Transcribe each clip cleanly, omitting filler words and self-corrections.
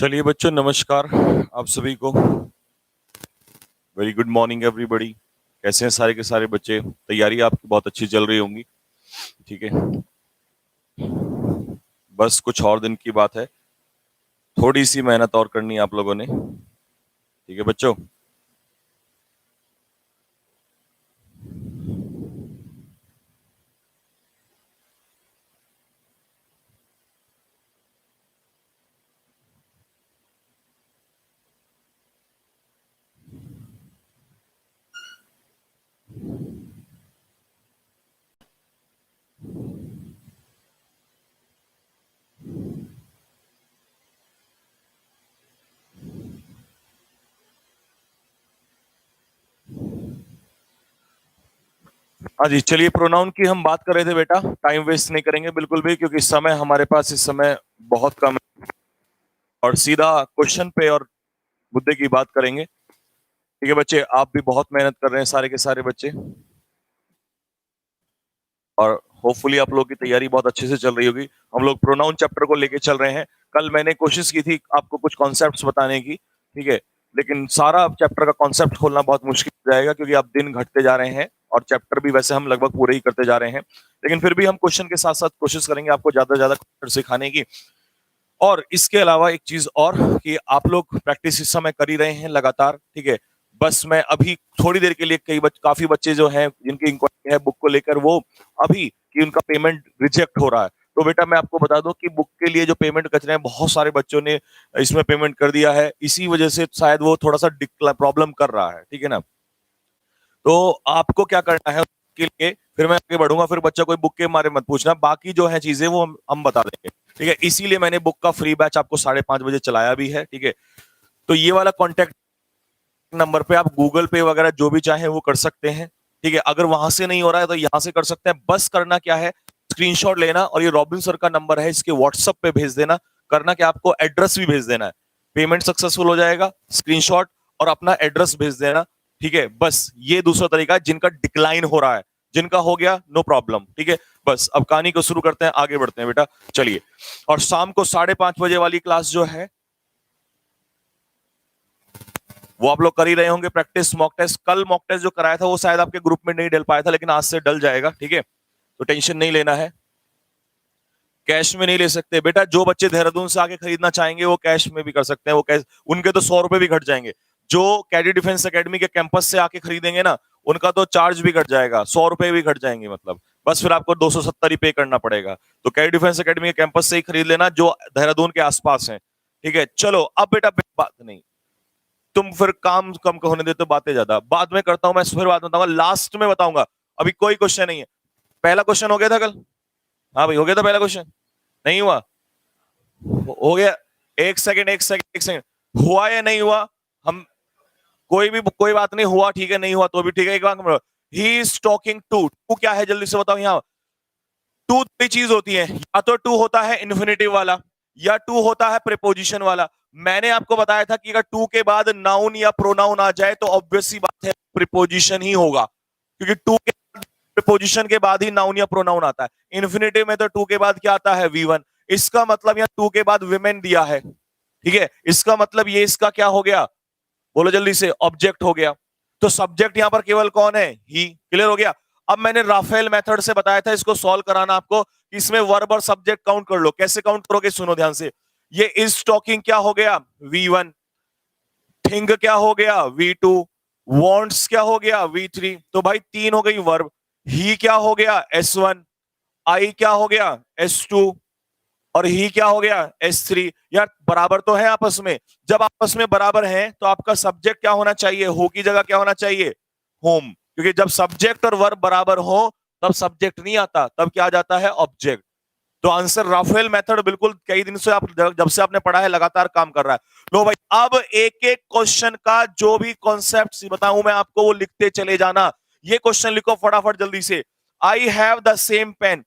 चलिए बच्चों, नमस्कार आप सभी को। Very good morning everybody. कैसे हैं सारे के सारे बच्चे? तैयारी आपकी बहुत अच्छी चल रही होंगी। ठीक है, बस कुछ और दिन की बात है, थोड़ी सी मेहनत और करनी है आप लोगों ने। ठीक है बच्चों। हाँ जी, चलिए प्रोनाउन की हम बात कर रहे थे बेटा। टाइम वेस्ट नहीं करेंगे बिल्कुल भी, क्योंकि समय हमारे पास इस समय बहुत कम है और सीधा क्वेश्चन पे और मुद्दे की बात करेंगे। ठीक है बच्चे, आप भी बहुत मेहनत कर रहे हैं सारे के सारे बच्चे, और होपफुली आप लोग की तैयारी बहुत अच्छे से चल रही होगी। हम लोग प्रोनाउन चैप्टर को लेके चल रहे हैं। कल मैंने कोशिश की थी आपको कुछ कॉन्सेप्ट्स बताने की, ठीक है, लेकिन सारा चैप्टर का कॉन्सेप्ट खोलना बहुत मुश्किल हो जाएगा, क्योंकि अब दिन घटते जा रहे हैं और चैप्टर भी वैसे हम लगभग पूरे ही करते जा रहे हैं। लेकिन फिर भी हम क्वेश्चन के साथ साथ कोशिश करेंगे आपको ज्यादा से ज्यादा concept सिखाने की। और इसके अलावा एक चीज और, कि आप लोग प्रैक्टिस इस समय कर ही रहे हैं लगातार, ठीक है। बस मैं अभी थोड़ी देर के लिए काफी बच्चे जो हैं जिनकी इंक्वायरी है बुक को लेकर, वो अभी कि उनका पेमेंट रिजेक्ट हो रहा है, तो बेटा मैं आपको बता दूं कि बुक के लिए जो पेमेंट कर रहे हैं, बहुत सारे बच्चों ने इसमें पेमेंट कर दिया है। इसी वजह से शायद वो थोड़ा सा प्रॉब्लम कर रहा है, ठीक है ना। तो आपको क्या करना है उसके लिए, फिर मैं आगे बढ़ूंगा, फिर बच्चा कोई बुक के बारे में मत पूछना, बाकी जो है चीजें वो हम बता देंगे, ठीक है। इसीलिए मैंने बुक का फ्री बैच आपको 5:30 बजे चलाया भी है, ठीक है। तो ये वाला कॉन्टेक्ट नंबर पे आप गूगल पे वगैरह जो भी चाहे वो कर सकते हैं, ठीक है। अगर वहां से नहीं हो रहा है तो यहां से कर सकते हैं। बस करना क्या है, स्क्रीनशॉट लेना और ये रॉबिन सर का नंबर है, इसके व्हाट्सएप पे भेज देना। करना क्या, आपको एड्रेस भी भेज देना है। पेमेंट सक्सेसफुल हो जाएगा, स्क्रीनशॉट और अपना एड्रेस भेज देना, ठीक है। बस ये दूसरा तरीका है। जिनका डिक्लाइन हो रहा है, जिनका हो गया नो प्रॉब्लम, ठीक है। बस अब कहानी को शुरू करते हैं, आगे बढ़ते हैं बेटा, चलिए। और शाम को 5:30 बजे वाली क्लास जो है वो आप लोग कर ही रहे होंगे प्रैक्टिस मॉक टेस्ट। कल मॉक टेस्ट जो कराया था वो शायद आपके ग्रुप में नहीं डल पाया था, लेकिन आज से डल जाएगा, ठीक है। तो टेंशन नहीं लेना है। कैश में नहीं ले सकते बेटा, जो बच्चे देहरादून से आके खरीदना चाहेंगे वो कैश में भी कर सकते हैं। वो कैश उनके तो 100 रुपए भी घट जाएंगे। जो कैडी डिफेंस एकेडमी के कैंपस से आके खरीदेंगे ना, उनका तो चार्ज भी घट जाएगा, 100 रुपए भी घट जाएंगे, मतलब बस फिर आपको 270 ही पे करना पड़ेगा। तो कैडी डिफेंस एकेडमी के कैंपस से ही खरीद लेना जो देहरादून के आसपास है, ठीक है। चलो अब बेटा बात नहीं, तुम फिर काम कम होने देते हो, बातें ज्यादा बाद में करता हूं मैं, फिर बाद में बताऊंगा, लास्ट में बताऊंगा। अभी कोई क्वेश्चन नहीं है। पहला क्वेश्चन हो गया था कल? हाँ भाई, हो गया था पहला क्वेश्चन? नहीं हुआ? हो गया। एक सेकंड, एक सेकंड, एक सेकंड, हुआ या नहीं हुआ? हम कोई बात नहीं, हुआ ठीक है, नहीं हुआ तो भी ठीक है। एक बात, he is talking to, to क्या है जल्दी से बताओ। यहाँ टू थ्री चीज होती है, या तो टू होता है इन्फिनेटिव वाला, या टू होता है प्रीपोजिशन वाला। मैंने आपको बताया था कि अगर टू के बाद नाउन या प्रोनाउन आ जाए तो ऑब्वियस सी बात है प्रीपोजिशन ही होगा, क्योंकि टू के प्रीपोजिशन के बाद ही नाउन या प्रोनाउन आता है। इन्फिनेटिव में तो टू के बाद क्या आता है, वी1। इसका मतलब यहाँ टू के बाद विमेन दिया है, ठीक है। इसका मतलब ये इसका क्या हो गया, बोलो जल्दी से, ऑब्जेक्ट हो गया। तो सब्जेक्ट यहां पर केवल कौन है, ही। क्लियर हो गया? अब मैंने राफेल मेथड से बताया था इसको सॉल्व कराना आपको, इसमें वर्ब और सब्जेक्ट काउंट कर लो। कैसे काउंट करोगे, सुनो ध्यान से। ये इज टॉकिंग क्या हो गया, वी1। थिंक क्या हो गया, वी2। वॉन्ट्स क्या हो गया, वी3। तो भाई तीन हो गई वर्ब। ही क्या हो गया, एस1। आई क्या हो गया, एस2। और ही क्या हो गया, S3। यार बराबर तो है आपस में। जब आपस में बराबर हैं तो आपका सब्जेक्ट क्या होना चाहिए, हो की जगह क्या होना चाहिए, होम। क्योंकि जब सब्जेक्ट और वर्ब बराबर हो तब सब्जेक्ट नहीं आता, तब क्या आ जाता है, ऑब्जेक्ट। तो आंसर राफेल मेथड बिल्कुल कई दिन से आप, जब से आपने पढ़ा है लगातार काम कर रहा है। लो भाई, अब एक एक क्वेश्चन का जो भी कॉन्सेप्ट बताऊं मैं आपको वो लिखते चले जाना। ये क्वेश्चन लिखो फटाफट जल्दी से। I have the same pen,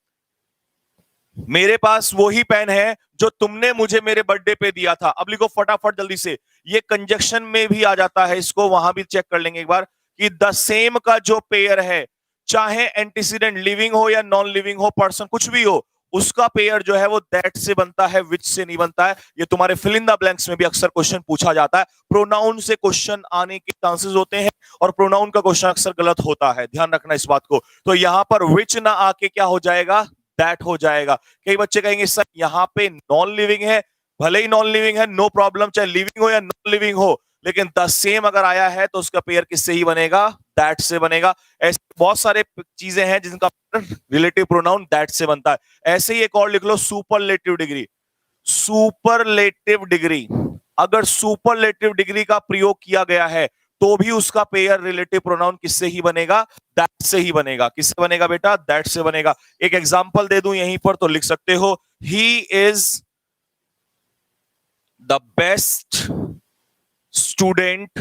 मेरे पास वही पेन है जो तुमने मुझे मेरे बर्थडे पे दिया था। अब लिखो फटाफट जल्दी से। ये कंजक्शन में भी आ जाता है, इसको वहां भी चेक कर लेंगे एक बार, कि द सेम का जो पेयर है, चाहे एंटीसीडेंट लिविंग हो या नॉन लिविंग हो, पर्सन कुछ भी हो, उसका पेयर जो है वो दैट से बनता है, विच से नहीं बनता है। ये तुम्हारे फिल इन द ब्लैंक्स में भी अक्सर क्वेश्चन पूछा जाता है। प्रोनाउन से क्वेश्चन आने के चांसेस होते हैं और प्रोनाउन का क्वेश्चन अक्सर गलत होता है, ध्यान रखना इस बात को। तो यहां पर विच ना आके क्या हो जाएगा, दैट हो जाएगा। कई बच्चे कहेंगे सर यहाँ पे नॉन लिविंग है, भले ही नॉन लिविंग है नो प्रॉब्लम, चाहे लिविंग हो या नॉन लिविंग हो, लेकिन द सेम अगर आया है तो उसका पेयर किससे ही बनेगा, दैट से बनेगा। ऐसे बहुत सारे चीजें हैं जिनका रिलेटिव प्रोनाउन दैट से बनता है। ऐसे ही एक और लिख लो, सुपरलेटिव डिग्री। सुपरलेटिव डिग्री, अगर सुपरलेटिव डिग्री का प्रयोग किया गया है तो भी उसका पेयर रिलेटिव प्रोनाउन किससे ही बनेगा, दैट से ही बनेगा। किससे बनेगा बेटा, दैट से बनेगा। एक एग्जांपल दे दूं यहीं पर तो लिख सकते हो, he is the best student,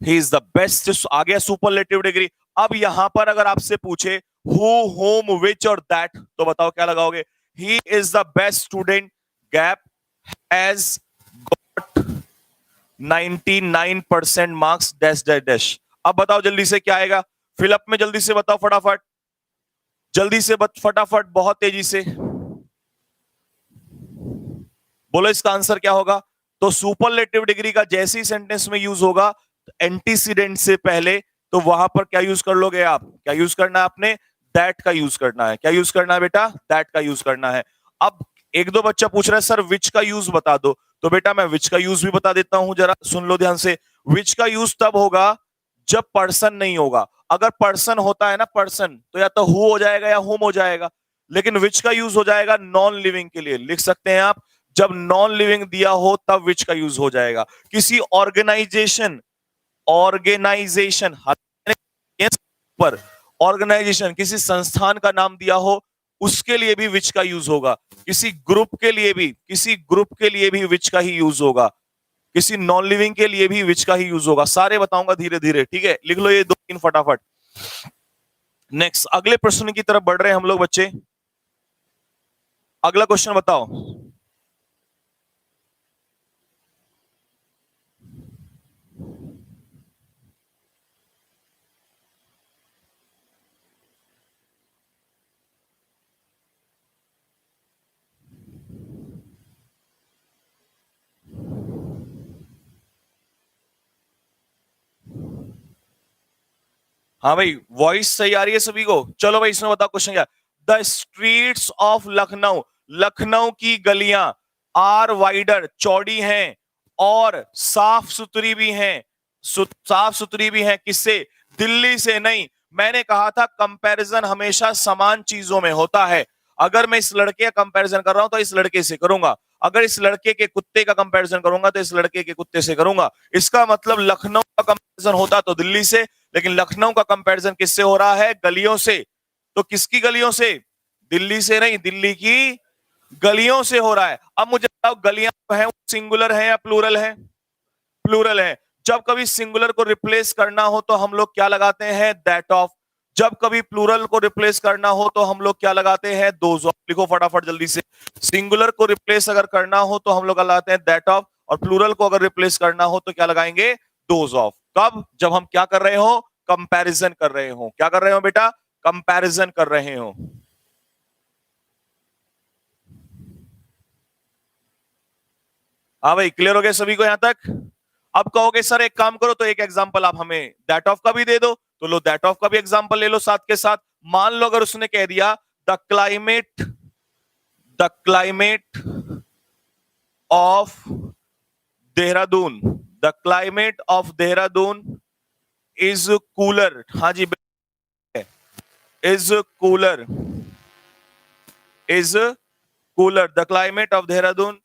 he is the best, आ गया सुपरलेटिव डिग्री। अब यहां पर अगर आपसे पूछे हु, होम, विच और दैट, तो बताओ क्या लगाओगे। ही is the best student, gap, has got 99% marks, dash dash dash. अब बताओ जल्दी से क्या आएगा, फिलअप में जल्दी से बताओ फटाफट, जल्दी से फटाफट, बहुत तेजी से बोलो इसका आंसर क्या होगा। तो सुपरलेटिव डिग्री का जैसे ही सेंटेंस में यूज होगा एंटीसीडेंट से पहले, तो वहां पर क्या यूज कर लोगे आप, क्या यूज करना है आपने, दैट का यूज करना है। क्या यूज करना है बेटा, दैट का यूज करना है। अब एक दो बच्चा पूछ रहा है सर विच का यूज बता दो, तो बेटा मैं विच का यूज भी बता देता हूं, जरा सुन लो ध्यान से। विच का यूज तब होगा जब पर्सन नहीं होगा। अगर पर्सन होता है ना, पर्सन, तो या तो हु हो जाएगा या हुम हो जाएगा, लेकिन विच का यूज हो जाएगा नॉन लिविंग के लिए। लिख सकते हैं आप, जब नॉन लिविंग दिया हो तब विच का यूज हो जाएगा। किसी ऑर्गेनाइजेशन, ऑर्गेनाइजेशन पर, ऑर्गेनाइजेशन किसी संस्थान का नाम दिया हो उसके लिए भी विच का यूज होगा। किसी ग्रुप के लिए भी, किसी ग्रुप के लिए भी विच का ही यूज होगा। किसी नॉन लिविंग के लिए भी विच का ही यूज होगा। सारे बताऊंगा धीरे धीरे, ठीक है। लिख लो ये दो तीन फटाफट। नेक्स्ट, अगले प्रश्न की तरफ बढ़ रहे हैं हम लोग बच्चे। अगला क्वेश्चन बताओ। हाँ भाई, वॉइस सही आ रही है सभी को। चलो भाई इसमें बताओ क्वेश्चन क्या। The streets of Lucknow, Lucknow की गलियां आर वाइडर, चौड़ी हैं, और साफ सुथरी भी हैं, साफ सुथरी भी हैं किससे, दिल्ली से नहीं। मैंने कहा था कंपैरिजन हमेशा समान चीजों में होता है। अगर मैं इस लड़के का कंपैरिजन कर रहा हूं तो इस लड़के से करूंगा, अगर इस लड़के के कुत्ते का कंपैरिजन करूंगा तो इस लड़के के कुत्ते से करूंगा। इसका मतलब लखनऊ का कंपैरिजन होता तो दिल्ली से, लेकिन लखनऊ का कंपैरिजन किससे हो रहा है, गलियों से। तो किसकी गलियों से, दिल्ली से नहीं, दिल्ली की गलियों से हो रहा है। अब मुझे बताओ गलियां हैं सिंगुलर है या प्लूरल है, प्लूरल है। जब कभी सिंगुलर को रिप्लेस करना हो तो हम लोग क्या लगाते हैं, दैट ऑफ। जब कभी प्लूरल को रिप्लेस करना हो तो हम लोग क्या लगाते हैं, दोज ऑफ। लिखो फटाफट जल्दी से। सिंगुलर को रिप्लेस अगर करना हो तो हम लोग लगाते हैं दैट ऑफ, और प्लूरल को अगर रिप्लेस करना हो तो क्या लगाएंगे, दोज ऑफ। कब, जब हम क्या कर रहे हो, कंपैरिजन कर रहे हो। क्या कर रहे हो बेटा, कंपैरिजन कर रहे हो। हाँ भाई, क्लियर हो गया सभी को यहां तक। अब कहोगे सर एक काम करो, तो एक एग्जांपल आप हमें दैट ऑफ का भी दे दो, तो लो दैट ऑफ का भी एग्जांपल ले लो साथ के साथ। मान लो अगर उसने कह दिया the climate, the climate of Dehradun, the climate of Dehradun is cooler. हाँ जी, is cooler, is cooler, the climate of Dehradun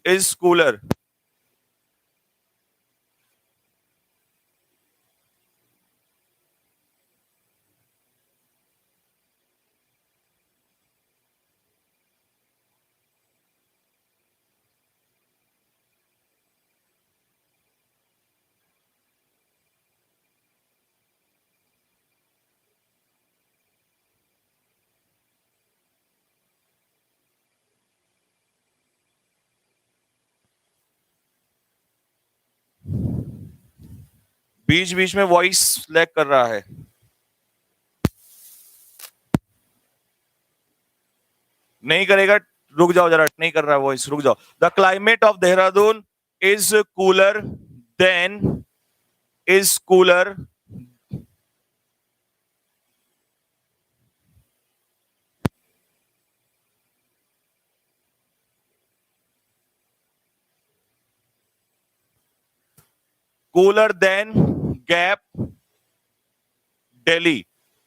is cooler. बीच बीच में वॉइस लैग कर रहा है। नहीं करेगा, रुक जाओ जरा, नहीं कर रहा है वॉइस, रुक जाओ। The climate of Dehradun is cooler than, is cooler, cooler than gap Delhi.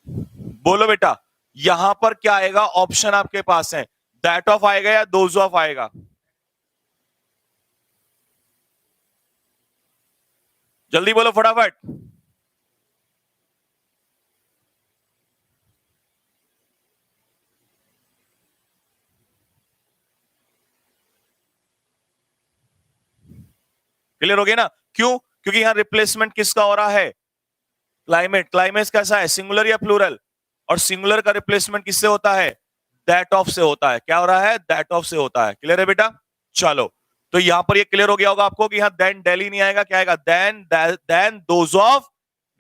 बोलो बेटा, यहां पर क्या आएगा? ऑप्शन आपके पास है, दैट ऑफ आएगा या दोज ऑफ आएगा? जल्दी बोलो फटाफट। क्लियर हो गया ना? क्यों? क्योंकि यहां रिप्लेसमेंट किसका हो रहा है? क्लाइमेट। क्लाइमेट कैसा है, सिंगुलर या प्लूरल? और सिंगुलर का रिप्लेसमेंट किससे होता है? दैट ऑफ से होता है। क्या हो रहा है? दैट ऑफ से होता है। क्लियर है बेटा? चलो, तो यहां पर ये क्लियर हो गया होगा आपको कि यहां देन दिल्ली नहीं आएगा, क्या आएगा? Then those of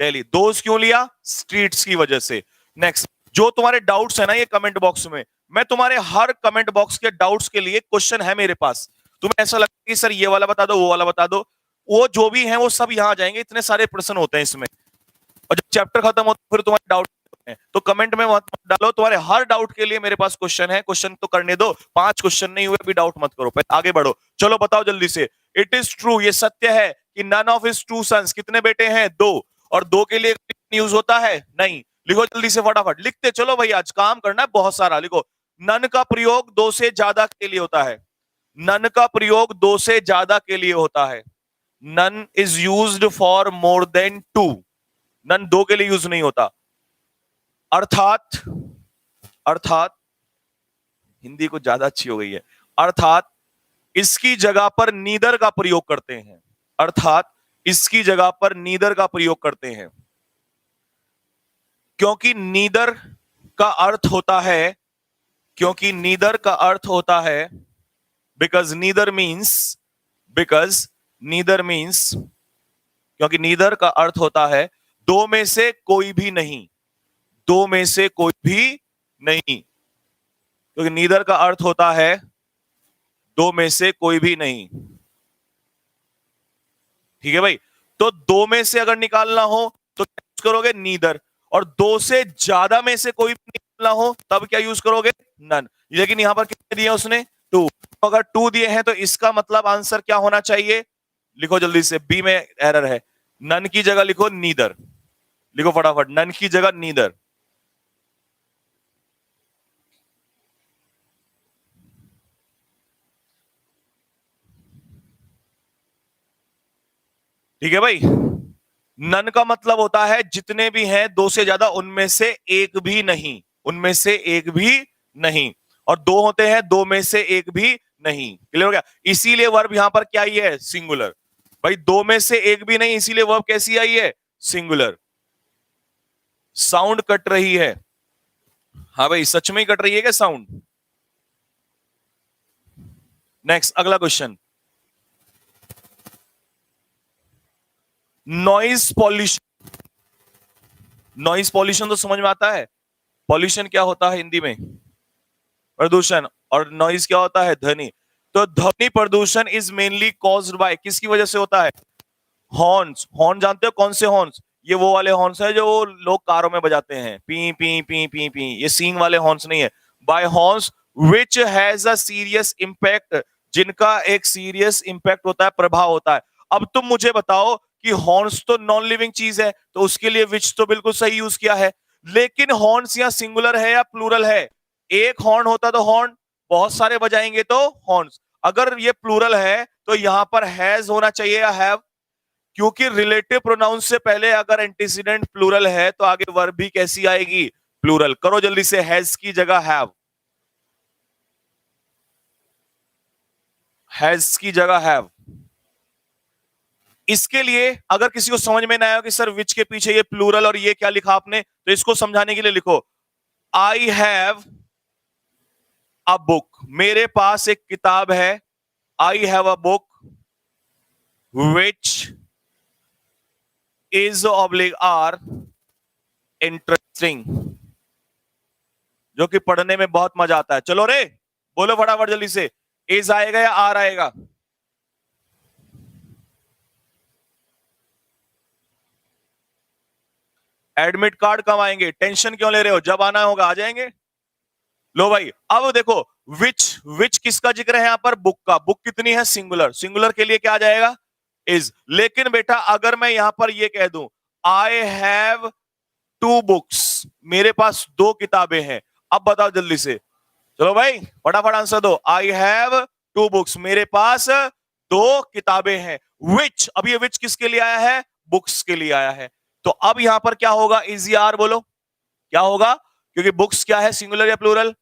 Delhi. Those क्यों लिया? स्ट्रीट्स की वजह से। नेक्स्ट, जो तुम्हारे डाउट्स है ना ये कमेंट बॉक्स में, मैं तुम्हारे हर कमेंट बॉक्स के डाउट्स के लिए क्वेश्चन है मेरे पास। तुम्हें ऐसा लगता है कि सर ये वाला बता दो, वो वाला बता दो, वो जो भी है वो सब यहां आ जाएंगे, इतने सारे प्रश्न होते हैं इसमें। और जब चैप्टर खत्म होता है फिर तुम्हारे डाउट हैं, तो कमेंट में मत डालो, तुम्हारे हर डाउट के लिए मेरे पास क्वेश्चन है। क्वेश्चन तो करने दो, 5 क्वेश्चन नहीं हुए अभी डाउट मत करो, पहले आगे बढ़ो। चलो बताओ जल्दी से। इट इज ट्रू, ये सत्य है कि none of his two sons, कितने बेटे हैं? 2। और 2 के लिए यूज होता है? नहीं। लिखो जल्दी से फटाफट, लिखते चलो भाई, आज काम करना है बहुत सारा। लिखो, नन का प्रयोग 2 से ज्यादा के लिए होता है। नन का प्रयोग 2 से ज्यादा के लिए होता है। None is used for more than 2। None 2 के लिए यूज नहीं होता। अर्थात, अर्थात हिंदी को ज्यादा अच्छी हो गई है, अर्थात इसकी जगह पर नीदर का प्रयोग करते हैं। अर्थात इसकी जगह पर नीदर का प्रयोग करते हैं, क्योंकि नीदर का अर्थ होता है, क्योंकि नीदर का अर्थ होता है, because neither means, because neither means, क्योंकि नीदर का अर्थ होता है 2 में से कोई भी नहीं। 2 में से कोई भी नहीं, क्योंकि नीदर का अर्थ होता है 2 में से कोई भी नहीं। ठीक है भाई? तो 2 में से अगर निकालना हो तो क्या यूज करोगे? नीदर। और 2 से ज्यादा में से कोई भी निकालना हो तब क्या यूज करोगे? नन। लेकिन यहां पर कितने दिए उसने? 2। तो अगर 2 दिए हैं तो इसका मतलब आंसर क्या होना चाहिए? लिखो जल्दी से, बी में एरर है। नन की जगह लिखो नीदर। लिखो फटाफट, नन की जगह नीदर। ठीक है भाई? नन का मतलब होता है जितने भी हैं 2 से ज्यादा, उनमें से एक भी नहीं, उनमें से एक भी नहीं। और 2 होते हैं 2 में से एक भी नहीं। क्लियर हो गया? इसीलिए वर्ब यहां पर क्या आई है? सिंगुलर। भाई 2 में से एक भी नहीं, इसीलिए वर्ब कैसी आई है? सिंगुलर। साउंड कट रही है? हाँ भाई, सच में ही कट रही है क्या साउंड? नेक्स्ट, अगला question. Noise pollution. Noise pollution तो समझ में आता है। पॉल्यूशन क्या होता है हिंदी में? प्रदूषण। और नॉइज क्या होता है? ध्वनि। तो ध्वनि प्रदूषण इज मेनली कॉज्ड बाय, किसकी वजह से होता है? हॉर्न्स। हॉर्न जानते हो कौन से हॉर्न्स? ये वो वाले हॉर्न्स है जो लोग कारों में बजाते हैं, पी पी पी पी पी। ये सींग वाले हॉर्न्स नहीं है। By horns which has a serious impact, जिनका एक सीरियस इंपैक्ट होता है, प्रभाव होता है। अब तुम मुझे बताओ कि हॉर्न्स तो नॉन लिविंग चीज है, तो उसके लिए विच तो बिल्कुल सही यूज किया है। लेकिन हॉर्न्स या सिंगुलर है या प्लूरल है? एक हॉर्न होता तो हॉर्न, बहुत सारे बजाएंगे तो हॉर्न्स। अगर ये प्लूरल है तो यहां पर हैज होना चाहिए या हैव, क्योंकि रिलेटिव प्रोनाउन से पहले अगर एंटीसीडेंट प्लूरल है तो आगे वर्ब भी कैसी आएगी? प्लूरल। करो जल्दी से, हैज की जगह हैव, हैज की जगह हैव। इसके लिए अगर किसी को समझ में ना आया कि सर विच के पीछे ये प्लूरल और ये क्या लिखा आपने, तो इसको समझाने के लिए लिखो, आई हैव अ बुक, मेरे पास एक किताब है। I have a book which is oblique or interesting, जो कि पढ़ने में बहुत मजा आता है। चलो रे, बोलो फटाफट जल्दी से, इज आएगा या आर आएगा? एडमिट कार्ड कब आएंगे? टेंशन क्यों ले रहे हो, जब आना होगा आ जाएंगे। लो भाई, अब देखो विच, विच किसका जिक्र है यहां पर? बुक का। बुक कितनी है? सिंगुलर। सिंगुलर के लिए क्या आ जाएगा? इज। लेकिन बेटा अगर मैं यहां पर ये कह दूं आई हैव टू बुक्स, मेरे पास दो किताबें हैं, अब बताओ जल्दी से, चलो भाई फटाफट आंसर दो। आई हैव टू बुक्स, मेरे पास दो किताबें हैं। विच, अब ये विच किसके लिए आया है? बुक्स के लिए आया है। तो अब यहां पर क्या होगा? इज या आर? बोलो क्या होगा, क्योंकि बुक्स क्या है, सिंगुलर या प्लूरल?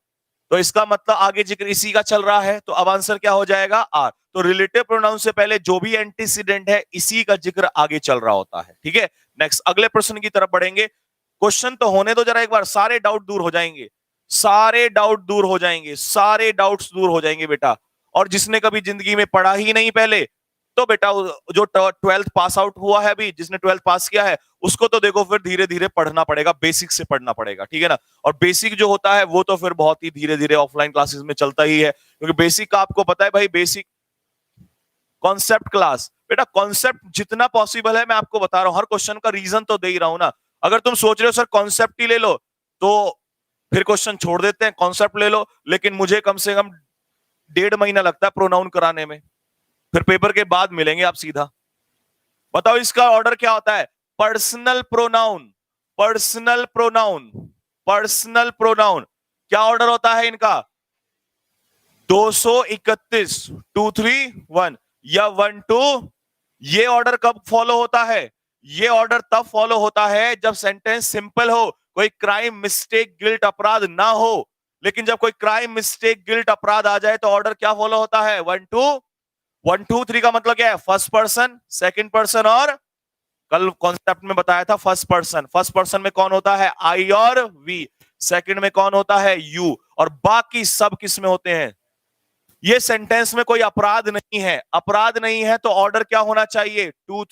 तो इसका मतलब आगे जिक्र इसी का चल रहा है, तो अब आंसर क्या हो जाएगा? आर। तो रिलेटिव प्रोनाउन से पहले जो भी एंटीसीडेंट है इसी का जिक्र आगे चल रहा होता है। ठीक है, नेक्स्ट अगले प्रश्न की तरफ बढ़ेंगे। क्वेश्चन तो होने दो जरा एक बार, सारे डाउट दूर हो जाएंगे, सारे डाउट दूर हो जाएंगे, सारे डाउट्स दूर हो जाएंगे बेटा। और जिसने कभी जिंदगी में पढ़ा ही नहीं पहले, तो बेटा जो 12th पास आउट हुआ है अभी, जिसने 12th पास किया है, उसको तो देखो फिर धीरे धीरे पढ़ना पड़ेगा, बेसिक से पढ़ना पड़ेगा, ठीक है ना। और बेसिक जो होता है वो तो फिर बहुत ही धीरे धीरे ऑफलाइन क्लासेस में चलता ही है, क्योंकि बेसिक का आपको पता है भाई, बेसिक कॉन्सेप्ट क्लास, बेटा कॉन्सेप्ट जितना पॉसिबल है मैं आपको बता रहा हूं, हर क्वेश्चन का रीजन तो दे ही रहा हूं ना। अगर तुम सोच रहे हो सर कॉन्सेप्ट ही ले लो, तो फिर क्वेश्चन छोड़ देते हैं, कॉन्सेप्ट ले लो, लेकिन मुझे कम से कम 1.5 महीना लगता है प्रोनाउन कराने में, फिर पेपर के बाद मिलेंगे आप सीधा। बताओ इसका ऑर्डर क्या होता है? Personal pronoun, personal pronoun, personal pronoun, क्या ऑर्डर होता है इनका? 231, 231 या 12। ये ऑर्डर कब फॉलो होता है? ये ऑर्डर तब फॉलो होता है जब सेंटेंस सिंपल हो, कोई क्राइम मिस्टेक गिल्ट अपराध ना हो। लेकिन जब कोई क्राइम मिस्टेक गिल्ट अपराध आ जाए तो ऑर्डर क्या फॉलो होता है? 1 2 का मतलब क्या है? फर्स्ट पर्सन, सेकंड पर्सन, और कल कॉन्सेप्ट में बताया था फर्स्ट पर्सन। फर्स्ट पर्सन में कौन होता है? आई और वी। सेकंड में कौन होता है? यू। और बाकी सब किस में होते हैं? ये सेंटेंस में कोई अपराध नहीं है, अपराध नहीं है तो ऑर्डर क्या होना चाहिए? 2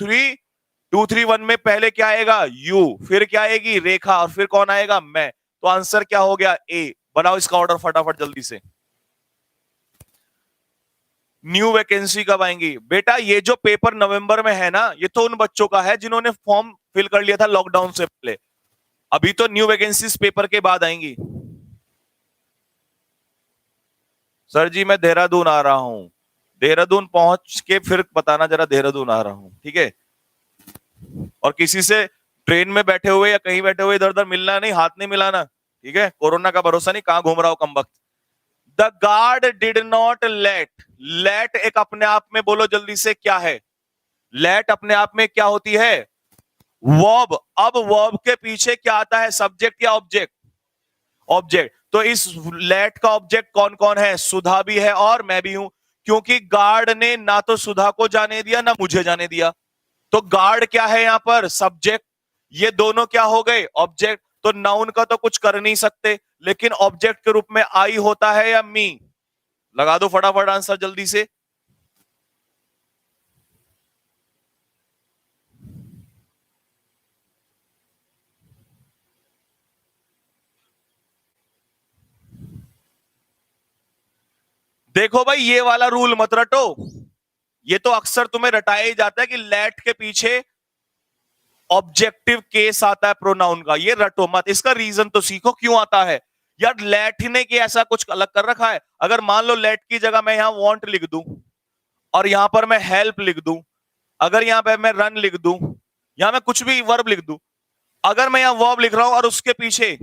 3 1 में पहले क्या आएगा? यू, फिर क्या आएगी? रेखा, और फिर कौन आएगा? मैं। तो आंसर क्या हो गया? ए। बनाओ इसका ऑर्डर फटाफट जल्दी से। न्यू वैकेंसी कब आएंगी? बेटा ये जो पेपर नवंबर में है ना, ये तो उन बच्चों का है जिन्होंने फॉर्म फिल कर लिया था लॉकडाउन से पहले। अभी तो न्यू वैकेंसीज पेपर के बाद आएंगी। सर जी मैं देहरादून आ रहा हूं, देहरादून पहुंच के फिर बताना जरा, देहरादून आ रहा हूं, ठीक है। और किसी से ट्रेन में बैठे हुए या कहीं बैठे हुए इधर उधर मिलना नहीं, हाथ नहीं मिलाना, ठीक है। कोरोना का भरोसा नहीं, कहां घूम रहा हो कमबख्त। The guard did not let, let एक अपने आप में, बोलो जल्दी से क्या है? लेट अपने आप में क्या होती है? वर्ब। अब वर्ब के पीछे क्या आता है? सब्जेक्ट या ऑब्जेक्ट? ऑब्जेक्ट। तो इस लेट का ऑब्जेक्ट कौन कौन है? सुधा भी है और मैं भी हूं, क्योंकि गार्ड ने ना तो सुधा को जाने दिया ना मुझे जाने दिया। तो गार्ड क्या है यहां पर? सब्जेक्ट। ये दोनों क्या हो गए? ऑब्जेक्ट। तो नाउन का तो कुछ कर नहीं सकते, लेकिन ऑब्जेक्ट के रूप में आई होता है या मी? लगा दो फटाफट आंसर जल्दी से। देखो भाई ये वाला रूल मत रटो, ये तो अक्सर तुम्हें रटाया ही जाता है कि लेट के पीछे ऑब्जेक्टिव केस आता है प्रोनाउन का, ये रटो मत, इसका रीजन तो सीखो क्यों आता है। यार लेट ने कि ऐसा कुछ अलग कर रखा है? अगर मान लो लेट की जगह मैं यहां वांट लिख दूं, और यहां पर मैं हेल्प लिख दूं, अगर यहां पर मैं रन लिख दूं, यहां मैं कुछ भी वर्ब लिख दूं, अगर मैं यहां वर्ब लिख रहा हूं और उसके पीछे,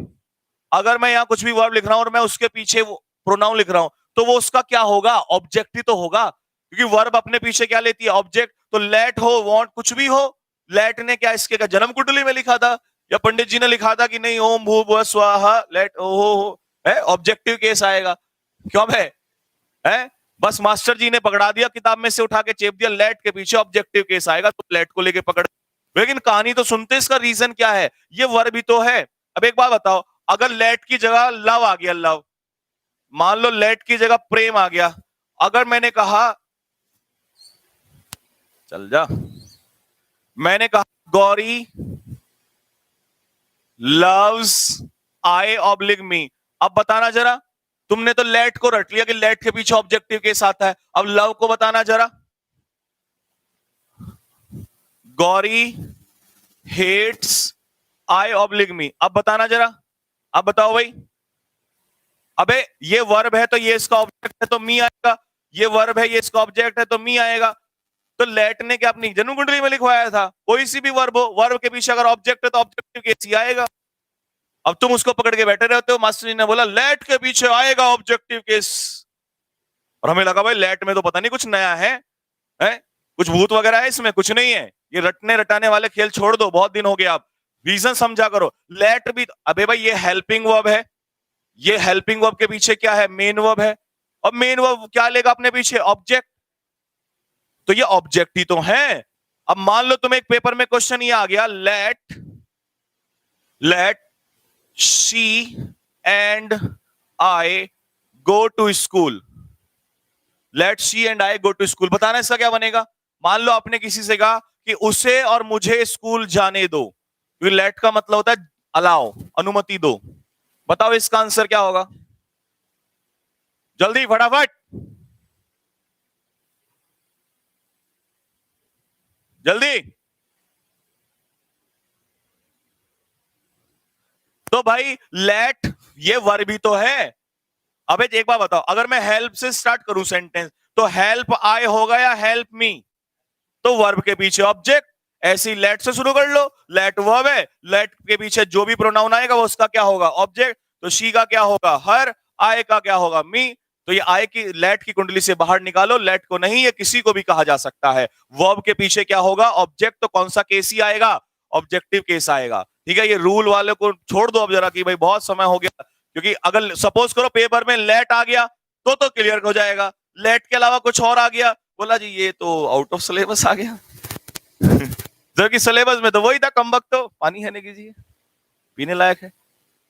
अगर मैं यहां कुछ भी वर्ब लिख रहा हूं और मैं उसके पीछे वो प्रोनाउन लिख रहा हूं, तो वो उसका क्या होगा? ऑब्जेक्ट ही तो होगा, क्योंकि वर्ब अपने पीछे क्या लेती है? ऑब्जेक्ट। तो लेट हो, वांट, कुछ भी हो, लेट ने क्या इसके का जन्म कुंडली में लिखा था, या पंडित जी ने लिखा था कि नहीं ओम भू भुव स्वाहा लेट ओ हो, है ऑब्जेक्टिव केस आएगा। क्यों भाई? है बस मास्टर जी ने पकड़ा दिया, किताब में से उठा के चेप दिया, लेट के पीछे ऑब्जेक्टिव केस आएगा, तो लेट को लेके पकड़। लेकिन कहानी तो सुनते, इसका रीजन क्या है? ये वर्ब ही तो है। अब एक बात बताओ, अगर लेट की जगह लव आ गया, लव, मान लो लेट की जगह प्रेम आ गया, अगर मैंने कहा, चल जा, मैंने कहा गौरी लव्स आई ऑब्लिक मी, अब बताना जरा, तुमने तो लेट को रट लिया कि लेट के पीछे ऑब्जेक्टिव केस आता है। अब लव को बताना जरा। गौरी हेट्स आई ऑब्लिक मी। अब बताना जरा, अब बताओ भाई। अबे ये वर्ब है तो ये इसका ऑब्जेक्ट है तो मी आएगा, ये वर्ब है ये इसका ऑब्जेक्ट है तो मी आएगा। तो लेट ने क्या अपनी जन्म कुंडली में लिखवाया था? कोई सी भी वर्ब हो, वर्ब के पीछे अगर ऑब्जेक्ट है तो ऑब्जेक्टिव केस ही आएगा। अब तुम उसको पकड़ के बैठे रहते हो, मास्टर जी ने बोला लेट के पीछे आएगा ऑब्जेक्टिव केस, और हमें लगा भाई लेट में तो पता नहीं कुछ नया है? कुछ भूत वगैरह है इसमें? कुछ नहीं है। ये रटने रटाने वाले खेल छोड़ दो, बहुत दिन हो गए। आप रीजन समझा करो। लेट भी, अबे भाई ये हेल्पिंग वर्ब है, ये हेल्पिंग वर्ब के पीछे क्या है? मेन वर्ब है। और मेन वर्ब क्या लेगा अपने पीछे? ऑब्जेक्ट। तो ये ऑब्जेक्ट ही तो है। अब मान लो तुम्हें एक पेपर में क्वेश्चन ये आ गया, let she and I go to school. Let she and I go to school, बताना इसका क्या बनेगा? मान लो आपने किसी से कहा कि उसे और मुझे स्कूल जाने दो, क्योंकि लेट का मतलब होता है अलाओ, अनुमति दो। बताओ इसका आंसर क्या होगा? जल्दी फटाफट, जल्दी। तो भाई लेट ये वर्ब ही तो है। अब एक बार बताओ, अगर मैं हेल्प से स्टार्ट करूं सेंटेंस तो हेल्प आई होगा या हेल्प मी? तो वर्ब के पीछे ऑब्जेक्ट। ऐसी लेट से शुरू कर लो, लेट वर्ब है, लेट के पीछे जो भी प्रोनाउन आएगा वो उसका क्या होगा? ऑब्जेक्ट। तो शी का क्या होगा? हर। आई का क्या होगा? मी। तो ये आई की लेट की कुंडली से बाहर निकालो, लेट को नहीं, ये किसी को भी कहा जा सकता है। वर्ब के पीछे क्या होगा? ऑब्जेक्ट। तो कौन सा केस ही आएगा? ऑब्जेक्टिव केस आएगा। ठीक है, ये रूल वाले को छोड़ दो अब जरा कि भाई बहुत समय हो गया, क्योंकि अगर सपोज करो पेपर में लेट आ गया तो क्लियर हो जाएगा। लेट के अलावा कुछ और आ गया, बोला जी ये तो आउट ऑफ सिलेबस आ गया जबकि सिलेबस में तो वही था, कम वक्त। तो पानी है नहीं, कीजिए, पीने लायक है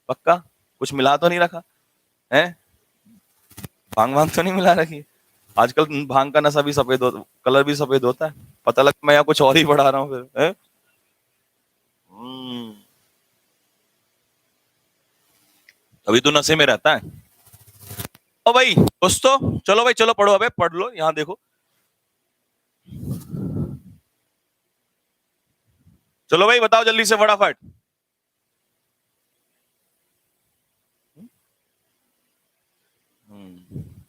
पक्का, कुछ मिला तो नहीं रखा है? भांग भांग तो नहीं मिला रखी? आजकल भांग का नशा भी सफेद होता, कलर भी सफेद होता है, पता लगता मैं यहाँ कुछ और ही पढ़ा रहा हूँ फिर है? अभी तो नशे में रहता है। ओ भाई दोस्तों, चलो भाई चलो पढ़ो, अबे पढ़ लो, यहाँ देखो, चलो भाई बताओ जल्दी से फटाफट।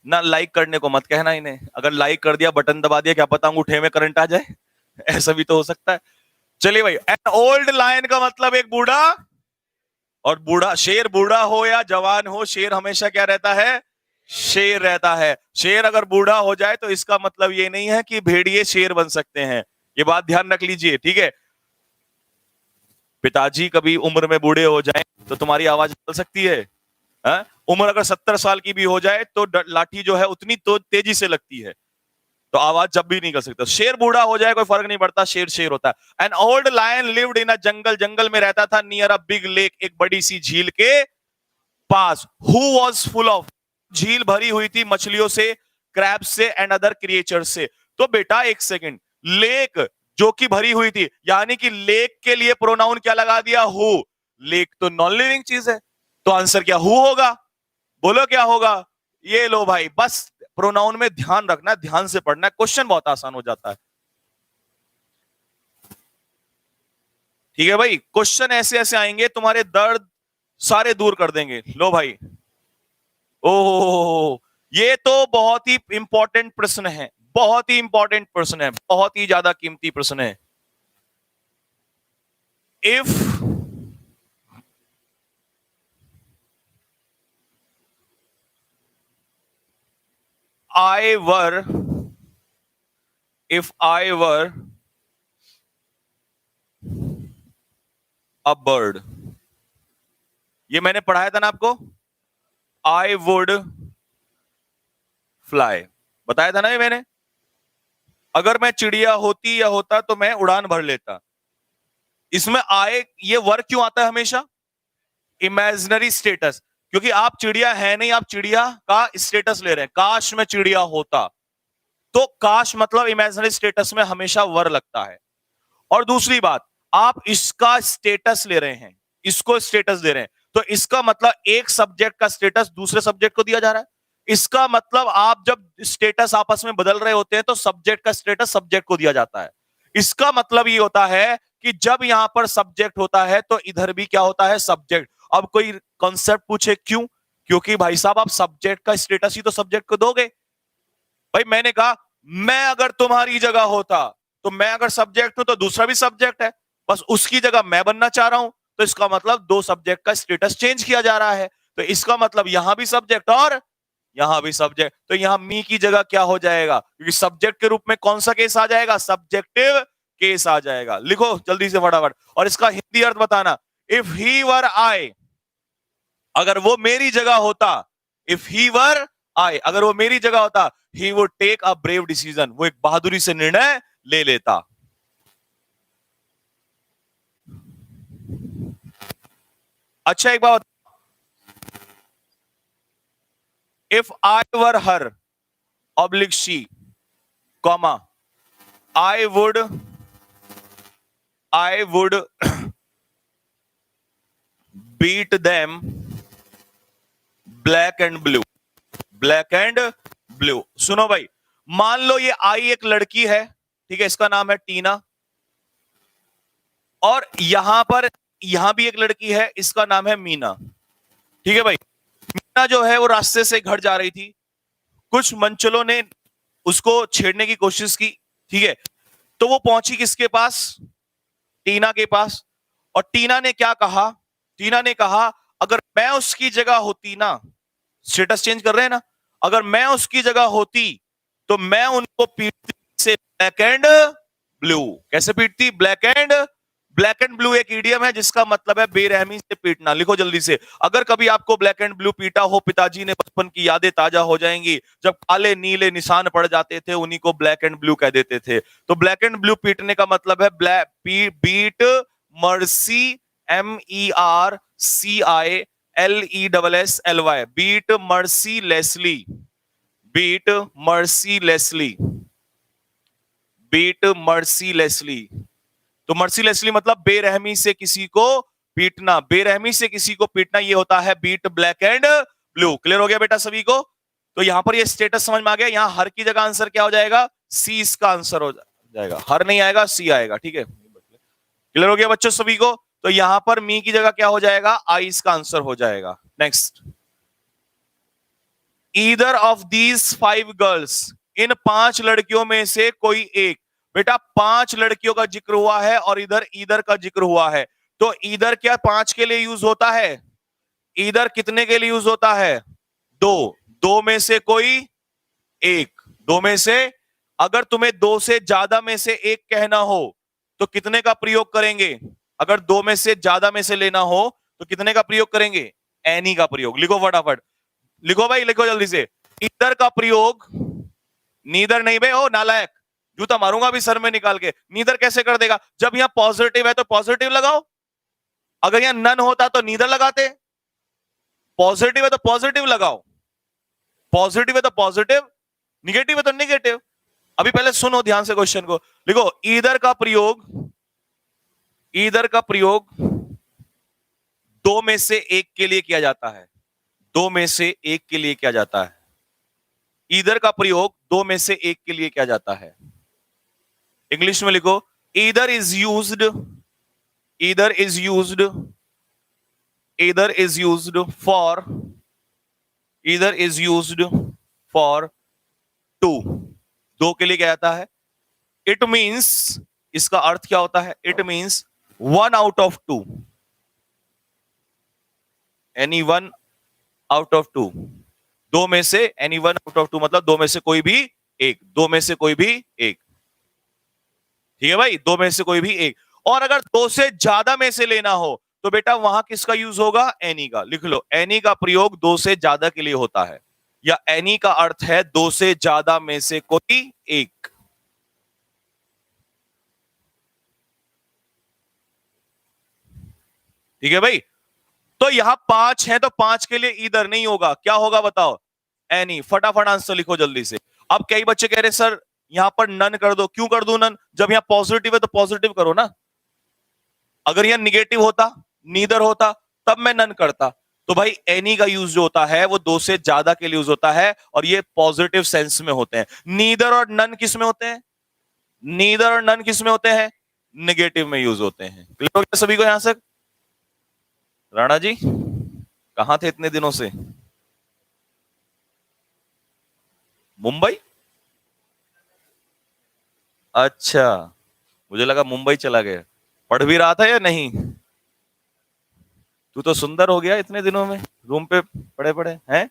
ना लाइक करने को मत कहना इन्हें, अगर लाइक कर दिया, बटन दबा दिया, क्या पता अंगूठे में करंट आ जाए ऐसा भी तो हो सकता है। चलिए भाई, एन ओल्ड लायन का मतलब एक बूढ़ा, और बूढ़ा शेर, बूढ़ा हो या जवान हो, शेर हमेशा क्या रहता है? शेर रहता है। शेर अगर बूढ़ा हो जाए तो इसका मतलब ये नहीं है कि भेड़िए शेर बन सकते हैं, ये बात ध्यान रख लीजिए, ठीक है? पिताजी कभी उम्र में बूढ़े हो जाएं तो तुम्हारी आवाज निकल सकती है? उम्र अगर 70 साल की भी हो जाए तो लाठी जो है उतनी तो तेजी से लगती है, तो आवाज जब भी नहीं कर सकता। शेर बूढ़ा हो जाए कोई फर्क नहीं पड़ता, शेर शेर होता है। An old lion lived in a jungle, जंगल में रहता था, नियर अ बिग लेक, एक बड़ी सी झील के पास। हु वॉज फुल ऑफ, झील भरी हुई थी मछलियों से, क्रैब से एंड अदर क्रिएचर से। तो बेटा एक सेकेंड, लेक जो कि भरी हुई थी, यानी कि लेक के लिए प्रोनाउन क्या लगा दिया? हु। लेक तो नॉन लिविंग चीज है, तो आंसर क्या हु होगा? बोलो क्या होगा? ये लो भाई, बस प्रोनाउन में ध्यान रखना, ध्यान से पढ़ना, क्वेश्चन बहुत आसान हो जाता है। ठीक है भाई, क्वेश्चन ऐसे ऐसे आएंगे तुम्हारे दर्द सारे दूर कर देंगे। लो भाई, ओह ये तो बहुत ही इंपॉर्टेंट प्रश्न है, बहुत ही इंपॉर्टेंट प्रश्न है, बहुत ही ज्यादा कीमती प्रश्न है। If I were, if I were a bird, ये मैंने पढ़ाया था ना आपको, I would fly, बताया था ना ये मैंने। अगर मैं चिड़िया होती या होता तो मैं उड़ान भर लेता। इसमें आए ये वर्ड क्यों आता है हमेशा? इमेजिनरी स्टेटस, क्योंकि आप चिड़िया है नहीं, आप चिड़िया का स्टेटस ले रहे हैं। काश मैं चिड़िया होता, तो काश मतलब इमेजिनरी स्टेटस में हमेशा वर लगता है। और दूसरी बात, आप इसका स्टेटस ले रहे हैं, इसको स्टेटस दे रहे हैं, तो इसका मतलब एक सब्जेक्ट का स्टेटस दूसरे सब्जेक्ट को दिया जा रहा है। इसका मतलब आप जब स्टेटस आपस में बदल रहे होते हैं तो सब्जेक्ट का स्टेटस सब्जेक्ट को दिया जाता है। इसका मतलब ये होता है कि जब यहां पर सब्जेक्ट होता है तो इधर भी क्या होता है, सब्जेक्ट। अब कोई कॉन्सेप्ट पूछे क्यों? क्योंकि भाई साहब आप सब्जेक्ट का स्टेटस ही तो सब्जेक्ट को दोगे। भाई मैंने कहा मैं अगर तुम्हारी जगह होता, तो मैं अगर सब्जेक्ट हूं तो दूसरा भी सब्जेक्ट है, बस उसकी जगह मैं बनना चाह रहा हूं, तो इसका मतलब दो सब्जेक्ट का स्टेटस चेंज किया जा रहा है। तो इसका मतलब यहां भी सब्जेक्ट और यहां भी सब्जेक्ट, तो यहां मी की जगह क्या हो जाएगा, क्योंकि सब्जेक्ट के रूप में कौन सा केस आ जाएगा, सब्जेक्टिव केस आ जाएगा। लिखो जल्दी से फटाफट, और इसका हिंदी अर्थ बताना। इफ ही वर आई, अगर वो मेरी जगह होता, इफ ही वर आई, अगर वो मेरी जगह होता, he would take a brave decision, वो एक बहादुरी से निर्णय ले लेता। अच्छा एक बात, if I were her oblique she, comma, I would beat them black and blue, black and blue. सुनो भाई, मान लो ये आई एक लड़की है, ठीक है, इसका नाम है टीना, और यहां भी एक लड़की है, इसका नाम है मीना। ठीक है भाई, मीना जो है वो रास्ते से घर जा रही थी, कुछ मंचलों ने उसको छेड़ने की कोशिश की, ठीक है, तो वो पहुंची किसके पास, टीना के पास। और टीना ने क्या कहा, टीना ने कहा अगर मैं उसकी जगह होती ना, स्टेटस चेंज कर रहे हैं ना, अगर मैं उसकी जगह होती तो मैं उनको पीटती से ब्लैक एंड ब्लू। कैसे पीटती, ब्लैक एंड ब्लू एक इडियम है जिसका मतलब है बेरहमी से पीटना। लिखो जल्दी से, अगर कभी आपको ब्लैक एंड ब्लू पीटा हो, पिताजी ने बचपन की यादें ताजा हो जाएंगी, जब काले नीले निशान पड़ जाते थे उन्हीं को ब्लैक एंड ब्लू कह देते थे। तो ब्लैक एंड ब्लू पीटने का मतलब है beat mercy, MERCILESSLY, beat mercilessly, beat mercilessly, beat mercilessly. तो मर्सीलेसली मतलब बेरहमी से किसी को पीटना, बेरहमी से किसी को पीटना, ये होता है beat black and blue. Clear हो गया बेटा सभी को? तो यहां पर ये स्टेटस समझ में आ गया। यहां हर की जगह आंसर क्या हो जाएगा, सी इसका आंसर हो जाएगा, हर नहीं आएगा, सी आएगा। ठीक है, क्लियर हो गया बच्चों सभी को? तो यहां पर मी की जगह क्या हो जाएगा, आई इसका आंसर हो जाएगा। Next, either of these 5 girls, इन 5 लड़कियों में से कोई एक। बेटा 5 लड़कियों का जिक्र हुआ है और इधर ईदर का जिक्र हुआ है, तो ईदर क्या 5 के लिए यूज होता है, ईदर कितने के लिए यूज होता है, 2, 2 में से कोई एक, 2 में से। अगर तुम्हें 2 से ज्यादा में से एक कहना हो तो कितने का प्रयोग करेंगे, अगर 2 में से ज्यादा में से लेना हो तो कितने का प्रयोग करेंगे, एनी का प्रयोग। लिखो फटाफट, लिखो भाई, लिखो जल्दी से। ईदर का प्रयोग, नीदर नहीं बे, ओ नालायक, जूता मारूंगा अभी सर में निकाल के। नीदर कैसे कर देगा, जब यहां पॉजिटिव है तो पॉजिटिव लगाओ, अगर यहां नन होता तो नीदर लगाते, पॉजिटिव है तो पॉजिटिव लगाओ, पॉजिटिव है तो पॉजिटिव, निगेटिव है तो निगेटिव। अभी पहले सुनो ध्यान से क्वेश्चन को, लिखो ईदर का प्रयोग, ईदर का प्रयोग 2 में से एक के लिए किया जाता है, 2 में से एक के लिए किया जाता है। ईदर का प्रयोग 2 में से एक के लिए किया जाता है। इंग्लिश में लिखो, either is used, either is used, either is used for, either is used for 2, 2 के लिए क्या जाता है। इट मींस, इसका अर्थ क्या होता है, it means 1 out of 2, any 1 out of 2, 2 में से एनी 1 आउट ऑफ 2 मतलब 2 में से कोई भी एक, 2 में से कोई भी एक। ठीक है भाई, 2 में से कोई भी एक। और अगर 2 से ज्यादा में से लेना हो तो बेटा वहां किसका यूज होगा, एनी का। लिख लो, एनी का प्रयोग 2 से ज्यादा के लिए होता है, या एनी का अर्थ है 2 से ज्यादा में से कोई एक। ठीक है भाई, तो यहां 5 है तो 5 के लिए ईदर नहीं होगा, क्या होगा बताओ, एनी। फटाफट आंसर लिखो जल्दी से। अब कई बच्चे कह रहे सर यहां पर नन कर दो, क्यों कर दो नन, जब यहां पॉजिटिव है तो पॉजिटिव करो ना। अगर यहां निगेटिव होता, नीदर होता, तब मैं नन करता। तो भाई एनी का यूज जो होता है वो दो से ज्यादा के लिए यूज होता है, और ये पॉजिटिव सेंस में होते हैं। नीदर और नन किस में होते हैं? नीदर और नन किस में होते हैं? नेगेटिव में यूज होते हैं। क्लियर हो गया सभी को यहां से? राणा जी कहां थे इतने दिनों से? मुंबई? अच्छा, मुझे लगा मुंबई चला गया। पढ़ भी रहा था या नहीं? तू तो सुंदर हो गया इतने दिनों में, रूम पे पड़े पड़े हैं।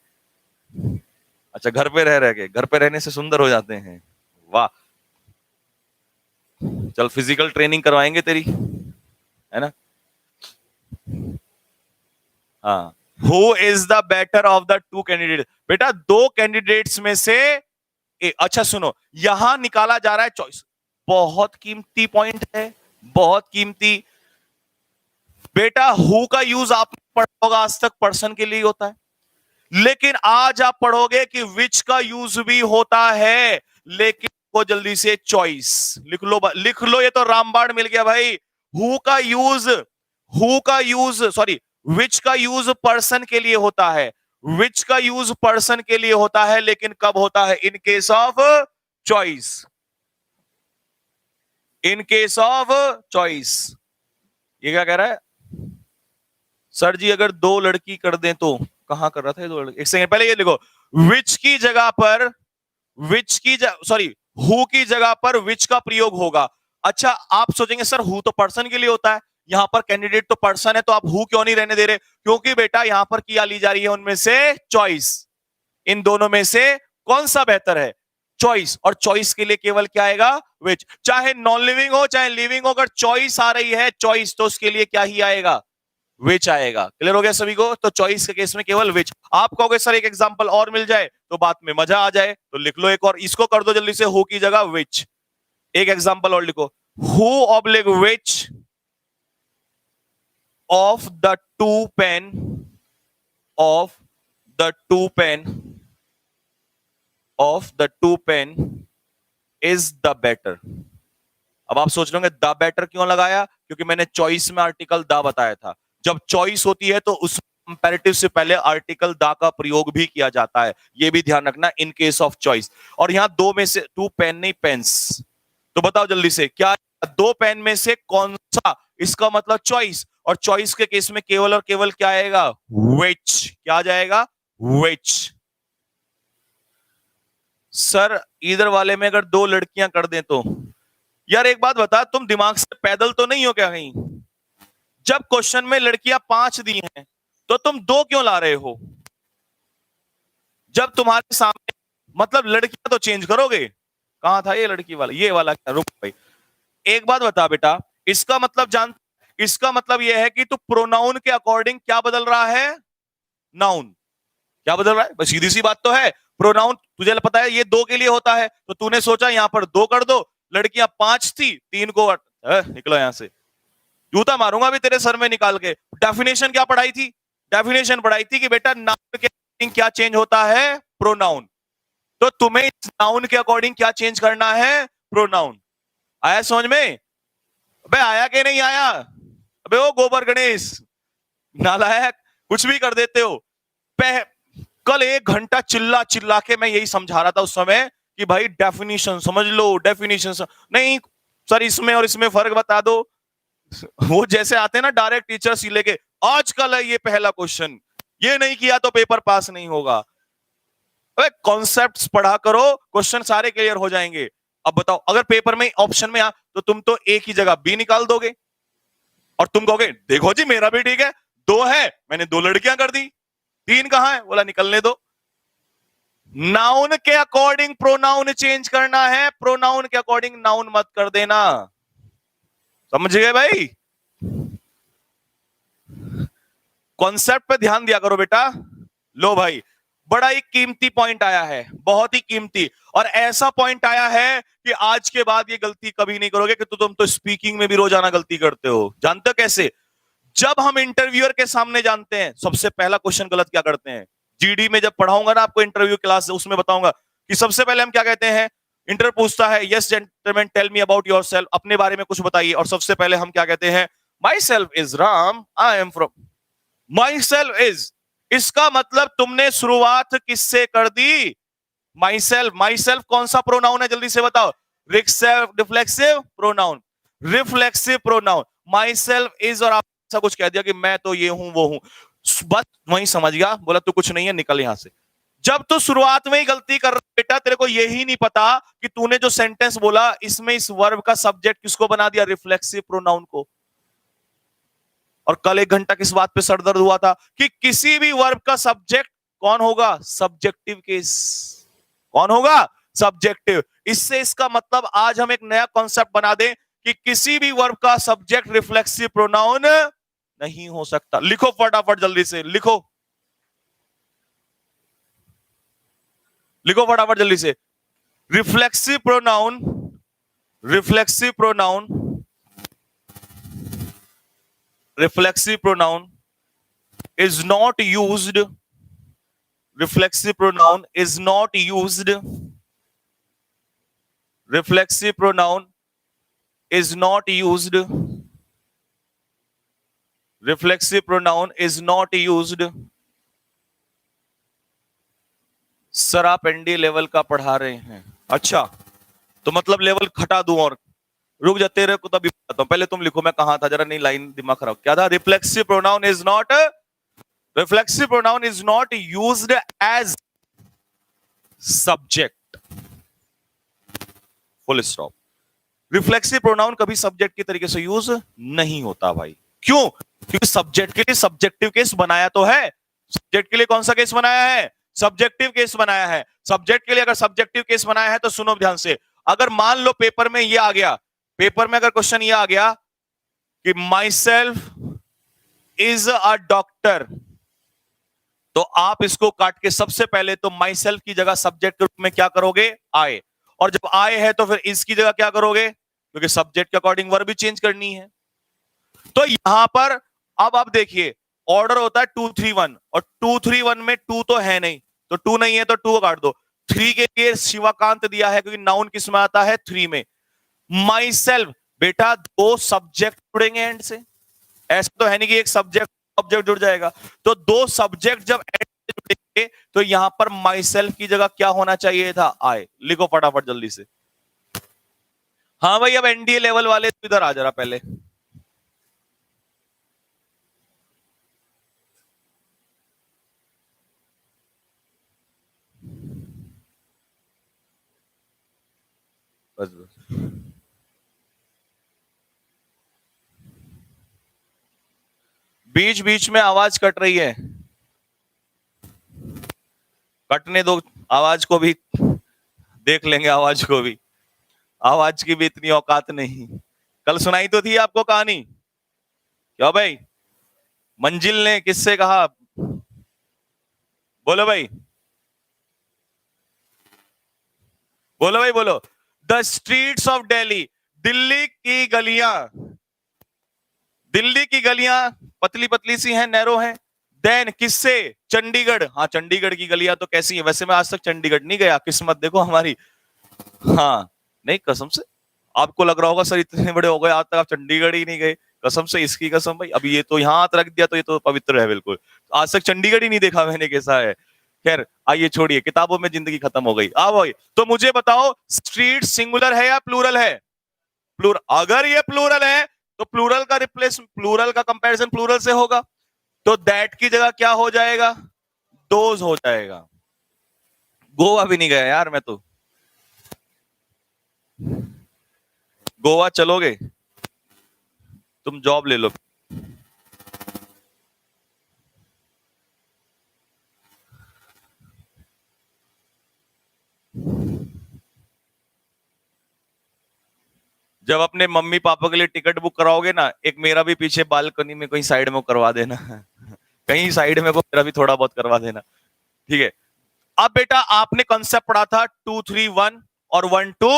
अच्छा, घर पे रह के, घर पे रहने से सुंदर हो जाते हैं। वाह, चल फिजिकल ट्रेनिंग करवाएंगे तेरी, है ना? हाँ। Who is the better of the two candidate? बेटा दो कैंडिडेट्स में से अच्छा सुनो, यहां निकाला जा रहा है चॉइस। बहुत कीमती पॉइंट है, बहुत कीमती। बेटा हु का यूज आपने पढ़ा होगा आज तक, पर्सन के लिए होता है, लेकिन आज आप पढ़ोगे कि विच का यूज भी होता है, लेकिन को जल्दी से चॉइस लिख लो, लिख लो, ये तो रामबाण मिल गया भाई। हु का यूज सॉरी विच का यूज पर्सन के लिए होता है, विच का यूज पर्सन के लिए होता है, लेकिन कब होता है? In case of choice, in case of choice. ये क्या कह रहा है सर जी? अगर दो लड़की कर दें तो, कहां कर रहा था ये दो लड़की? एक सेकंड पहले ये लिखो, विच की जगह पर सॉरी हु की जगह पर विच का प्रयोग होगा। अच्छा, आप सोचेंगे सर हु तो पर्सन के लिए होता है, यहां पर कैंडिडेट तो पर्सन है, तो आप हु क्यों नहीं रहने दे रहे? क्योंकि बेटा यहां पर क्या ली जा रही है? उनमें से चॉइस। इन दोनों में से कौन सा बेहतर है? चॉइस। और चॉइस के लिए केवल क्या आएगा? विच। चाहे नॉन लिविंग हो चाहे लिविंग हो, अगर चॉइस आ रही है चॉइस, तो उसके लिए क्या ही आएगा? विच आएगा। क्लियर हो गया सभी को? तो चॉइस के केस में केवल विच। आप कहोगे सर एक एग्जांपल और मिल जाए तो बात में मजा आ जाए, तो लिख लो एक और, इसको कर दो जल्दी से, हु की जगह विच। एक एग्जांपल और लिखो, who oblique which of the two pen of the two pen of the two pen is the better. अब आप सोच रहे द बेटर क्यों लगाया? क्योंकि मैंने चॉइस में आर्टिकल द बताया था। जब चॉइस होती है तो उस कंपैरेटिव से पहले आर्टिकल द का प्रयोग भी किया जाता है, यह भी ध्यान रखना इन केस ऑफ चॉइस। और यहां दो में से, टू पेन नहीं पेन्स, तो बताओ जल्दी से क्या दो पेन में से कौन सा? इसका मतलब चॉइस, और चॉइस के केस में केवल और केवल क्या आएगा? विच। क्या आ जाएगा? विच। सर इधर वाले में अगर दो लड़कियां कर दें तो? यार एक बात बता, तुम दिमाग से पैदल तो नहीं हो क्या कहीं? जब क्वेश्चन में लड़कियां 5 दी हैं तो तुम 2 क्यों ला रहे हो? जब तुम्हारे सामने, मतलब लड़कियां तो चेंज करोगे। कहां था ये लड़की वाला? ये वाला क्या? रुक भाई, एक बात बता बेटा, इसका मतलब जान, इसका मतलब यह है कि तू प्रोनाउन के अकॉर्डिंग क्या बदल रहा है? नाउन। क्या बदल रहा है? बस सीधी सी बात तो है। प्रोनाउन तुझे पता है ये 2 के लिए होता है, तो तूने सोचा यहां पर 2 कर दो, लड़कियां 5 थी, 3 को निकलो यहां से, जूता मारूंगा अभी तेरे सर में निकाल के। डेफिनेशन क्या पढ़ाई थी? डेफिनेशन पढ़ाई थी कि बेटा नाउन के अकॉर्डिंग क्या चेंज होता है? प्रोनाउन। तो तुम्हें इस नाउन के अकॉर्डिंग क्या चेंज करना है? प्रोनाउन। आया समझ में? अबे आया कि नहीं आया? अबे ओ गोबर गणेश नालायक, कुछ भी कर देते हो। कल 1 घंटा चिल्ला चिल्ला के मैं यही समझा रहा था उस समय कि भाई डेफिनेशन समझ लो, डेफिनेशन नहीं सर, इसमें और इसमें फर्क बता दो। वो जैसे आते हैं ना डायरेक्ट टीचर सी लेके, आज कल है ये पहला क्वेश्चन, ये नहीं किया तो पेपर पास नहीं होगा। अरे कॉन्सेप्ट्स पढ़ा करो, क्वेश्चन सारे क्लियर हो जाएंगे। अब बताओ, अगर पेपर में ऑप्शन में आ तो तुम तो एक ही जगह बी निकाल दोगे, और तुम कहोगे देखो जी मेरा भी ठीक है, 2 है मैंने 2 लड़कियां कर दी, 3 कहां है? बोला निकलने दो। नाउन के अकॉर्डिंग प्रोनाउन चेंज करना है, प्रोनाउन के अकॉर्डिंग नाउन मत कर देना। समझ गए भाई? कॉन्सेप्ट पे ध्यान दिया करो बेटा। लो भाई, बड़ा ही कीमती पॉइंट आया है, बहुत ही कीमती, और ऐसा पॉइंट आया है कि आज के बाद ये गलती कभी नहीं करोगे कि तुम तो स्पीकिंग में भी रोजाना गलती करते हो। जानते हो कैसे? जब हम इंटरव्यूअर के सामने जानते हैं, सबसे पहला क्वेश्चन गलत क्या करते हैं? जीडी में जब पढ़ाऊंगा ना आपको इंटरव्यू क्लास, उसमें बताऊंगा कि सबसे पहले हम क्या कहते हैं। इंटर पूछता है yes gentleman tell me about yourself, अपने बारे में कुछ बताइए, और सबसे पहले हम क्या कहते हैं? My self is Ram, I am from. My self is, इसका मतलब तुमने शुरुआत किससे कर दी? My self. माई सेल्फ कौन सा प्रोनाउन है, जल्दी से बताओ? Reflexive pronoun, reflexive pronoun. My self is, और आप ऐसा कुछ कह दिया कि मैं तो ये हूं वो हूं, बस वही समझ गया, बोला तू कुछ नहीं है, निकल यहां से। जब तू शुरुआत में ही गलती कर रहा बेटा, तेरे को यही नहीं पता कि तूने जो सेंटेंस बोला इसमें इस वर्ब का सब्जेक्ट किसको बना दिया? रिफ्लेक्सिव प्रोनाउन को। और कल 1 घंटा किस बात पे सरदर्द हुआ था कि किसी भी वर्ब का सब्जेक्ट कौन होगा? Subjective case. कौन होगा? सब्जेक्टिव। इससे इसका मतलब आज हम एक नया कॉन्सेप्ट बना दें कि किसी भी वर्ब का सब्जेक्ट रिफ्लेक्सिव प्रोनाउन नहीं हो सकता। लिखो फटाफट, जल्दी से लिखो, लिखो फटाफट जल्दी से। Reflexive pronoun, reflexive pronoun, reflexive pronoun is not used, reflexive pronoun is not used, reflexive pronoun is not used, reflexive pronoun is not used। Sir आप एनडी लेवल का पढ़ा रहे हैं? अच्छा, तो मतलब लेवल घटा दूं? और रुक जा, तेरे को तभी बताता हूं, पहले तुम लिखो मैं कहां था जरा, नहीं लाइन दिमाग खराब क्या था? Reflexive pronoun is not, reflexive pronoun is not used as subject, full stop। Reflexive pronoun कभी सब्जेक्ट के तरीके से यूज नहीं होता भाई। क्यों? क्योंकि सब्जेक्ट के लिए सब्जेक्टिव केस बनाया तो है। सब्जेक्ट के लिए कौन सा केस बनाया है? सब्जेक्टिव केस बनाया है। सब्जेक्ट के लिए अगर सब्जेक्टिव केस बनाया है तो सुनो ध्यान से, अगर मान लो पेपर में ये आ गया, पेपर में अगर क्वेश्चन ये आ गया कि my self is a doctor, तो आप इसको काट के सबसे पहले तो माई सेल्फ की जगह सब्जेक्ट के रूप में क्या करोगे? आए। और जब आए है तो फिर इसकी जगह क्या करोगे? क्योंकि सब्जेक्ट के अकॉर्डिंग वर्ब भी चेंज करनी है। तो यहां पर अब आप देखिए, ऑर्डर होता है 2 3 1, और 2 3 1 में 2 तो है नहीं, तो 2 नहीं है तो 2 को काट दो। 3 के लिए शिवाकांत दिया है, क्योंकि नाउन किस में आता है? 3 में। माई सेल्फ, बेटा 2 सब्जेक्ट जुड़ेंगे एंड से, ऐसा तो है नहीं कि एक सब्जेक्ट ऑब्जेक्ट जुड़ जाएगा। तो 2 सब्जेक्ट जब एंड से जुड़ेंगे तो यहां पर माई सेल्फ की जगह क्या होना चाहिए था? आए। लिखो फटाफट जल्दी से। हाँ भाई, अब एनडीए लेवल वाले तो इधर आ जरा पहले। बस बस, बीच बीच में आवाज कट रही है, कटने दो, आवाज को भी देख लेंगे, आवाज को भी, आवाज की भी इतनी औकात नहीं। कल सुनाई तो थी आपको कहानी, क्या भाई? मंजिल ने किससे कहा? बोलो भाई, बोलो भाई बोलो। The streets of Delhi, Delhi की गलियां, दिल्ली की गलियां पतली पतली सी हैं, नैरो हैं। देन किससे? चंडीगढ़। हाँ, चंडीगढ़ की गलियां तो कैसी है? वैसे मैं आज तक चंडीगढ़ नहीं गया, किस्मत देखो हमारी। हाँ, नहीं कसम से, आपको लग रहा होगा सर इतने बड़े हो गए आज तक आप चंडीगढ़ ही नहीं गए। कसम से, इसकी कसम भाई, अभी ये तो यहाँ रख दिया तो ये तो पवित्र है बिल्कुल। आज तक चंडीगढ़ ही नहीं देखा मैंने, कैसा है। खैर आइए, छोड़िए, किताबों में जिंदगी खत्म हो गई। आ भाई, तो मुझे बताओ, स्ट्रीट सिंगुलर है या प्लूरल है? प्लूरल। अगर ये प्लूरल है तो प्लूरल का रिप्लेस, प्लूरल का कंपैरिजन प्लूरल से होगा, तो दैट की जगह क्या हो जाएगा? दोज हो जाएगा। गोवा भी नहीं गया यार मैं तो। गोवा चलोगे? तुम जॉब ले लो। जब अपने मम्मी पापा के लिए टिकट बुक कराओगे ना, एक मेरा भी पीछे बालकनी में कहीं साइड में करवा देना। कहीं साइड में को मेरा भी थोड़ा बहुत करवा देना, ठीक है? अब बेटा आपने कॉन्सेप्ट पढ़ा था 2 3 1 और 1 2।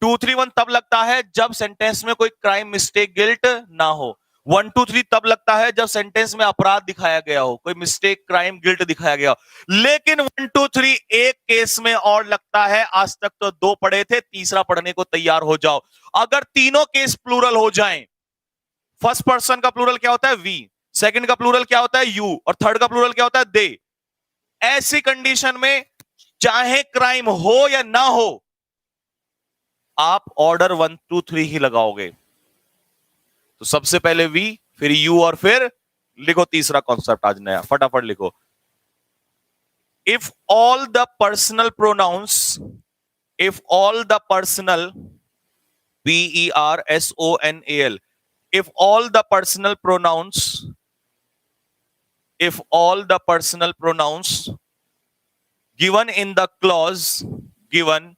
2 3 1 तब लगता है जब सेंटेंस में कोई क्राइम, मिस्टेक, गिल्ट ना हो। 1 2 3 तब लगता है जब सेंटेंस में अपराध दिखाया गया हो, कोई मिस्टेक, क्राइम, गिल्ट दिखाया गया हो। लेकिन 1 2 3 एक केस में और लगता है, आज तक तो 2 पढ़े थे, तीसरा पढ़ने को तैयार हो जाओ। अगर तीनों केस प्लूरल हो जाएं, फर्स्ट पर्सन का प्लूरल क्या होता है? वी, सेकंड का प्लूरल क्या होता है? यू, और थर्ड का प्लूरल क्या होता है? दे। ऐसी कंडीशन में चाहे क्राइम हो या ना हो, आप ऑर्डर 1 2 3 ही लगाओगे। तो सबसे पहले वी, फिर यू, और फिर लिखो तीसरा कॉन्सेप्ट आज नया, फटाफट लिखो। If all the personal pronouns, if all the personal, PERSONAL, if all the personal pronouns, if all the personal pronouns given in the clause, given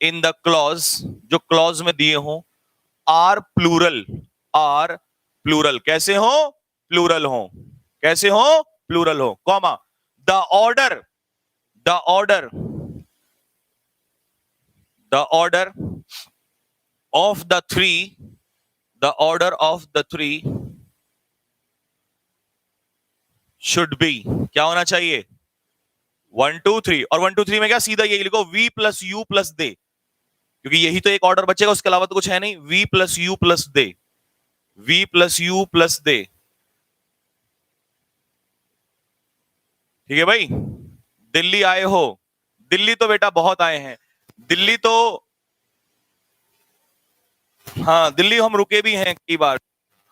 in the clause, जो clause में दिए हो, are plural, are plural, कैसे हो? Plural हो, कैसे हो? Plural हो, comma, the order, the order, the order of the three, the order of the three should be, क्या होना चाहिए? 1 2 3, और 1 2 3 में क्या? सीधा यही लिखो, V प्लस यू प्लस दे, क्योंकि यही तो एक ऑर्डर बचेगा, उसके अलावा तो कुछ है नहीं। V plus you plus they, V plus you plus they. ठीक है भाई? दिल्ली आए हो? दिल्ली तो बेटा बहुत आए हैं, दिल्ली तो, हाँ दिल्ली हम रुके भी हैं कई बार।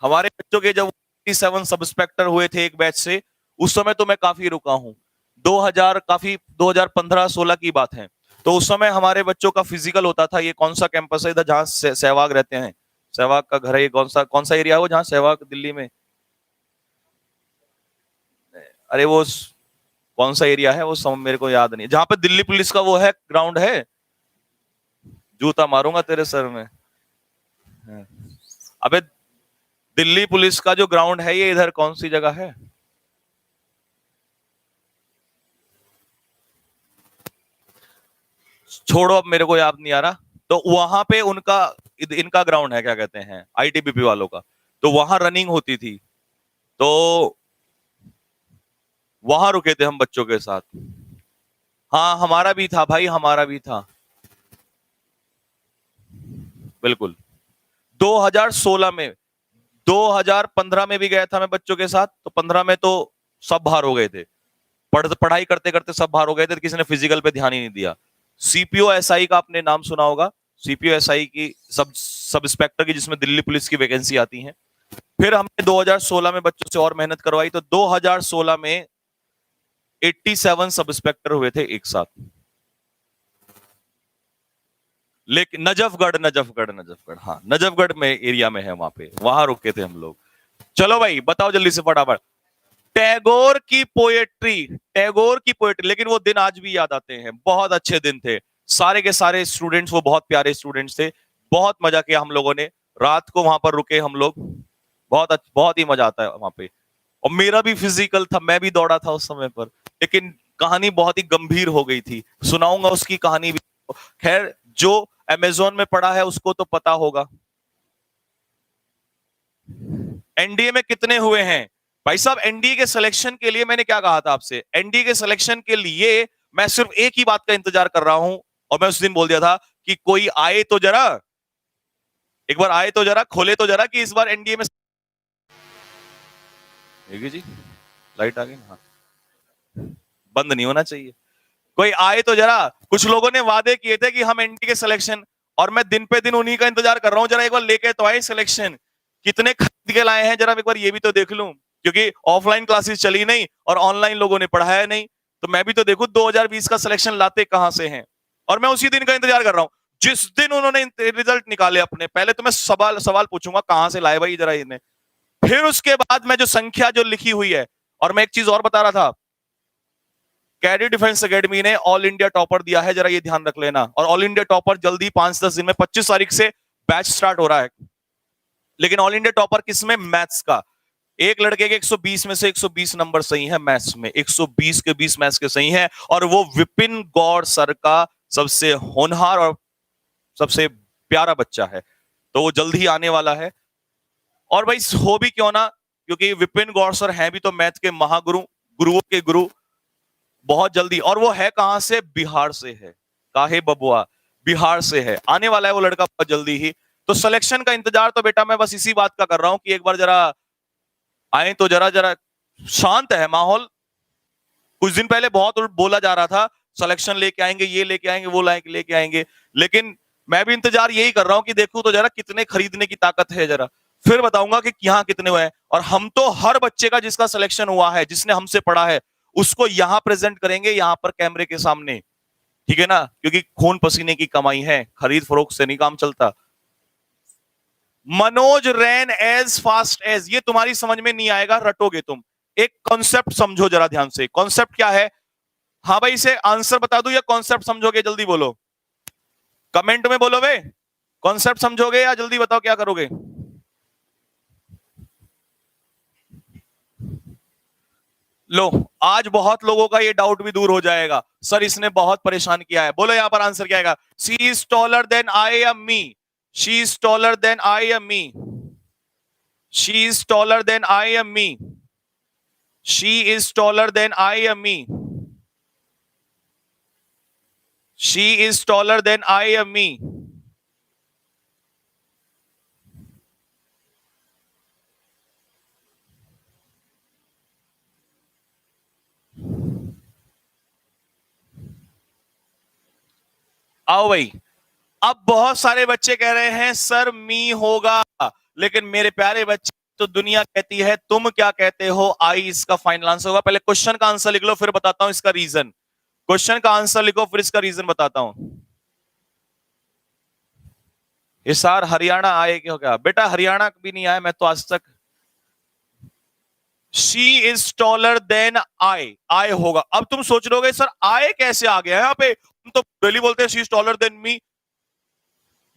हमारे बच्चों के जब 7 सब इंस्पेक्टर हुए थे एक बैच से, उस समय तो मैं काफी रुका हूं। 2015-16 की बात है। तो उस समय हमारे बच्चों का फिजिकल होता था। ये कौन सा कैंपस है इधर जहां सहवाग रहते हैं? सहवाग का घर है ये, कौन सा एरिया है वो जहां सहवाग दिल्ली में? अरे वो कौन सा एरिया है वो, मेरे को याद नहीं, जहां पे दिल्ली पुलिस का वो है, ग्राउंड है। जूता मारूंगा तेरे सर में। अबे दिल्ली पुलिस का जो ग्राउंड है ये इधर कौन सी जगह है? छोड़ो, अब मेरे को याद नहीं आ रहा। तो वहां पे उनका, इनका ग्राउंड है, क्या कहते हैं, आईटीबीपी वालों का। तो वहां रनिंग होती थी, तो वहां रुके थे हम बच्चों के साथ। हाँ हमारा भी था भाई, हमारा भी था, बिल्कुल। 2016 में, 2015 में भी गया था मैं बच्चों के साथ। तो 15 में तो सब बाहर हो गए थे, पढ़ाई करते करते सब बाहर हो गए थे, तो किसी ने फिजिकल पे ध्यान ही नहीं दिया। सीपीओ एसआई का आपने नाम सुना होगा, सीपीओ एसआई की, सब इंस्पेक्टर की, जिसमें दिल्ली पुलिस की वैकेंसी आती है। फिर हमने 2016 में बच्चों से और मेहनत करवाई, तो 2016 में 87 सब इंस्पेक्टर हुए थे एक साथ। लेकिन नजफगढ़, हाँ नजफगढ़ में एरिया में है, वहां पे, वहां रुके थे हम लोग। चलो भाई बताओ जल्दी से फटाफट। टैगोर की पोएट्री, टैगोर की पोएट्री, लेकिन वो दिन आज भी याद आते हैं, बहुत अच्छे दिन थे। सारे के सारे स्टूडेंट्स वो बहुत प्यारे स्टूडेंट्स थे, बहुत मजा किया हम लोगों ने। रात को वहां पर रुके हम लोग, बहुत ही मजा आता है वहां पे। और मेरा भी फिजिकल था, मैं भी दौड़ा था उस समय पर, लेकिन कहानी बहुत ही गंभीर हो गई थी, सुनाऊंगा उसकी कहानी भी। खैर जो अमेज़न में पढ़ा है उसको तो पता होगा। एनडीए में कितने हुए हैं भाई साहब? एनडीए के सिलेक्शन के लिए मैंने क्या कहा था आपसे? एनडीए के सिलेक्शन के लिए मैं सिर्फ एक ही बात का इंतजार कर रहा हूं, और मैं उस दिन बोल दिया था कि कोई आए तो जरा, एक बार आए तो जरा, खोले तो जरा कि इस बार एनडीए में। जी लाइट आ गई, हाँ बंद नहीं होना चाहिए। कोई आए तो जरा, कुछ लोगों ने वादे किए थे कि हम एनडीए के सिलेक्शन, और मैं दिन पे दिन उन्हीं का इंतजार कर रहा हूं, जरा एक बार लेके तो आए सिलेक्शन। कितने खरीद के लाए हैं जरा एक बार ये भी तो देख लूं, क्योंकि ऑफलाइन क्लासेस चली नहीं और ऑनलाइन लोगों ने पढ़ाया नहीं, तो मैं भी तो देखूं 2020 का सिलेक्शन लाते कहां से हैं। और मैं उसी दिन का इंतजार कर रहा हूं, जिस दिन उन्होंने रिजल्ट निकाले अपने। पहले तो मैं सवाल पूछूंगा कहां से लाए भाई जरा इन्हें, फिर उसके बाद मैं जो संख्या जो लिखी हुई है। और मैं एक चीज और बता रहा था, कैडेट डिफेंस एकेडमी ने ऑल इंडिया टॉपर दिया है, जरा ये ध्यान रख लेना। और ऑल इंडिया टॉपर जल्दी 5-10 दिन में, 25 तारीख से बैच स्टार्ट हो रहा है। लेकिन ऑल इंडिया टॉपर किसमें? मैथ्स का। एक लड़के के 120 में से 120 नंबर सही है मैथ्स में, 120 के 20 मैथ्स के सही है, और वो विपिन गौड़ सर का सबसे होनहार और सबसे प्यारा बच्चा है। तो वो जल्द ही आने वाला है। और भाई हो भी क्यों ना, क्योंकि विपिन गौड़ सर हैं भी तो मैथ के महागुरु, गुरुओं के गुरु, बहुत जल्दी। और वो है कहां से? बिहार से है। काहे बबुआ, बिहार से है, आने वाला है वो लड़का बहुत जल्दी ही। तो सिलेक्शन का इंतजार तो बेटा मैं बस इसी बात का कर रहा हूं कि एक बार जरा आए तो जरा जरा शांत है माहौल। कुछ दिन पहले बहुत बोला जा रहा था सिलेक्शन लेके आएंगे, ये लेके आएंगे, वो लेके आएंगे, लेकिन मैं भी इंतजार यही कर रहा हूं कि देखूं तो जरा कितने खरीदने की ताकत है, जरा फिर बताऊंगा कि यहाँ कितने हुए हैं। और हम तो हर बच्चे का जिसका सिलेक्शन हुआ है, जिसने हमसे पढ़ा है, उसको यहां प्रेजेंट करेंगे, यहां पर कैमरे के सामने, ठीक है ना, क्योंकि खून पसीने की कमाई है, खरीद फरोख्त से नहीं काम चलता। मनोज रैन एज फास्ट एज, ये तुम्हारी समझ में नहीं आएगा, रटोगे तुम। एक कॉन्सेप्ट समझो जरा ध्यान से, कॉन्सेप्ट क्या है। हाँ भाई, इसे आंसर बता दूं या कॉन्सेप्ट समझोगे, जल्दी बोलो, कमेंट में बोलो वे, कॉन्सेप्ट समझोगे या जल्दी बताओ क्या करोगे। लो, आज बहुत लोगों का ये डाउट भी दूर हो जाएगा, सर इसने बहुत परेशान किया है। बोलो यहां पर आंसर क्या आएगा। She is taller than I am me, she is taller than I am me, she is taller than I am me, she is taller than I am me, she is taller than I am me. आओ भाई, अब बहुत सारे बच्चे कह रहे हैं sir मी होगा, लेकिन मेरे प्यारे बच्चे, तो दुनिया कहती है, तुम क्या कहते हो, आई इसका फाइनल आंसर होगा। पहले क्वेश्चन का आंसर लिख लो, फिर बताता हूं इसका रीजन। क्वेश्चन का आंसर लिखो, फिर इसका रीजन बताता हूं। हिसार हरियाणा आए क्यों, क्या बेटा हरियाणा भी नहीं आया मैं तो आज तक। She is taller than I होगा। अब तुम सोच लोगे सर आई कैसे आ गया यहाँ पे, हम तो डेली बोलते हैं she is taller than me,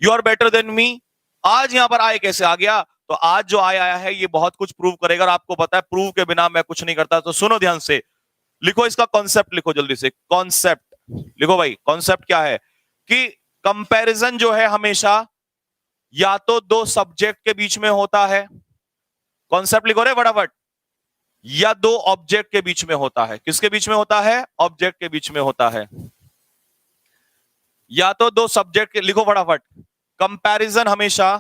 you are better than me, आज यहां पर आई कैसे आ गया। तो आज जो आया है ये बहुत कुछ प्रूव करेगा, और आपको पता है प्रूव के बिना मैं कुछ नहीं करता। तो सुनो ध्यान से, लिखो इसका कॉन्सेप्ट, लिखो जल्दी से कॉन्सेप्ट लिखो भाई। कॉन्सेप्ट क्या है कि कंपैरिजन जो है हमेशा या तो दो सब्जेक्ट के बीच में होता है, कॉन्सेप्ट लिखो रे फटाफट, या दो ऑब्जेक्ट के बीच में होता है। किसके बीच में होता है, ऑब्जेक्ट के बीच में होता है। या तो दो सब्जेक्ट के, लिखो फटाफट, कंपैरिजन हमेशा,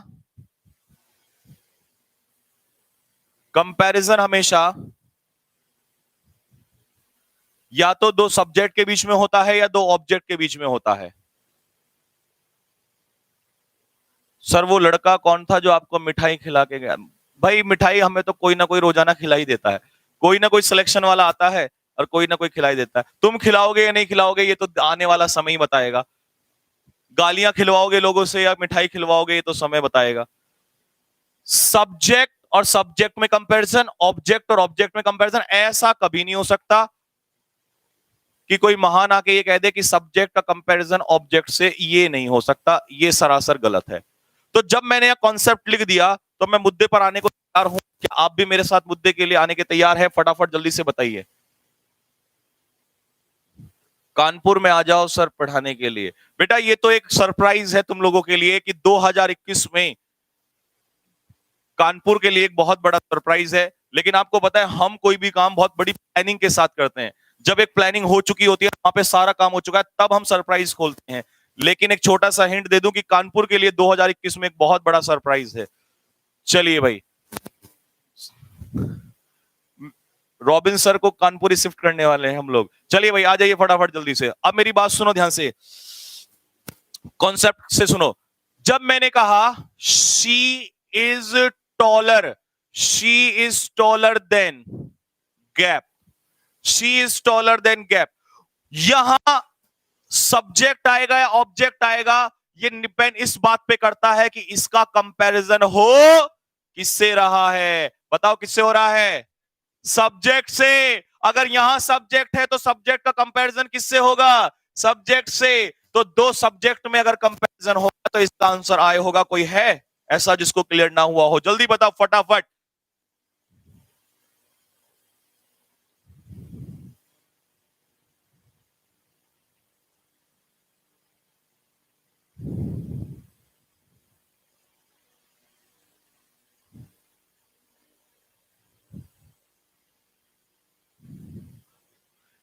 कंपैरिजन हमेशा या तो दो सब्जेक्ट के बीच में होता है या दो ऑब्जेक्ट के बीच में होता है। सर वो लड़का कौन था जो आपको मिठाई खिला के गया। भाई मिठाई हमें तो कोई ना कोई रोजाना खिलाई देता है, कोई ना कोई सिलेक्शन वाला आता है और कोई ना कोई खिलाई देता है। तुम खिलाओगे या नहीं खिलाओगे ये तो आने वाला समय ही बताएगा। गालियां खिलवाओगे लोगों से या मिठाई खिलवाओगे ये तो समय बताएगा। सब्जेक्ट और सब्जेक्ट में कंपैरिजन, ऑब्जेक्ट और ऑब्जेक्ट में कंपैरिजन, ऐसा कभी नहीं हो सकता कि कोई महान आके ये कह दे कि सब्जेक्ट का कंपैरिजन ऑब्जेक्ट से, ये नहीं हो सकता, ये सरासर गलत है। तो जब मैंने यह कॉन्सेप्ट लिख दिया तो मैं मुद्दे पर आने को तैयार हूं। क्या आप भी मेरे साथ मुद्दे के लिए आने के तैयार है? फटाफट जल्दी से बताइए। कानपुर में आ जाओ सर पढ़ाने के लिए। बेटा ये तो एक सरप्राइज है तुम लोगों के लिए कि 2021 में कानपुर के लिए एक बहुत बड़ा सरप्राइज है। लेकिन आपको पता है हम कोई भी काम बहुत बड़ी प्लानिंग के साथ करते हैं। जब एक प्लानिंग हो चुकी होती है, वहां पे सारा काम हो चुका है, तब हम सरप्राइज खोलते हैं। लेकिन एक छोटा सा हिंट दे दूं कि कानपुर के लिए 2021 में एक बहुत बड़ा सरप्राइज है। चलिए भाई, रॉबिन सर को कानपुर शिफ्ट करने वाले हैं हम लोग। चलिए भाई आ जाइए फटाफट जल्दी से। अब मेरी बात सुनो ध्यान से, कॉन्सेप्ट से सुनो। जब मैंने कहा she is taller, she is taller then gap, she is taller then gap, यहां सब्जेक्ट आएगा या ऑब्जेक्ट आएगा, ये डिपेंड इस बात पे करता है कि इसका कंपैरिजन हो किससे रहा है। बताओ किससे हो रहा है? सब्जेक्ट से। अगर यहां सब्जेक्ट है तो सब्जेक्ट का कंपैरिजन किससे होगा? सब्जेक्ट से। तो दो सब्जेक्ट में अगर कंपैरिजन होगा तो इसका आंसर आए होगा। कोई है ऐसा जिसको क्लियर ना हुआ हो? जल्दी बताओ फटाफट।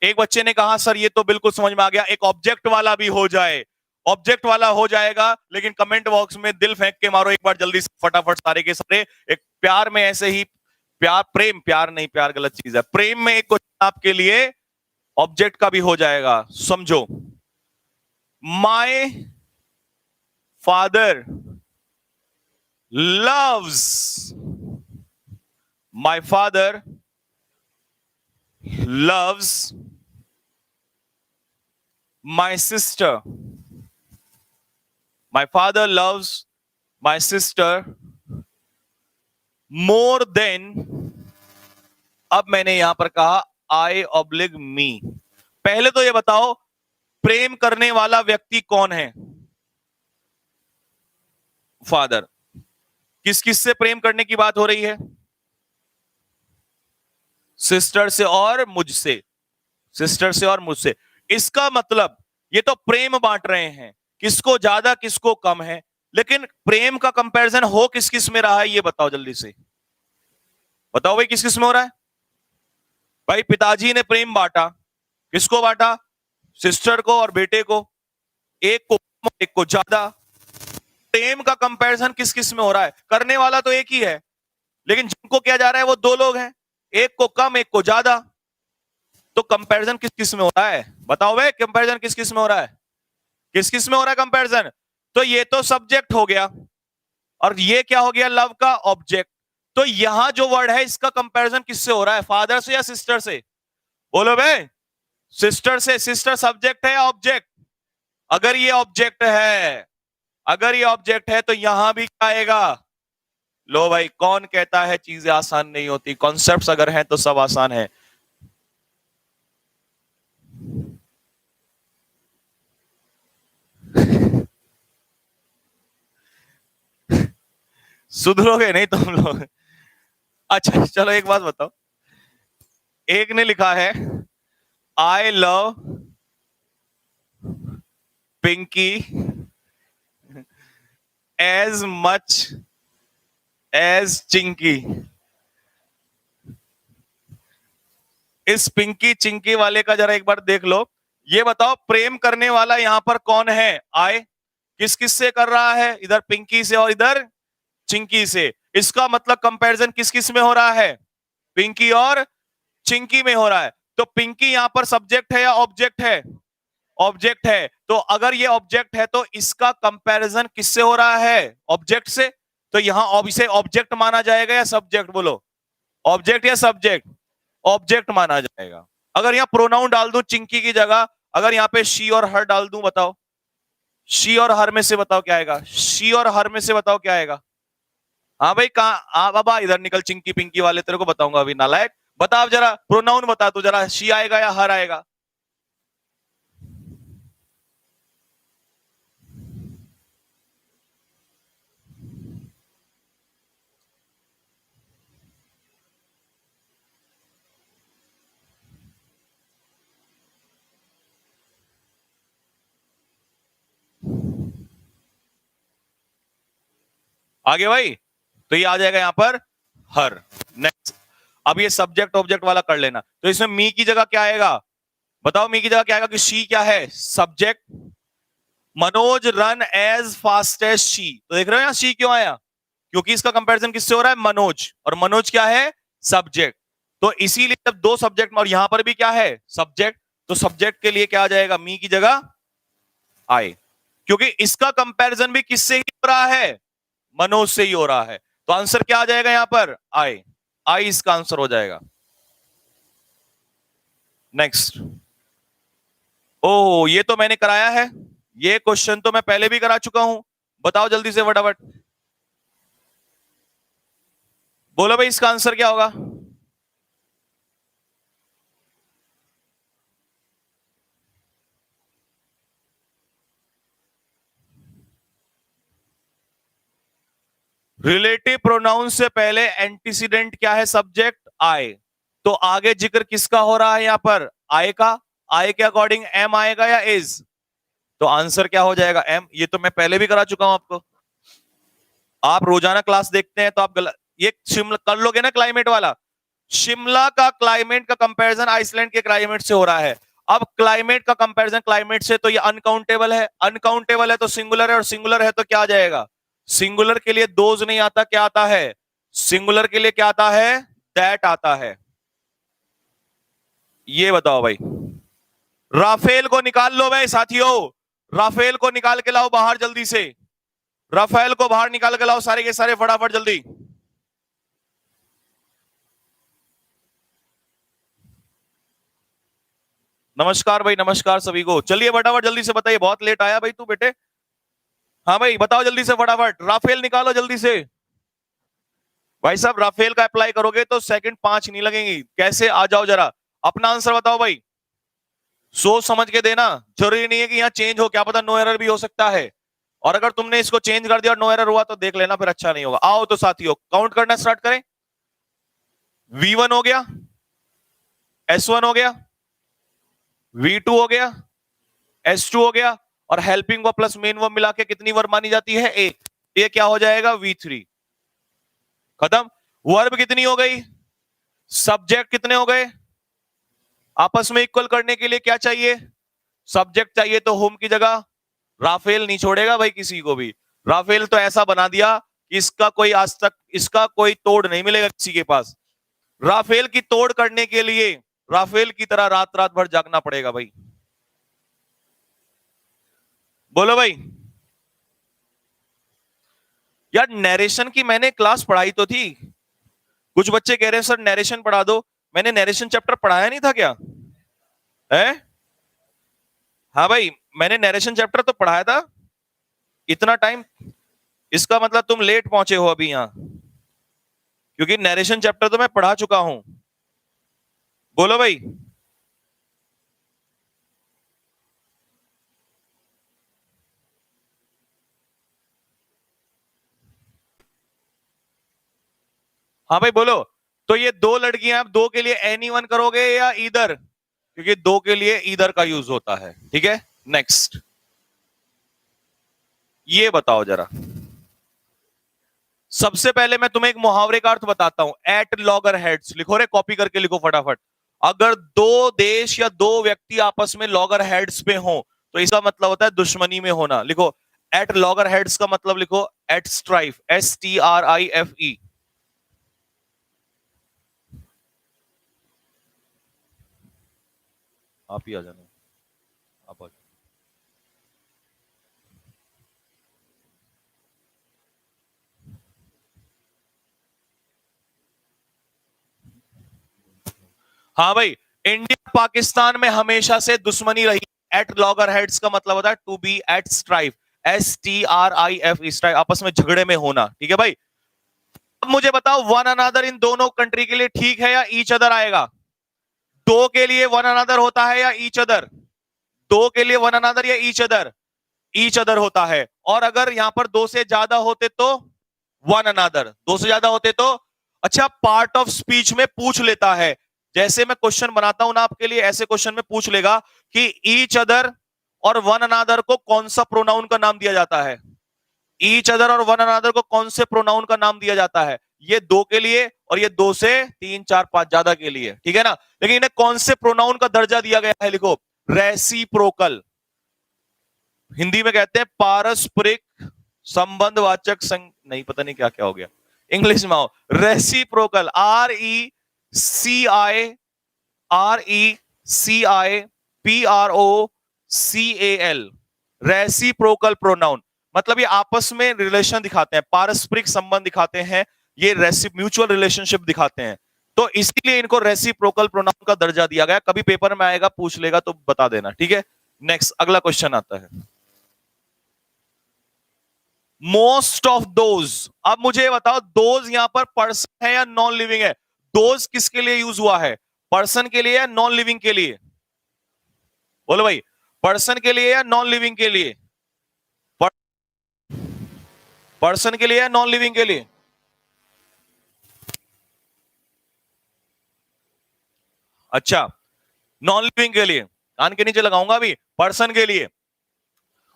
एक बच्चे ने कहा सर ये तो बिल्कुल समझ में आ गया, एक ऑब्जेक्ट वाला भी हो जाए। ऑब्जेक्ट वाला हो जाएगा, लेकिन कमेंट बॉक्स में दिल फेंक के मारो एक बार जल्दी से फटाफट सारे के सारे। एक प्यार में ऐसे ही प्यार, प्रेम, प्यार नहीं, प्यार गलत चीज है। प्रेम में एक क्वेश्चन आपके लिए ऑब्जेक्ट का भी हो जाएगा, समझो। My father loves, my father loves my sister. My father loves my sister more than, अब मैंने यहां पर कहा I oblique me। पहले तो ये बताओ प्रेम करने वाला व्यक्ति कौन है? फादर। किस किस से प्रेम करने की बात हो रही है? सिस्टर से और मुझसे, सिस्टर से और मुझसे। इसका मतलब ये तो प्रेम बांट रहे हैं, किसको ज्यादा किसको कम है, लेकिन प्रेम का कंपैरिजन हो किस किस में रहा है ये बताओ जल्दी से। बताओ भाई किस किस में हो रहा है? भाई पिताजी ने प्रेम बांटा, किसको बांटा? सिस्टर को और बेटे को, एक को कम एक को ज्यादा। प्रेम का कंपैरिजन किस किस में हो रहा है? करने वाला तो एक ही है, लेकिन जिनको किया जा रहा है वो दो लोग हैं, एक को कम एक को ज्यादा। तो कंपैरिजन किस किस में हो रहा है? बताओ भाई कंपैरिजन किस किस में हो रहा है? किस किस में हो रहा है कंपैरिजन? तो ये तो सब्जेक्ट हो गया, और ये क्या हो गया? लव का ऑब्जेक्ट। तो यहां जो वर्ड है इसका कंपैरिजन किससे हो रहा है? फादर से या सिस्टर से? बोलो भाई। सिस्टर से। सिस्टर सब्जेक्ट है या ऑब्जेक्ट? अगर ये ऑब्जेक्ट है, अगर ये ऑब्जेक्ट है तो यहां भी क्या आएगा? लो भाई, कौन कहता है चीजें आसान नहीं होती? कॉन्सेप्ट्स अगर हैं तो सब आसान है। सुधरोगे नहीं तुम लोग। अच्छा चलो एक बात बताओ, एक ने लिखा है I love Pinky as much as Chinky. इस पिंकी चिंकी वाले का जरा एक बार देख लो। ये बताओ प्रेम करने वाला यहां पर कौन है? आई किस किस से कर रहा है? इधर पिंकी से और इधर चिंकी से। इसका मतलब कंपैरिजन किस किस में हो रहा है? पिंकी और चिंकी में हो रहा है। तो पिंकी यहां पर सब्जेक्ट है या ऑब्जेक्ट है? ऑब्जेक्ट है। तो अगर ये ऑब्जेक्ट है तो इसका कंपैरिजन किससे हो रहा है? ऑब्जेक्ट से। तो यहां इसे ऑब्जेक्ट माना जाएगा या सब्जेक्ट? बोलो, ऑब्जेक्ट या सब्जेक्ट? ऑब्जेक्ट माना जाएगा। अगर यहां प्रोनाउन डाल दूं चिंकी की जगह, अगर यहां पे शी और हर डाल दूं, बताओ शी और हर में से बताओ क्या आएगा? शी और हर में से बताओ क्या आएगा? हाँ भाई कहा बाबा, इधर निकल चिंकी पिंकी वाले, तेरे को बताऊंगा अभी नालायक। बता अब जरा प्रोनाउन बता तू जरा, शी आएगा या हर आएगा? आगे भाई, तो ये आ जाएगा यहां पर हर। नेक्स्ट, अब ये सब्जेक्ट ऑब्जेक्ट वाला कर लेना। तो इसमें मी की जगह क्या आएगा? बताओ मी की जगह क्या आएगा? कि शी क्या है? Subject. Manoj run as fast as she. तो देख रहे हो यहां शी क्यों आया? क्योंकि इसका कंपैरिजन किससे हो रहा है? मनोज, और मनोज क्या है? सब्जेक्ट। तो इसीलिए जब दो सब्जेक्ट, और यहां पर भी क्या है? सब्जेक्ट। तो सब्जेक्ट के लिए क्या आ जाएगा? मी की जगह आई, क्योंकि इसका कंपैरिजन भी किससे ही हो रहा है? मनोज से ही हो रहा है। तो आंसर क्या आ जाएगा यहां पर? आई। आई इसका आंसर हो जाएगा। नेक्स्ट। ओ ये तो मैंने कराया है, ये क्वेश्चन तो मैं पहले भी करा चुका हूं। बताओ जल्दी से फटाफट, बोलो भाई इसका आंसर क्या होगा? रिलेटिव प्रोनाउन से पहले एंटीसीडेंट क्या है? Subject I. तो आगे जिक्र किसका हो रहा है यहां पर? आई का। आई के अकॉर्डिंग एम आएगा या इज? तो आंसर क्या हो जाएगा? एम। ये तो मैं पहले भी करा चुका हूं आपको, आप रोजाना क्लास देखते हैं तो आप ये शिमला कर लोगे ना, क्लाइमेट वाला। शिमला का क्लाइमेट का कंपैरिजन आइसलैंड के क्लाइमेट से हो रहा है। अब क्लाइमेट का कंपैरिजन क्लाइमेट से, तो ये अनकाउंटेबल है। अनकाउंटेबल है तो सिंगुलर है, और सिंगुलर है तो क्या आ जाएगा? सिंगुलर के लिए दोज नहीं आता, क्या आता है? सिंगुलर के लिए क्या आता है? दैट आता है? ये बताओ भाई। राफेल को निकाल लो भाई साथियों, राफेल को निकाल के लाओ बाहर जल्दी से, राफेल को बाहर निकाल के लाओ सारे के सारे फटाफट जल्दी। नमस्कार भाई, नमस्कार सभी को। चलिए फटाफट जल्दी से बताइए, बहुत लेट आया भाई तू बेटे। हाँ भाई बताओ जल्दी से फटाफट, राफेल निकालो जल्दी से। भाई साहब राफेल का अप्लाई करोगे तो सेकंड 5 नहीं लगेंगी, कैसे? आ जाओ जरा, अपना आंसर बताओ भाई, सोच समझ के देना। जरूरी नहीं है कि यहाँ चेंज हो, क्या पता नो एरर भी हो सकता है, और अगर तुमने इसको चेंज कर दिया और नो एरर हुआ तो देख लेना, फिर अच्छा नहीं होगा। आओ तो साथियों काउंट करना स्टार्ट करें। V1 हो गया, S1 हो गया, V2 हो गया, S2 हो गया, और helping verb plus main verb मिला के कितनी वर्ब मानी जाती है? एक। ये क्या हो जाएगा? V3। खत्म। वर्ब कितनी हो गई? सब्जेक्ट कितने हो गए? आपस में इक्वल करने के लिए क्या चाहिए? सब्जेक्ट चाहिए, तो होम की जगह राफेल नहीं छोड़ेगा भाई किसी को भी। राफेल तो ऐसा बना दिया कि इसका कोई आज तक इसका कोई तोड़ नहीं मिलेगा किसी के पास। राफेल की तोड़ करने के लिए राफेल की तरह रात रात भर जागना पड़ेगा भाई। बोलो भाई। यार नरेशन की मैंने क्लास पढ़ाई तो थी, कुछ बच्चे कह रहे हैं सर नरेशन पढ़ा दो, मैंने नरेशन चैप्टर पढ़ाया नहीं था क्या? है? हाँ भाई मैंने नरेशन चैप्टर तो पढ़ाया था। इतना टाइम, इसका मतलब तुम लेट पहुंचे हो अभी यहां, क्योंकि नरेशन चैप्टर तो मैं पढ़ा चुका हूं। बोलो भाई। हाँ भाई बोलो। तो ये दो लड़कियां, आप दो के लिए एनीवन करोगे या ईदर? क्योंकि दो के लिए ईदर का यूज होता है, ठीक है। नेक्स्ट, ये बताओ जरा, सबसे पहले मैं तुम्हें एक मुहावरे का अर्थ बताता हूं। एट लॉगर हेड्स लिखो रे, कॉपी करके लिखो फटाफट। अगर दो देश या दो व्यक्ति आपस में लॉगर हेड्स पे हो तो इसका मतलब होता है दुश्मनी में होना। लिखो एट लॉगर हेड्स का मतलब लिखो एट स्ट्राइफ, STRIFE। आप ही आ जाना, आप आ जाना। हाँ भाई, इंडिया पाकिस्तान में हमेशा से दुश्मनी रही। एट लॉगर हेड्स का मतलब होता है to be at strife, STRIF, strife, आपस में झगड़े में होना, ठीक है भाई। अब मुझे बताओ वन अनदर इन दोनों कंट्री के लिए ठीक है या ईच अदर आएगा? दो के लिए वन अनदर होता है या ईच अदर? दो के लिए वन अनदर या ईच अदर? ईच अदर होता है। और अगर यहां पर दो से ज्यादा होते तो वन अनदर, दो से ज्यादा होते तो अच्छा पार्ट ऑफ स्पीच में पूछ लेता है। जैसे मैं क्वेश्चन बनाता हूं ना आपके लिए, ऐसे क्वेश्चन में पूछ लेगा कि ईच अदर और वन अनदर को कौन सा प्रोनाउन का नाम दिया जाता है? ईच अदर और वन अनदर को कौन से प्रोनाउन का नाम दिया जाता है? ये दो के लिए, और ये दो से तीन चार पांच ज्यादा के लिए, ठीक है ना। लेकिन इन्हें कौन से प्रोनाउन का दर्जा दिया गया है? लिखो रेसिप्रोकल, हिंदी में कहते हैं पारस्परिक संबंधवाचक नहीं पता नहीं क्या क्या हो गया, इंग्लिश में आओ। Reciprocal, RECIPROCAL, reciprocal pronoun. मतलब ये आपस में रिलेशन दिखाते हैं, पारस्परिक संबंध दिखाते हैं, ये म्यूचुअल रिलेशनशिप दिखाते हैं, तो इसीलिए इनको रेसिप्रोकल प्रोनाउन का दर्जा दिया गया। कभी पेपर में आएगा, पूछ लेगा तो बता देना, ठीक है। नेक्स्ट, अगला क्वेश्चन आता है। मोस्ट ऑफ दोज, अब मुझे बताओ दोज यहां पर पर्सन है या नॉन लिविंग है? दोज किसके लिए यूज हुआ है? पर्सन के लिए या नॉन लिविंग के लिए? बोलो भाई, पर्सन के लिए या नॉन लिविंग के लिए? पर्सन के लिए या नॉन लिविंग के लिए? अच्छा, नॉन लिविंग के लिए। कान के नीचे लगाऊंगा अभी, पर्सन के लिए।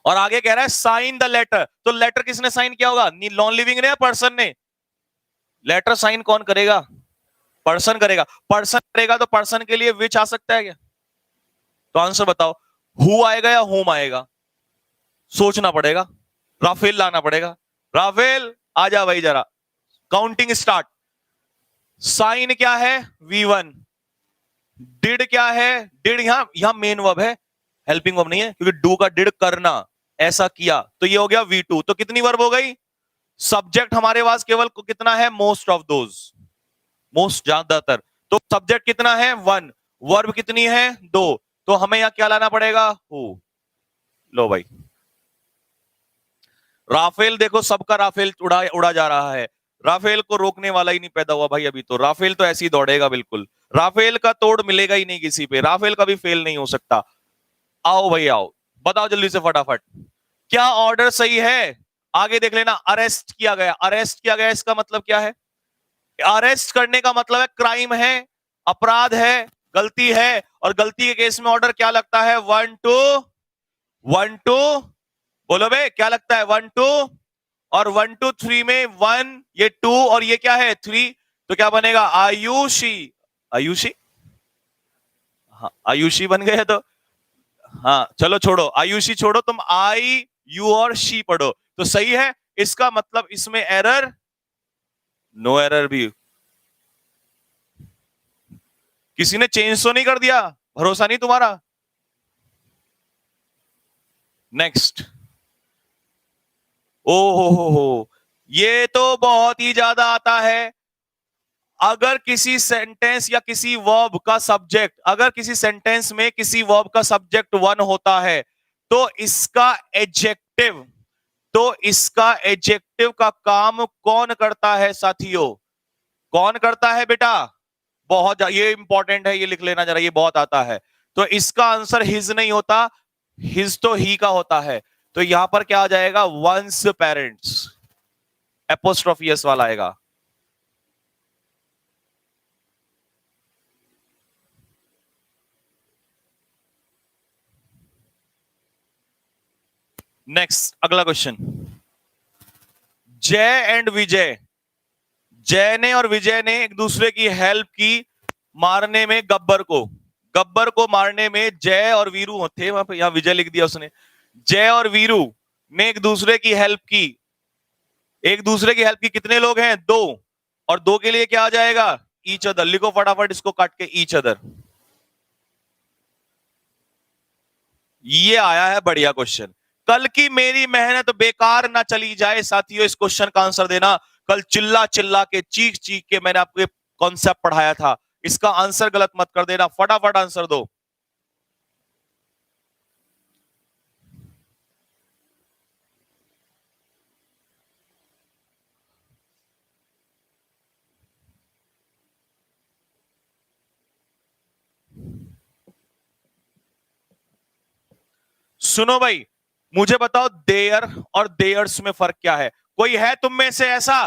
और आगे कह रहा है साइन द लेटर, तो लेटर किसने साइन किया होगा? नॉन लिविंग ने या पर्सन ने? लेटर साइन कौन करेगा? पर्सन करेगा। पर्सन करेगा तो पर्सन के लिए विच आ सकता है क्या? तो आंसर बताओ, हु आएगा या होम आएगा? सोचना पड़ेगा, राफेल लाना पड़ेगा। राफेल आ जा भाई जरा, काउंटिंग स्टार्ट। साइन क्या है? V1। डिड क्या है? डिड यहां मेन वर्ब है, हेल्पिंग वर्ब नहीं है, क्योंकि डू का डिड करना, ऐसा किया, तो ये हो गया V2। तो कितनी वर्ब हो गई? सब्जेक्ट हमारे पास केवल कितना है? मोस्ट ऑफ दोज, मोस्ट, ज्यादातर। तो सब्जेक्ट कितना है? 1। वर्ब कितनी है? 2। तो हमें यहां क्या लाना पड़ेगा? हु। लो भाई, राफेल देखो, सबका राफेल उड़ा उड़ा जा रहा है। राफेल को रोकने वाला ही नहीं पैदा हुआ भाई अभी तो। राफेल तो ऐसे ही दौड़ेगा बिल्कुल। राफेल का तोड़ मिलेगा ही नहीं किसी पे। राफेल कभी फेल नहीं हो सकता। आओ भाई आओ, बताओ जल्दी से फटाफट, क्या ऑर्डर सही है? आगे देख लेना। अरेस्ट किया गया, अरेस्ट किया गया, इसका मतलब क्या है? अरेस्ट करने का मतलब है क्राइम है, अपराध है, गलती है। और गलती के केस में ऑर्डर क्या लगता है? 1 2 1 2। बोलो बे, क्या लगता है? 1 2। और 1 2 3 में 1, ये 2 और ये क्या है? 3। तो क्या बनेगा? आयुषी। आयुषी, हाँ आयुषी बन गए तो। हाँ चलो छोड़ो, आयुषी छोड़ो, तुम आई यू और शी पढ़ो तो सही है। इसका मतलब इसमें एरर, नो एरर भी। किसी ने चेंज तो नहीं कर दिया? भरोसा नहीं तुम्हारा? नेक्स्ट। ओ हो, ये तो बहुत ही ज्यादा आता है। अगर किसी सेंटेंस या किसी वर्ब का सब्जेक्ट, अगर किसी सेंटेंस में किसी वर्ब का सब्जेक्ट 1 होता है, तो इसका एडजेक्टिव, तो इसका एडजेक्टिव का काम कौन करता है साथियों? कौन करता है बेटा? बहुत ये इंपॉर्टेंट है, ये लिख लेना जरा, ये बहुत आता है। तो इसका आंसर हिज नहीं होता, हिज तो ही का होता है। तो यहां पर क्या आ जाएगा? वंस पेरेंट्स, एपोस्ट्रोफी एस वाला आएगा। नेक्स्ट, अगला क्वेश्चन। जय एंड विजय, जय ने और विजय ने एक दूसरे की हेल्प की मारने में गब्बर को। गब्बर को मारने में जय और वीरू थे वहां पे, यहां विजय लिख दिया उसने। जय और वीरू ने एक दूसरे की हेल्प की। एक दूसरे की हेल्प की, कितने लोग हैं? 2। और 2 के लिए क्या आ जाएगा? Each other. लिखो फटाफट इसको काट के, ईच अदर। ये आया है बढ़िया क्वेश्चन। कल की मेरी मेहनत बेकार ना चली जाए साथियों, इस क्वेश्चन का आंसर देना। कल चिल्ला चिल्ला के, चीख चीख के मैंने आपको कॉन्सेप्ट पढ़ाया था, इसका आंसर गलत मत कर देना, फटाफट आंसर दो। सुनो भाई, मुझे बताओ देयर और देयर्स में फर्क क्या है? कोई है तुम में से ऐसा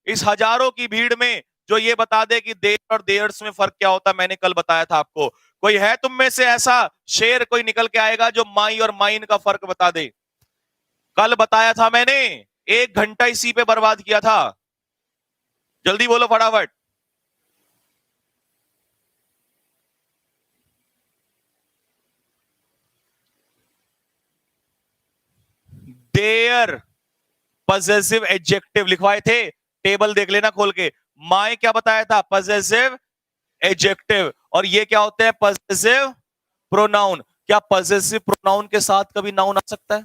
इस हजारों की भीड़ में जो ये बता दे कि देयर और देयर्स में फर्क क्या होता है? मैंने कल बताया था आपको। कोई है तुम में से ऐसा शेर कोई निकल के आएगा जो माई और माइन का फर्क बता दे? कल बताया था मैंने, 1 घंटा इसी पे बर्बाद किया था। जल्दी बोलो फटाफट। देयर पजेसिव एडजेक्टिव लिखवाए थे, टेबल देख लेना खोल के। माई क्या बताया था? Possessive adjective. और ये क्या होते हैं? Possessive pronoun. क्या पजेसिव प्रोनाउन के साथ कभी नाउन आ सकता है?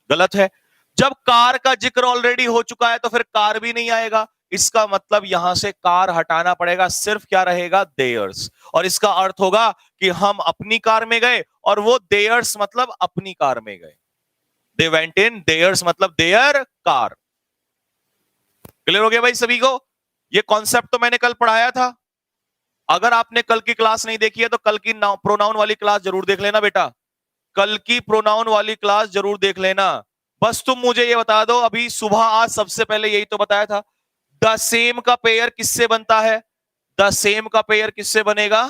गलत है। जब कार का जिक्र ऑलरेडी हो चुका है तो फिर कार भी नहीं आएगा। इसका मतलब यहां से कार हटाना पड़ेगा, सिर्फ क्या रहेगा? देयर्स। और इसका अर्थ होगा कि हम अपनी कार में गए, और वो देयर्स मतलब अपनी कार में गए। दे वेंट इन देयर्स मतलब देयर कार। क्लियर हो गया भाई सभी को? ये कॉन्सेप्ट तो मैंने कल पढ़ाया था। अगर आपने कल की क्लास नहीं देखी है तो कल की प्रोनाउन वाली क्लास जरूर देख लेना बेटा। कल की प्रोनाउन वाली क्लास जरूर देख लेना। बस तुम मुझे ये बता दो, अभी सुबह आज सबसे पहले यही तो बताया था, द सेम का पेयर किससे बनता है? द सेम का पेयर किससे बनेगा?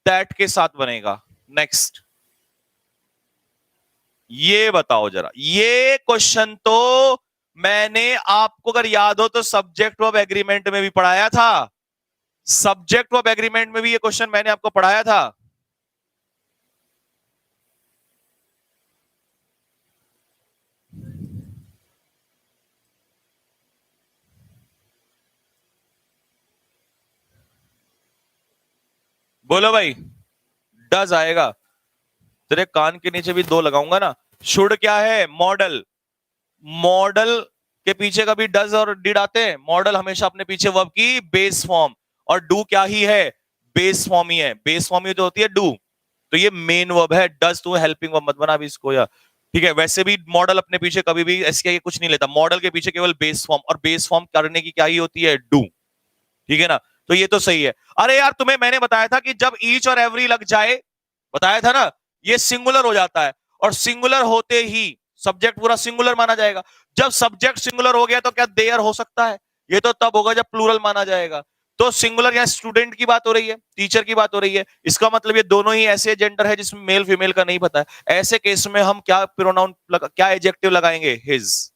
दैट के साथ बनेगा। नेक्स्ट, ये बताओ जरा, ये क्वेश्चन तो मैंने आपको अगर याद हो तो सब्जेक्ट वर्ब एग्रीमेंट में भी पढ़ाया था। सब्जेक्ट वर्ब एग्रीमेंट में भी ये क्वेश्चन मैंने आपको पढ़ाया था। बोलो भाई, डज आएगा। तेरे कान के नीचे भी दो लगाऊंगा ना। शुड क्या है? मॉडल। मॉडल के पीछे कभी डज और डिड आते हैं? मॉडल हमेशा अपने पीछे वर्ब की बेस फॉर्म, और डू क्या ही है? बेस फॉर्म ही है। बेस फॉर्म ही तो होती है डू। तो ये मेन वर्ब है। डज तो हेल्पिंग वर्ब मत बना भी इसको या। ठीक है, वैसे भी मॉडल अपने पीछे कभी भी ऐसे कुछ नहीं लेता। मॉडल के पीछे केवल बेस फॉर्म, और बेस फॉर्म करने की क्या ही होती है? डू। ठीक है ना? तो ये तो सही है। अरे यार, तुम्हें मैंने बताया था कि जब ईच और एवरी लग जाए, बताया था ना, ये सिंगुलर हो जाता है। और सिंगुलर होते ही सब्जेक्ट पूरा सिंगुलर माना जाएगा। जब सब्जेक्ट सिंगुलर हो गया तो क्या देयर हो सकता है? ये तो तब होगा जब प्लूरल माना जाएगा। तो सिंगुलर, यहाँ स्टूडेंट की बात हो रही है, टीचर की बात हो रही है। इसका मतलब ये दोनों ही ऐसे जेंडर है जिसमें मेल फीमेल का नहीं पता है। ऐसे केस में हम क्या प्रोनाउन क्या एडजेक्टिव लगाएंगे? हिज।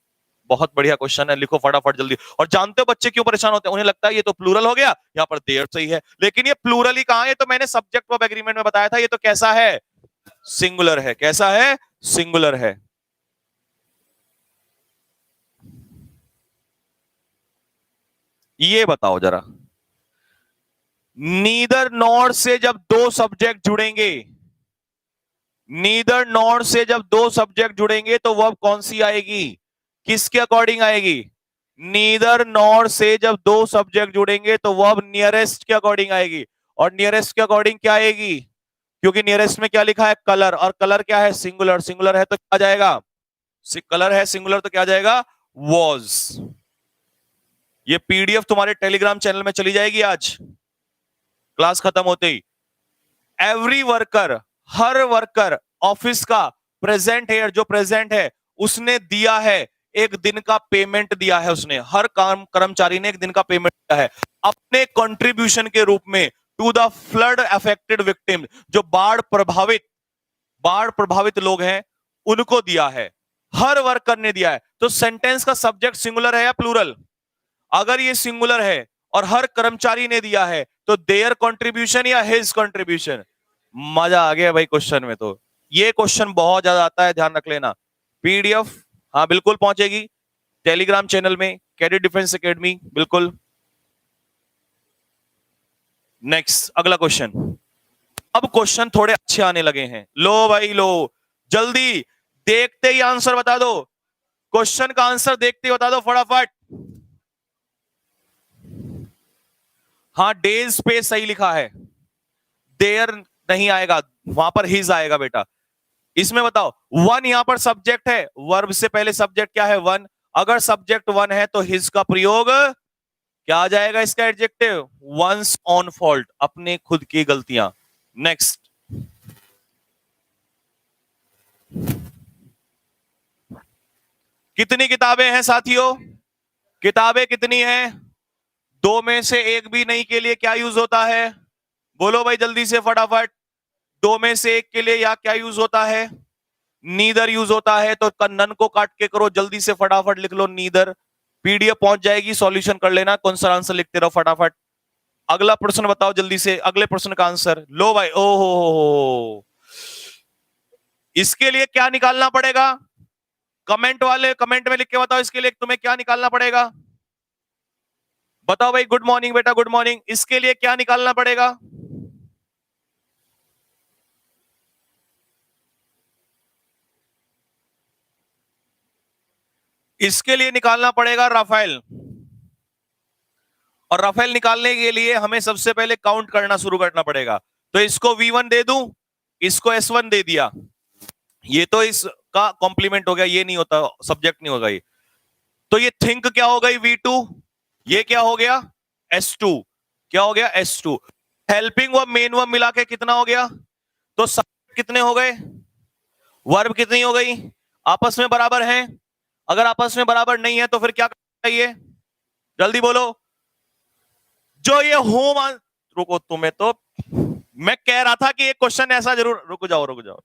बहुत बढ़िया क्वेश्चन है, लिखो फटाफट जल्दी। और जानते हो बच्चे क्यों परेशान होते हैं? उन्हें लगता है ये तो प्लूरल हो गया, यहाँ पर देयर सही है, लेकिन ये प्लूरल ही कहां है? ये तो मैंने सब्जेक्ट वर्ब एग्रीमेंट में बताया था, ये तो कैसा है? सिंगुलर है। कैसा है? सिंगुलर है। ये बताओ जरा, नीदर नॉर से जब दो सब्जेक्ट जुड़ेंगे, नीदर नॉर से जब दो सब्जेक्ट जुड़ेंगे तो वर्ब कौन सी आएगी? किसके अकॉर्डिंग आएगी? नीदर नॉर से जब दो सब्जेक्ट जुड़ेंगे तो वर्ब नियरेस्ट के अकॉर्डिंग आएगी। और नियरेस्ट के अकॉर्डिंग क्या आएगी? क्योंकि नियरेस्ट में क्या लिखा है? कलर। और कलर क्या है? सिंगुलर। सिंगुलर है तो क्या जाएगा? कलर है सिंगुलर तो क्या जाएगा? वॉज। ये पीडीएफ तुम्हारे टेलीग्राम चैनल में चली जाएगी आज क्लास खत्म होते ही। एवरी वर्कर, हर वर्कर ऑफिस का, प्रेजेंट है, जो प्रेजेंट है उसने दिया है एक दिन का पेमेंट दिया है। उसने, हर काम कर्मचारी ने एक दिन का पेमेंट दिया है अपने कंट्रीब्यूशन के रूप में to the flood affected victim. जो बाढ़ प्रभावित लोग हैं उनको दिया है। हर वर्कर ने दिया है। तो सेंटेंस का सब्जेक्ट सिंगुलर है या प्लूरल? अगर ये सिंगुलर है और हर कर्मचारी ने दिया है तो देयर कंट्रीब्यूशन या हिज कंट्रीब्यूशन। मजा आ गया भाई क्वेश्चन में। तो ये क्वेश्चन बहुत ज्यादा आता है, ध्यान रख लेना। पीडीएफ हाँ बिल्कुल पहुंचेगी टेलीग्राम चैनल में, कैडेट डिफेंस एकेडमी, बिल्कुल। नेक्स्ट, अगला क्वेश्चन। अब क्वेश्चन थोड़े अच्छे आने लगे हैं। लो भाई लो, जल्दी देखते ही आंसर बता दो। क्वेश्चन का आंसर देखते ही बता दो फटाफट। हाँ, डेज पे सही लिखा है, देयर नहीं आएगा, वहां पर हिज आएगा बेटा। इसमें बताओ, वन यहां पर सब्जेक्ट है, वर्ब से पहले सब्जेक्ट क्या है? वन। अगर सब्जेक्ट वन है तो हिज का प्रयोग क्या आ जाएगा? इसका एडजेक्टिव वंस ऑन फॉल्ट, अपने खुद की गलतियां। नेक्स्ट, कितनी किताबें हैं साथियों? किताबें कितनी हैं? दो में से एक भी नहीं के लिए क्या यूज होता है? बोलो भाई जल्दी से फटाफट। दो में से एक के लिए या क्या यूज होता है? नीदर यूज होता है। तो नन को काट के करो, जल्दी से फटाफट लिख लो नीदर। पीडीएफ पहुंच जाएगी, सॉल्यूशन कर लेना, कौन सा आंसर लिखते रहो फटाफट। अगला प्रश्न बताओ जल्दी से, अगले प्रश्न का आंसर लो भाई। ओहो, इसके लिए क्या निकालना पड़ेगा? कमेंट वाले कमेंट में लिख के बताओ, इसके लिए तुम्हें क्या निकालना पड़ेगा? बताओ भाई। गुड मॉर्निंग बेटा, गुड मॉर्निंग। इसके लिए क्या निकालना पड़ेगा? इसके लिए निकालना पड़ेगा राफेल। और राफेल निकालने के लिए हमें सबसे पहले काउंट करना शुरू करना पड़ेगा। तो इसको V1 दे दूं, इसको S1 दे दिया, ये तो इसका कॉम्प्लीमेंट हो गया, ये नहीं होता, सब्जेक्ट नहीं होगा ये। तो ये थिंक क्या हो गई? V2। ये क्या हो गया? S2। क्या हो गया? S2। Helping verb main verb मिला के कितना हो गया? तो सब्जेक्ट कितने हो गए? वर्ब कितनी हो गई? आपस में बराबर हैं? अगर आपस में बराबर नहीं है तो फिर क्या करना चाहिए? जल्दी बोलो। जो ये होम, रुको, तुम्हें तो मैं कह रहा था कि एक क्वेश्चन ऐसा जरूर, रुक जाओ रुक जाओ।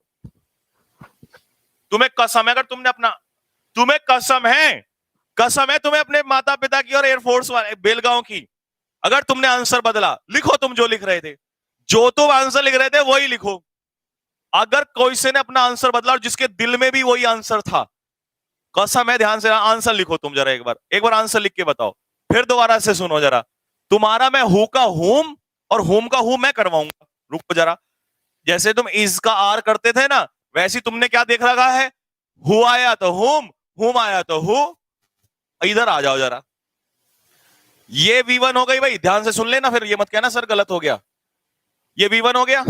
तुम्हें कसम है, अगर तुमने अपना, तुम्हें कसम है तुम्हें अपने माता पिता की और एयरफोर्स वाले बेलगांव की, अगर तुमने आंसर बदला, लिखो तुम जो लिख रहे थे, जो तुम आंसर लिख रहे थे वही लिखो। अगर कोई से ने अपना आंसर बदला और जिसके दिल में भी वही आंसर था, कसम है, ध्यान से आंसर लिखो तुम जरा, एक बार आंसर लिख के बताओ, फिर दोबारा से सुनो जरा। तुम्हारा मैं हु का हुम और होम का हु मैं करवाऊंगा, रुको जरा, जैसे तुम इज का आर करते थे ना, वैसे ही तुमने क्या देख रखा है, हु आया तो हुम आया तो हु। इधर आ जाओ जरा, ये V1 हो गई भाई, ध्यान से सुन लेना, फिर ये मत कहना सर गलत हो गया। ये V1 हो गया,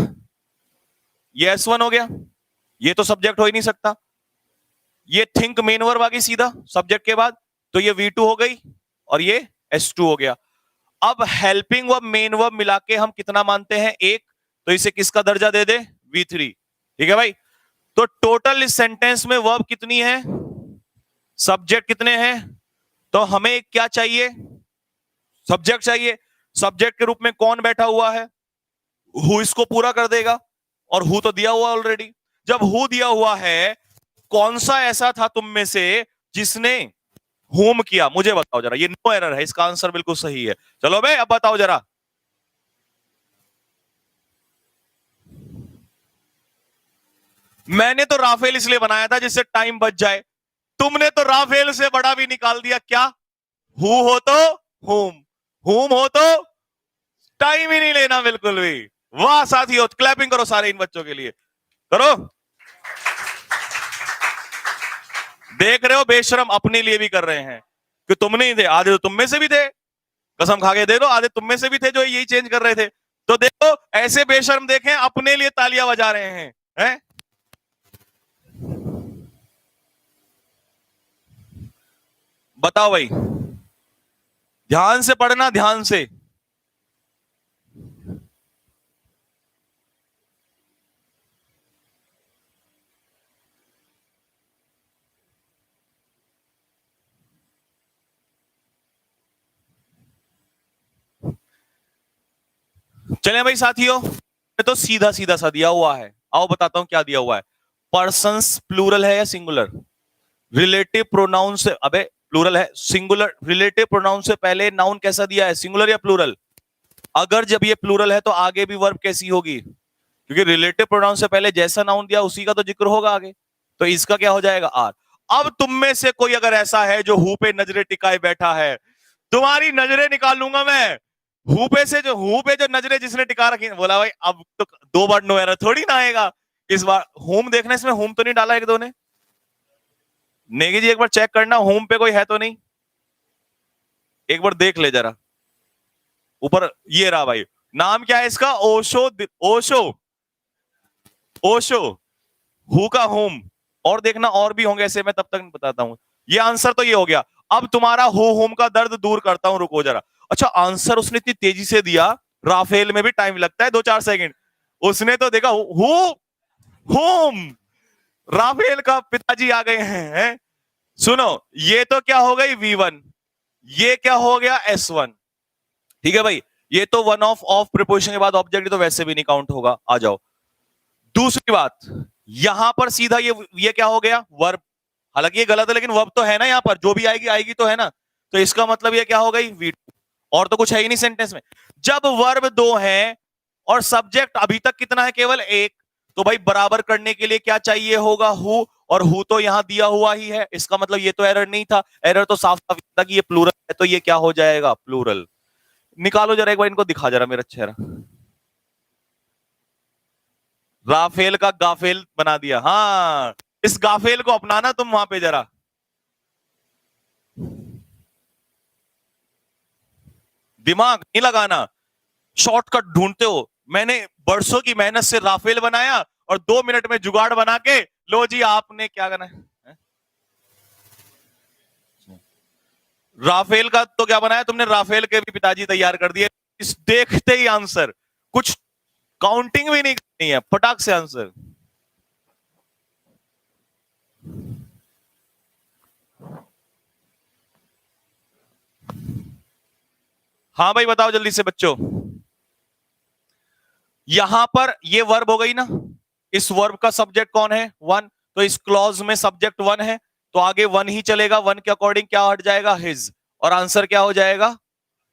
ये S1 हो गया, ये तो सब्जेक्ट हो ही नहीं सकता। ये थिंक मेन वर्ब आ गई सीधा सब्जेक्ट के बाद, तो ये V2 हो गई और ये S2 हो गया। अब हेल्पिंग वर्ब मेन वर्ब मिला के हम कितना मानते हैं, एक, तो इसे किसका दर्जा दे दे, V3। ठीक है भाई, तो टोटल इस सेंटेंस में वर्ब कितनी है, सब्जेक्ट कितने हैं, तो हमें क्या चाहिए, सब्जेक्ट चाहिए। सब्जेक्ट के रूप में कौन बैठा हुआ है, हु इसको पूरा कर देगा, और हु तो दिया हुआ ऑलरेडी। जब हु दिया हुआ है, कौन सा ऐसा था तुम में से जिसने होम किया, मुझे बताओ जरा, ये नो एरर है, इसका आंसर बिल्कुल सही है। चलो भाई अब बताओ जरा, मैंने तो राफेल इसलिए बनाया था जिससे टाइम बच जाए, तुमने तो राफेल से बड़ा भी निकाल दिया। क्या, हु हो तो होम हो तो टाइम ही नहीं लेना बिल्कुल भी। वाह साथियों, क्लैपिंग करो सारे इन बच्चों के लिए, करो। देख रहे हो बेशरम अपने लिए भी कर रहे हैं, कि तुम नहीं थे, आधे तो तुम में से भी थे, कसम खा के दे दो, आधे तुम में से भी थे जो यही चेंज कर रहे थे। तो देखो ऐसे बेशर्म देखें, अपने लिए तालियां बजा रहे हैं? बताओ भाई, ध्यान से पढ़ना, ध्यान से। चले भाई साथियों, तो सीधा सीधा सा दिया हुआ है, आओ बताता हूं क्या दिया हुआ है। पर्सन्स प्लूरल है या सिंगुलर, रिलेटिव प्रोनाउन से, अबे प्लूरल है, सिंगुलर, रिलेटिव प्रोनाउन से पहले नाउन कैसा दिया है, सिंगुलर या प्लूरल। अगर जब ये प्लूरल है तो आगे भी वर्ब कैसी होगी, क्योंकि रिलेटिव प्रोनाउन से पहले जैसा नाउन दिया उसी का तो जिक्र होगा आगे, तो इसका क्या हो जाएगा, आर। अब तुम में से कोई अगर ऐसा है जो हु पे नजरें टिकाए बैठा है, तुम्हारी नजरें निकाल लूंगा मैं। हु पे जो नजरें जिसने टिका रखी, बोला भाई अब तो 2 बार नो एरर थोड़ी ना आएगा, इस बार होम देखना, इसमें होम तो नहीं डाला एक दो ने, नेगी जी एक बार चेक करना होम पे कोई है तो नहीं, एक बार देख ले जरा ऊपर। ये रहा भाई, नाम क्या है इसका, ओशो, ओशो, ओशो, हु का होम। और देखना और भी होंगे ऐसे, मैं तब तक बताता हूं। ये आंसर तो ये हो गया। अब तुम्हारा हु होम का दर्द दूर करता हूं, रुको जरा। अच्छा आंसर उसने इतनी तेजी से दिया, राफेल में भी टाइम लगता है 2-4 सेकंड, उसने तो देखा हु होम, राफेल का पिताजी आ गए हैं। सुनो, ये तो क्या हो गई V1, ये क्या हो गया S1। ठीक है भाई, ये तो वन ऑफ प्रिपोजिशन के बाद ऑब्जेक्ट तो वैसे भी नहीं काउंट होगा। आ जाओ दूसरी बात, यहां पर सीधा ये क्या हो गया, वर्ब। हालांकि ये गलत है लेकिन वर्ब तो है ना, यहां पर जो भी आएगी आएगी तो है ना, तो इसका मतलब ये क्या हो गई V2, और तो कुछ है ही नहीं सेंटेंस में। जब वर्ब 2 है और सब्जेक्ट अभी तक कितना है, केवल एक, तो भाई बराबर करने के लिए क्या चाहिए होगा, हु, और हु तो यहां दिया हुआ ही है, इसका मतलब ये तो एरर नहीं था, एरर तो साफ साफ था कि ये प्लूरल है, तो ये क्या हो जाएगा, प्लूरल। निकालो जरा एक बार, इनको दिखा जरा मेरा चेहरा, राफेल का गाफेल बना दिया। हाँ, इस गाफेल को अपनाना तुम वहां पे जरा। दिमाग नहीं लगाना, शॉर्टकट ढूंढते हो। मैंने बरसों की मेहनत से राफेल बनाया और 2 मिनट में जुगाड़ बना के, लो जी आपने क्या करना है? राफेल का तो क्या बनाया तुमने, राफेल के भी पिताजी तैयार कर दिए, इस देखते ही आंसर, कुछ काउंटिंग भी नहीं करनी है, फटाक से आंसर। हाँ भाई बताओ जल्दी से बच्चों, यहां पर ये वर्ब हो गई ना, इस वर्ब का सब्जेक्ट कौन है, 1, तो इस क्लॉज में सब्जेक्ट 1 है, तो आगे 1 ही चलेगा, 1 के अकॉर्डिंग क्या हट जाएगा, हिज, और आंसर क्या हो जाएगा,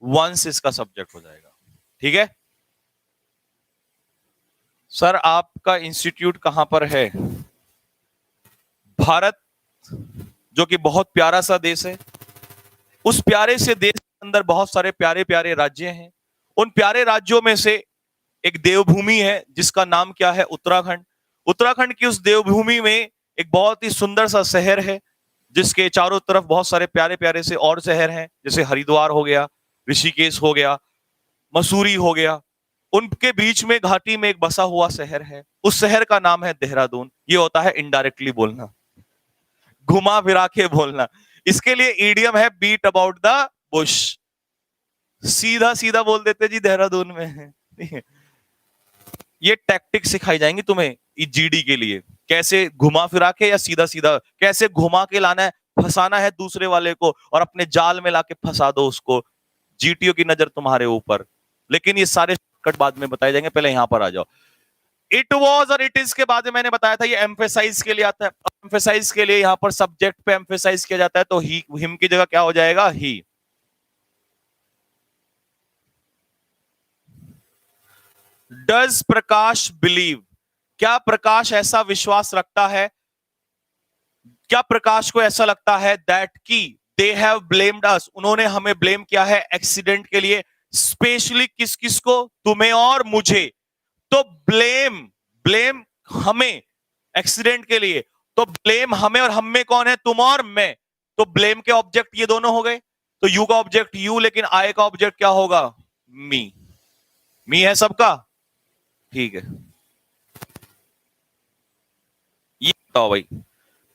वंस इसका सब्जेक्ट हो जाएगा। ठीक है सर, आपका इंस्टीट्यूट कहां पर है, भारत जो कि बहुत प्यारा सा देश है, उस प्यारे से देश के अंदर बहुत सारे प्यारे प्यारे राज्य हैं, उन प्यारे राज्यों में से एक देवभूमि है जिसका नाम क्या है, उत्तराखंड। उत्तराखंड की उस देवभूमि में एक बहुत ही सुंदर सा शहर है जिसके चारों तरफ बहुत सारे प्यारे प्यारे से और शहर हैं, जैसे हरिद्वार हो गया, ऋषिकेश हो गया, मसूरी हो गया। उनके बीच में घाटी में एक बसा हुआ शहर है, उस शहर का नाम है देहरादून। ये होता है इनडायरेक्टली बोलना, घुमा फिरा के बोलना। इसके लिए ईडियम है बीट अबाउट द बुश, सीधा सीधा बोल देते जी देहरादून में है। ये टैक्टिक सिखाई जाएंगी तुम्हें जीडी के लिए, कैसे घुमा फिरा के या सीधा सीधा, कैसे घुमा के लाना है, फंसाना है दूसरे वाले को और अपने जाल में लाके फंसा दो उसको। जीटीओ की नजर तुम्हारे ऊपर। लेकिन ये सारे कट बाद में बताए जाएंगे, पहले यहां पर आ जाओ। इट वॉज और इट इज के बाद में मैंने बताया था ये एम्फेसाइज के लिए आता है। एम्फेसाइज के लिए यहां पर सब्जेक्ट पे एम्फेसाइज किया जाता है, तो ही, हिम की जगह क्या हो जाएगा, ही। डज प्रकाश बिलीव, क्या प्रकाश ऐसा विश्वास रखता है, क्या प्रकाश को ऐसा लगता है दैट की दे हैव ब्लेम्ड अस, उन्होंने हमें ब्लेम किया है एक्सीडेंट के लिए। स्पेशली किस किस को, तुम्हें और मुझे। तो ब्लेम, ब्लेम हमें एक्सीडेंट के लिए, तो ब्लेम हमें और हम में कौन है, तुम और मैं। तो ब्लेम के ऑब्जेक्ट ये दोनों हो गए, तो यू का ऑब्जेक्ट यू, लेकिन आई का ऑब्जेक्ट क्या होगा, मी। मी है सबका, ठीक है। ये बताओ भाई,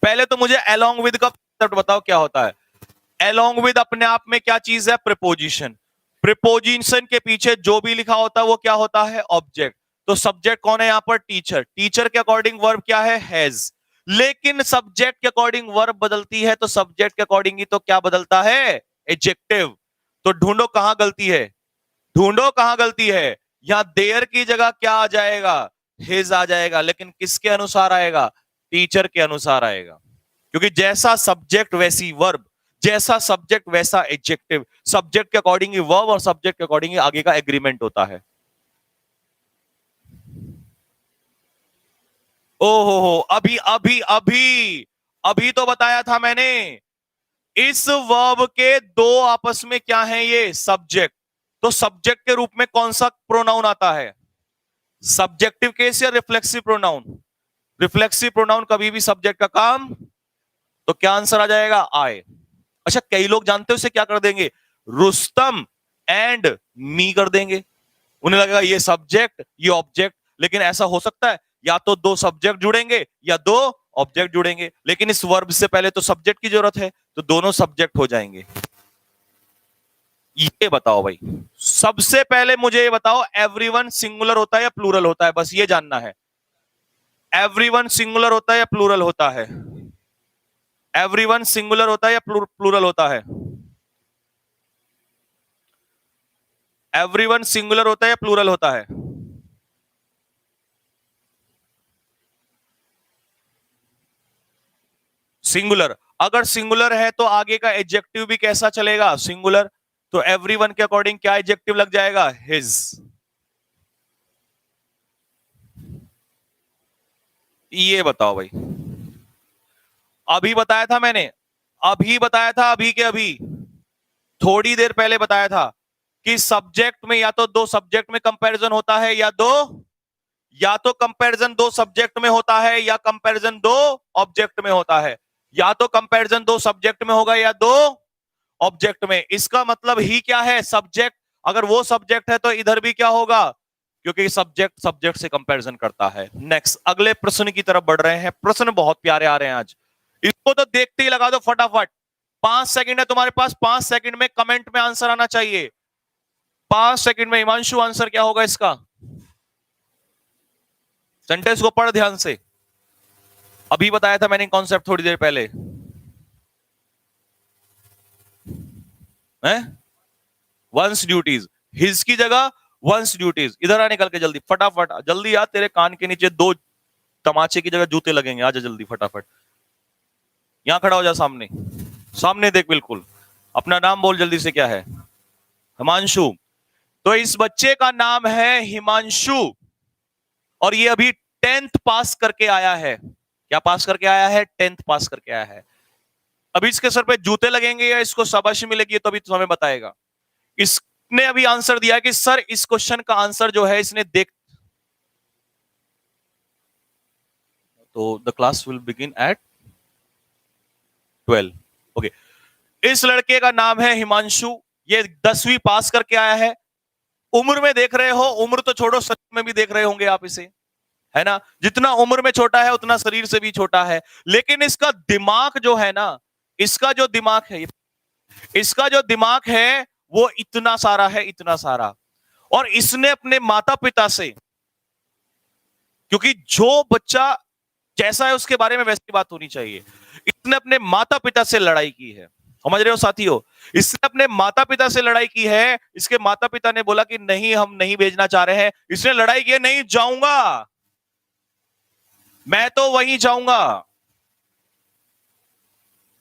पहले तो मुझे अलोंग विद का कॉन्सेप्ट बताओ क्या होता है। अलोंग विद अपने आप में क्या चीज है, प्रीपोजिशन। प्रीपोजिशन के पीछे जो भी लिखा होता है वो क्या होता है, ऑब्जेक्ट। तो सब्जेक्ट कौन है यहां पर, टीचर। टीचर के अकॉर्डिंग वर्ब क्या है, हैज। लेकिन सब्जेक्ट के अकॉर्डिंग वर्ब बदलती है, तो सब्जेक्ट के अकॉर्डिंग ही तो क्या बदलता है, एडजेक्टिव। तो ढूंढो कहां गलती है, ढूंढो कहां गलती है। यहां देयर की जगह क्या आ जाएगा, हिज आ जाएगा, लेकिन किसके अनुसार आएगा, टीचर के अनुसार आएगा। क्योंकि जैसा सब्जेक्ट वैसी वर्ब, जैसा सब्जेक्ट वैसा एडजेक्टिव। सब्जेक्ट के अकॉर्डिंग ही वर्ब और सब्जेक्ट के अकॉर्डिंग ही आगे का एग्रीमेंट होता है। ओहो, अभी अभी अभी अभी तो बताया था मैंने, इस वर्ब के दो आपस में क्या है, ये सब्जेक्ट। तो सब्जेक्ट के रूप में कौन सा प्रोनाउन आता है, सब्जेक्टिव केस या रिफ्लेक्सिव प्रोनाउन। रिफ्लेक्सिव प्रोनाउन कभी भी सब्जेक्ट का काम, तो क्या आंसर आ जाएगा, आए। अच्छा, कई लोग जानते हो इसे क्या कर देंगे, रुस्तम एंड मी कर देंगे। उन्हें लगेगा ये सब्जेक्ट ये ऑब्जेक्ट, लेकिन ऐसा हो सकता है या तो दो सब्जेक्ट जुड़ेंगे या दो ऑब्जेक्ट जुड़ेंगे, लेकिन इस वर्ब से पहले तो सब्जेक्ट की जरूरत है, तो दोनों सब्जेक्ट हो जाएंगे। ये बताओ भाई, सबसे पहले मुझे ये बताओ, एवरीवन सिंगुलर होता है या प्लूरल होता है, बस ये जानना है। एवरीवन सिंगुलर होता है या प्लूरल होता है, एवरीवन सिंगुलर होता है या प्लूरल होता है, एवरीवन सिंगुलर होता है या प्लूरल होता है। सिंगुलर। अगर सिंगुलर है तो आगे का एडजेक्टिव भी कैसा चलेगा, सिंगुलर। तो एवरीवन के अकॉर्डिंग क्या एडजेक्टिव लग जाएगा, हिज। ये बताओ भाई, अभी बताया था मैंने, अभी बताया था, अभी के अभी थोड़ी देर पहले बताया था कि सब्जेक्ट में या तो दो सब्जेक्ट में कंपैरिजन होता है या दो, या तो कंपैरिजन दो सब्जेक्ट में होता है या कंपैरिजन दो ऑब्जेक्ट में होता है, या तो कंपैरिजन दो सब्जेक्ट में होगा या दो ऑब्जेक्ट में। इसका मतलब ही क्या है, सब्जेक्ट। अगर वो सब्जेक्ट है तो इधर भी क्या होगा, क्योंकि सब्जेक्ट सब्जेक्ट से कंपैरिजन करता है। नेक्स्ट, अगले प्रश्न की तरफ बढ़ रहे हैं। प्रश्न बहुत प्यारे आ रहे हैं आज, इसको तो देखते ही लगा दो फटाफट। 5 सेकंड है तुम्हारे पास, 5 सेकंड में कमेंट में आंसर आना चाहिए। 5 सेकंड में हिमांशु, आंसर क्या होगा इसका, सेंटेंस को पढ़ ध्यान से। अभी बताया था मैंने कॉन्सेप्ट थोड़ी देर पहले, है वंस ड्यूटीज, हिज की जगह वंस ड्यूटीज। इधर आ निकल के जल्दी, फटाफट जल्दी आ, तेरे कान के नीचे दो तमाचे की जगह जूते लगेंगे, आजा जल्दी फटाफट। यहां खड़ा हो जा, सामने सामने देख, बिल्कुल अपना नाम बोल जल्दी से, क्या है, हिमांशु। तो इस बच्चे का नाम है हिमांशु और ये अभी 10th पास करके आया है। क्या पास करके आया है, 10th पास करके आया है। अभी इसके सर पे जूते लगेंगे या इसको शाबाशी मिलेगी, तो अभी तो हमें बताएगा। इस ने अभी आंसर दिया कि सर इस क्वेश्चन का आंसर जो है इसने देख, तो the class will begin eight 12। Okay, इस लड़के का नाम है हिमांशु, ये 10वीं पास करके आया है। उम्र में देख रहे हो, उम्र तो छोड़ो, शरीर में भी देख रहे होंगे आप इसे, है ना। जितना उम्र में छोटा है उतना शरीर से भी छोटा है, लेकिन इसका दिमाग जो है ना, इसका जो दिमाग है, इसका जो दिमाग है वो इतना सारा है, इतना सारा। और इसने अपने माता पिता से, क्योंकि जो बच्चा जैसा है उसके बारे में वैसी बात होनी चाहिए, इसने अपने माता पिता से लड़ाई की है। समझ रहे हो साथियों, इसने अपने माता पिता से लड़ाई की है। इसके माता पिता ने बोला कि नहीं, हम नहीं भेजना चाह रहे हैं। इसने लड़ाई की है, नहीं जाऊंगा, मैं तो वहीं जाऊंगा।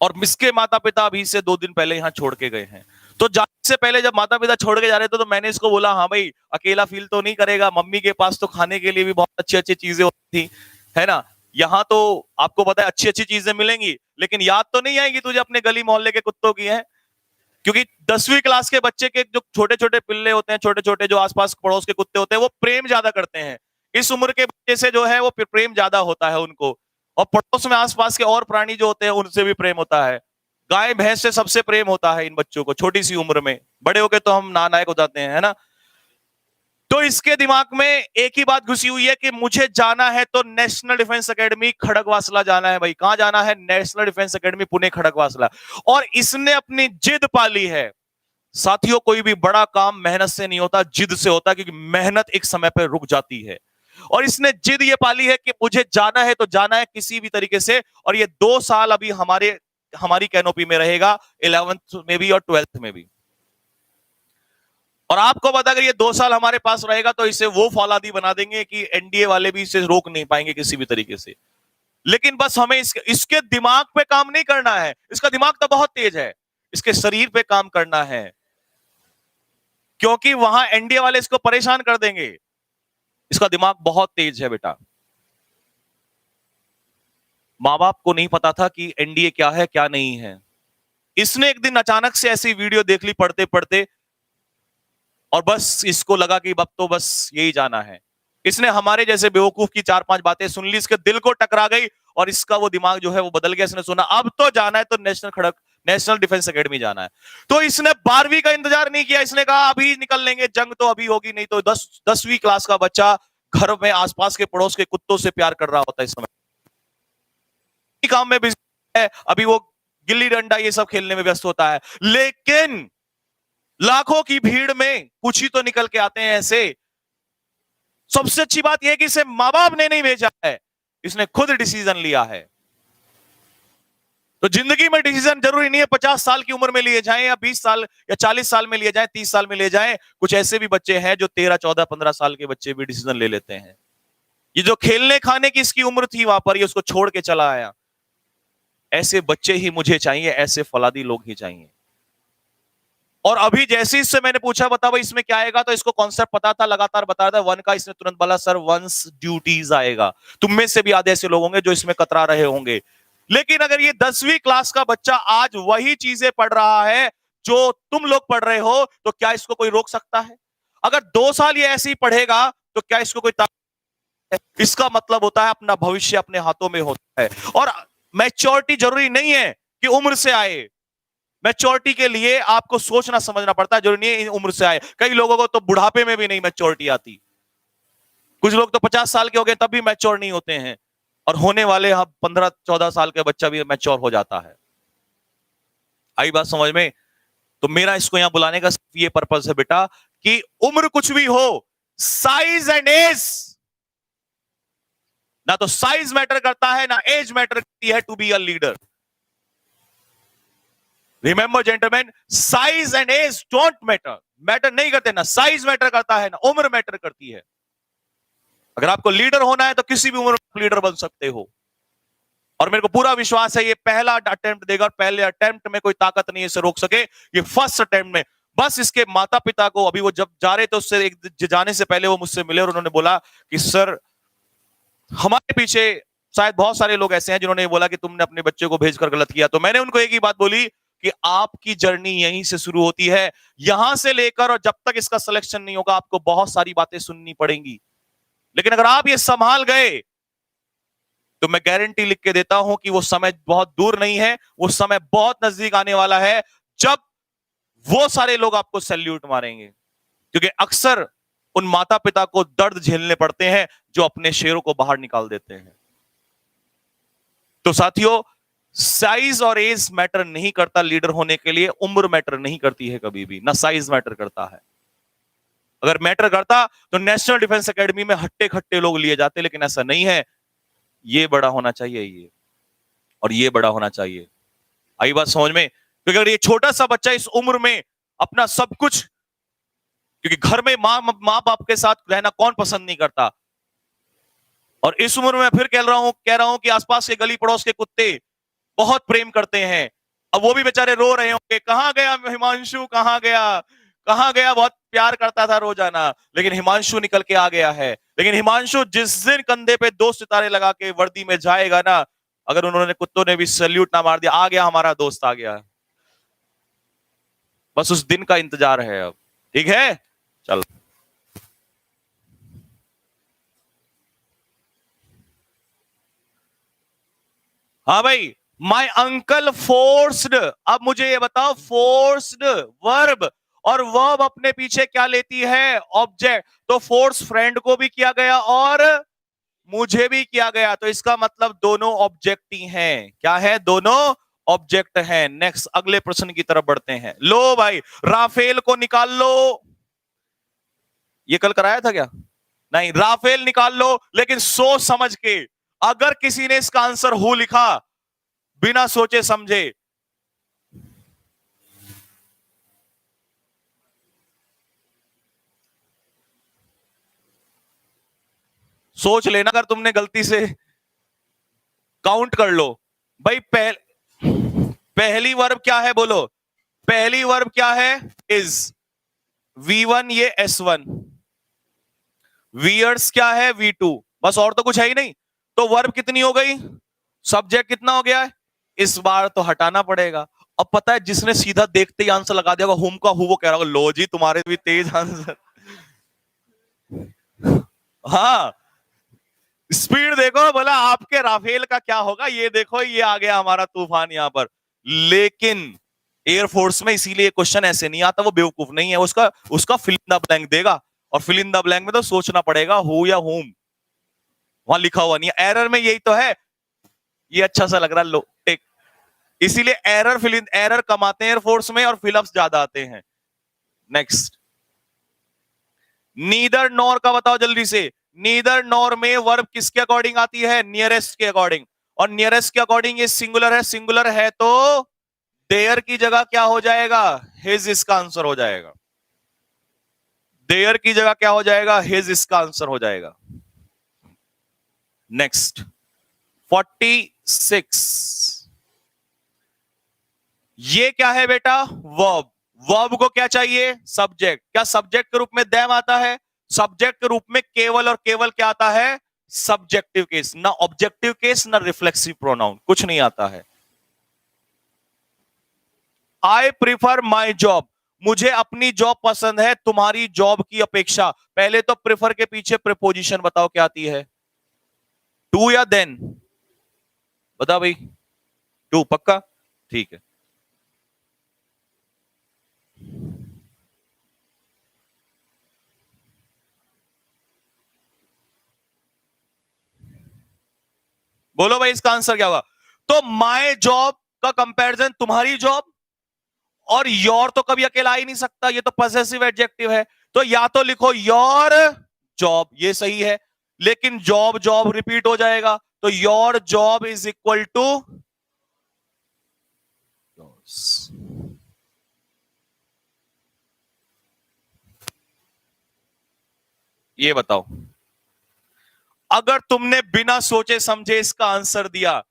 और इसके माता पिता अभी से 2 दिन पहले यहां छोड़ के गए हैं। तो जाने से पहले जब माता पिता छोड़ के जा रहे थे तो मैंने इसको बोला, हाँ भाई अकेला फील तो नहीं करेगा, मम्मी के पास तो खाने के लिए भी बहुत अच्छी अच्छी चीजें होती थी, है ना। यहाँ तो आपको पता है अच्छी अच्छी चीजें मिलेंगी, लेकिन याद तो नहीं आएगी तुझे अपने गली मोहल्ले के कुत्तों की, है। क्योंकि 10वीं क्लास के बच्चे के जो छोटे छोटे पिल्ले होते हैं, छोटे छोटे जो आसपास पड़ोस के कुत्ते होते हैं, वो प्रेम ज्यादा करते हैं। इस उम्र के बच्चे से जो है वो प्रेम ज्यादा होता है उनको, और पड़ोस में आसपास के और प्राणी जो होते हैं उनसे भी प्रेम होता है। गाय भैंस से सबसे प्रेम होता है इन बच्चों को छोटी सी उम्र में। बड़े होके तो हम नालायक हो जाते हैं, है ना। तो इसके दिमाग में एक ही बात घुसी हुई है कि मुझे जाना है तो नेशनल डिफेंस एकेडमी खड़गवासला जाना है। भाई कहां जाना है? National defence academy Pune Khadakwasla. और इसने अपनी जिद पाली है। साथियों, कोई भी बड़ा काम मेहनत से नहीं होता, जिद से होता है, क्योंकि मेहनत एक समय पर रुक जाती है। और इसने जिद ये पाली है कि मुझे जाना है तो जाना है किसी भी तरीके से। और ये 2 साल अभी हमारी कैनोपी में रहेगा, 11th में भी और 12th में भी। और आपको पता, अगर ये 2 साल हमारे पास रहेगा तो इसे वो फौलादी बना देंगे कि एनडीए वाले भी इसे रोक नहीं पाएंगे किसी भी तरीके से। लेकिन बस हमें इसके दिमाग पे काम नहीं करना है। इसका दिमाग तो बहुत तेज है, इसके शरीर पे काम करना है, क्योंकि वहां एनडीए वाले इसको परेशान कर देंगे। इसका दिमाग बहुत तेज है बेटा। मां बाप को नहीं पता था कि एनडीए क्या है क्या नहीं है। इसने एक दिन अचानक से ऐसी वीडियो देख ली पढ़ते पढ़ते, और बस इसको लगा कि अब तो बस यही जाना है। इसने हमारे जैसे बेवकूफ की 4-5 बातें सुन ली, इसके दिल को टकरा गई और इसका वो दिमाग जो है वो बदल गया। इसने सुना अब तो जाना है तो नेशनल डिफेंस एकेडमी जाना है। तो इसने 12वीं का इंतजार नहीं किया। इसने कहा अभी निकल लेंगे, जंग तो अभी होगी नहीं। तो 10वीं क्लास का बच्चा घर में आसपास के पड़ोस के कुत्तों से प्यार कर रहा होता है इस समय, काम में बिजी है, अभी वो गिल्ली डंडा ये सब खेलने में व्यस्त होता है। लेकिन लाखों की भीड़ में कुछ ही तो निकल के आते हैं ऐसे। सबसे अच्छी बात यह कि इसे मां बाप ने नहीं भेजा है, इसने खुद डिसीजन लिया है। तो जिंदगी में डिसीजन जरूरी नहीं है 50 साल की उम्र में लिए जाएं, या 20 साल या 40 साल में लिए जाएं, 30 साल में लिए जाएं। कुछ ऐसे भी बच्चे हैं जो 13, 14, 15 साल के बच्चे भी डिसीजन ले लेते हैं। ये जो खेलने खाने की इसकी उम्र थी वहां पर, ये उसको छोड़ के चला आया। ऐसे बच्चे ही मुझे चाहिए, ऐसे फौलादी लोग ही चाहिए। और अभी जैसे इससे मैंने पूछा बता भाई इसमें क्या आएगा, तो इसको कॉन्सेप्ट पता था, लगातार बता रहा था 1 का। इसने तुरंत बोला सर वंस ड्यूटीज आएगा। तुम में से भी आधे ऐसे लोग होंगे जो इसमें कतरा रहे होंगे। लेकिन अगर ये 10वीं क्लास का बच्चा आज वही चीजें पढ़ रहा है जो तुम लोग पढ़ रहे हो, तो क्या इसको कोई रोक सकता है? अगर 2 साल ये ऐसे ही पढ़ेगा तो क्या इसको कोई ताकत है? इसका मतलब होता है अपना भविष्य अपने हाथों में होता है। और मैच्योरिटी जरूरी नहीं है कि उम्र से आए। मैच्योरिटी के लिए आपको सोचना समझना पड़ता है, जरूरी नहीं उम्र से आए। कई लोगों को तो बुढ़ापे में भी नहीं मैच्योरिटी आती। कुछ लोग तो 50 साल के हो गए तब भी मैच्योर नहीं होते हैं, और होने वाले 15-14 साल के बच्चा भी मैच्योर हो जाता है। आई बात समझ में? तो मेरा इसको यहां बुलाने का ये पर्पस है बेटा कि उम्र कुछ भी हो, साइज एंड एज, ना तो साइज मैटर करता है ना एज मैटर करती है to be a leader. Remember gentleman, size and age don't matter नहीं करते। ना साइज मैटर करता है ना उम्र मैटर करती है। अगर आपको लीडर होना है तो किसी भी उम्र में लीडर बन सकते हो। और मेरे को पूरा विश्वास है ये पहला अटेम्प्ट देगा, और पहले अटेम्प्ट में कोई ताकत नहीं इसे रोक सके। ये फर्स्ट अटेम्प्ट में बस इसके माता पिता को, अभी वो जब जा रहे थे उससे जाने से पहले वो मुझसे मिले और उन्होंने बोला कि सर हमारे पीछे शायद बहुत सारे लोग ऐसे हैं जिन्होंने बोला कि तुमने अपने बच्चे को भेजकर गलत किया। तो मैंने उनको एक ही बात बोली कि आपकी जर्नी यहीं से शुरू होती है, यहां से लेकर, और जब तक इसका सिलेक्शन नहीं होगा आपको बहुत सारी बातें सुननी पड़ेंगी। लेकिन अगर आप ये संभाल गए तो मैं गारंटी लिख के देता हूं कि वो समय बहुत दूर नहीं है, वो समय बहुत नजदीक आने वाला है जब वो सारे लोग आपको सैल्यूट मारेंगे। क्योंकि अक्सर उन माता पिता को दर्द झेलने पड़ते हैं जो अपने शेरों को बाहर निकाल देते हैं। तो साथियों, साइज और एज मैटर नहीं करता लीडर होने के लिए, उम्र मैटर नहीं करती है कभी भी, ना साइज मैटर करता है। अगर मैटर करता तो नेशनल डिफेंस एकेडमी में हट्टे खट्टे लोग लिए जाते, लेकिन ऐसा नहीं है। ये बड़ा होना चाहिए, ये और ये बड़ा होना चाहिए। आई बात समझ में? क्योंकि अगर ये छोटा सा बच्चा इस उम्र में अपना सब कुछ, क्योंकि घर में माँ बाप के साथ रहना कौन पसंद नहीं करता, और इस उम्र में फिर कह रहा हूं कि आसपास के गली पड़ोस के कुत्ते बहुत प्रेम करते हैं। अब वो भी बेचारे रो रहे होंगे, कहां गया हिमांशु, कहां गया, कहां गया, बहुत प्यार करता था रोजाना, लेकिन हिमांशु निकल के आ गया है। लेकिन हिमांशु जिस दिन कंधे पे 2 सितारे लगा के वर्दी में जाएगा ना, अगर उन्होंने कुत्तों ने भी सैल्यूट ना मार दिया, आ गया हमारा दोस्त, आ गया, बस उस दिन का इंतजार है अब। ठीक है, चल। हाँ भाई, माई अंकल फोर्स्ड। अब मुझे ये बताओ, फोर्स्ड वर्ब, और वर्ब अपने पीछे क्या लेती है? ऑब्जेक्ट। तो फोर्स फ्रेंड को भी किया गया और मुझे भी किया गया, तो इसका मतलब दोनों ऑब्जेक्ट ही हैं। क्या है? दोनों ऑब्जेक्ट हैं। नेक्स्ट, अगले प्रश्न की तरफ बढ़ते हैं। लो भाई, राफेल को निकाल लो। ये कल कराया था क्या? नहीं, राफेल निकाल लो, लेकिन सोच समझ के। अगर किसी ने इसका आंसर हु लिखा बिना सोचे समझे, सोच लेना, अगर तुमने गलती से काउंट कर लो भाई। पहली वर्ब क्या है बोलो? पहली वर्ब क्या है? इज। V1 ये S1। वियर्स क्या है? V2। बस, और तो कुछ है ही नहीं। तो वर्ब कितनी हो गई? सब्जेक्ट कितना हो गया है? इस बार तो हटाना पड़ेगा। अब पता है, जिसने सीधा देखते ही आंसर लगा दिया होगा हुम का हु, वो कह रहा होगा लो जी तुम्हारे भी तेज आंसर। हाँ, स्पीड देखो, बोला आपके राफेल का क्या होगा, ये देखो ये आ गया हमारा तूफान यहां पर। लेकिन एयरफोर्स में इसीलिए क्वेश्चन ऐसे नहीं आता, वो बेवकूफ नहीं है, उसका उसका फिल इन द ब्लैंक देगा, और फिल इन द ब्लैंक में तो सोचना पड़ेगा हु या हुम, वहां लिखा हुआ नहीं है। एरर में यही तो है। ये अच्छा सा लग रहा है, लो टेक। इसीलिए एरर फिल इन, एरर कम आते हैं एयरफोर्स में और फिलअप्स ज्यादा आते हैं। नेक्स्ट, नीदर नॉर का बताओ जल्दी से। नीदर नॉर में वर्ब किसके अकॉर्डिंग आती है? नियरेस्ट के अकॉर्डिंग। और नियरेस्ट के अकॉर्डिंग ये सिंगुलर है, सिंगुलर है तो देयर की जगह क्या हो जाएगा? हिज, इसका आंसर हो जाएगा। देयर की जगह क्या हो जाएगा? हिज, इसका आंसर हो जाएगा। नेक्स्ट, 46। ये क्या है बेटा? वर्ब। वर्ब को क्या चाहिए? सब्जेक्ट। क्या सब्जेक्ट के रूप में देम आता है? सब्जेक्ट के रूप में केवल और केवल क्या आता है? Subjective case. ना ऑब्जेक्टिव केस, ना रिफ्लेक्सिव प्रोनाउन, कुछ नहीं आता है। I prefer my job. मुझे अपनी जॉब पसंद है तुम्हारी जॉब की अपेक्षा। पहले तो प्रिफर के पीछे प्रीपोजिशन बताओ क्या आती है? टू या देन? बता भाई। टू पक्का? ठीक है। बोलो भाई, इसका आंसर क्या होगा? तो माय जॉब का कंपैरिजन तुम्हारी जॉब, और योर तो कभी अकेला आ ही नहीं सकता, ये तो पॉसेसिव एडजेक्टिव है। तो या तो लिखो योर जॉब, ये सही है, लेकिन जॉब जॉब रिपीट हो जाएगा, तो your job is equal to ये बताओ, अगर तुमने बिना सोचे समझे इसका आंसर दिया,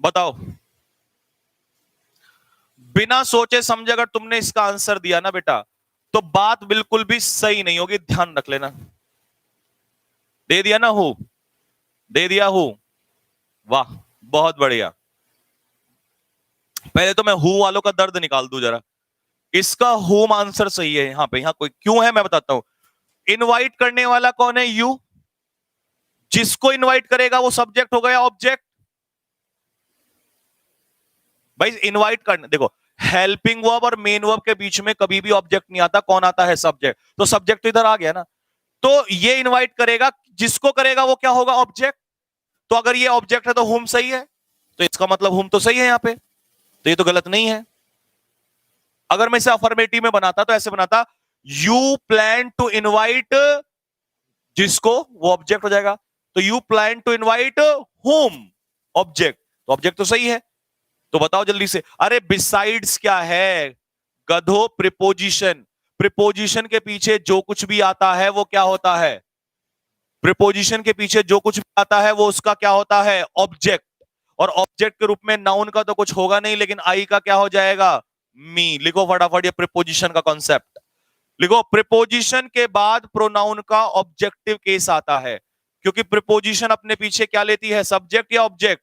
बताओ, बिना सोचे समझे अगर तुमने इसका आंसर दिया ना बेटा, तो बात बिल्कुल भी सही नहीं होगी, ध्यान रख लेना। दे दिया ना हो, दे दिया हो, वाह, बहुत बढ़िया। पहले तो मैं हु वालों का दर्द निकाल दूं जरा। इसका होम आंसर सही है यहां पे। यहां कोई क्यों है मैं बताता हूं। इनवाइट करने वाला कौन है? यू। जिसको इनवाइट करेगा वो सब्जेक्ट हो गया ऑब्जेक्ट। भाई इनवाइट करने देखो, हेल्पिंग वर्ब और मेन वर्ब के बीच में कभी भी ऑब्जेक्ट नहीं आता, कौन आता है? सब्जेक्ट। तो सब्जेक्ट तो इधर आ गया ना। तो ये इनवाइट करेगा, जिसको करेगा वो क्या होगा? ऑब्जेक्ट। तो अगर ये ऑब्जेक्ट है तो हुम सही है, तो इसका मतलब हुम तो सही है यहां पे, तो ये तो गलत नहीं है। अगर मैं इसे अफर्मेटिव में बनाता तो ऐसे बनाता, यू प्लान टू इनवाइट, जिसको, वो ऑब्जेक्ट हो जाएगा। तो you plan to invite home, object. तो ऑब्जेक्ट तो सही है। तो बताओ जल्दी से। अरे बिसाइड्स क्या है? गधो प्रिपोजिशन। प्रिपोजिशन के पीछे जो कुछ भी आता है वो क्या होता है? प्रिपोजिशन के पीछे जो कुछ भी आता है वो उसका क्या होता है? ऑब्जेक्ट। और ऑब्जेक्ट के रूप में नाउन का तो कुछ होगा नहीं, लेकिन आई का क्या हो जाएगा? मी। लिखो फटाफट ये प्रिपोजिशन का कॉन्सेप्ट। लिखो, प्रिपोजिशन के बाद प्रोनाउन का ऑब्जेक्टिव केस आता है, क्योंकि प्रिपोजिशन अपने पीछे क्या लेती है? सब्जेक्ट या ऑब्जेक्ट?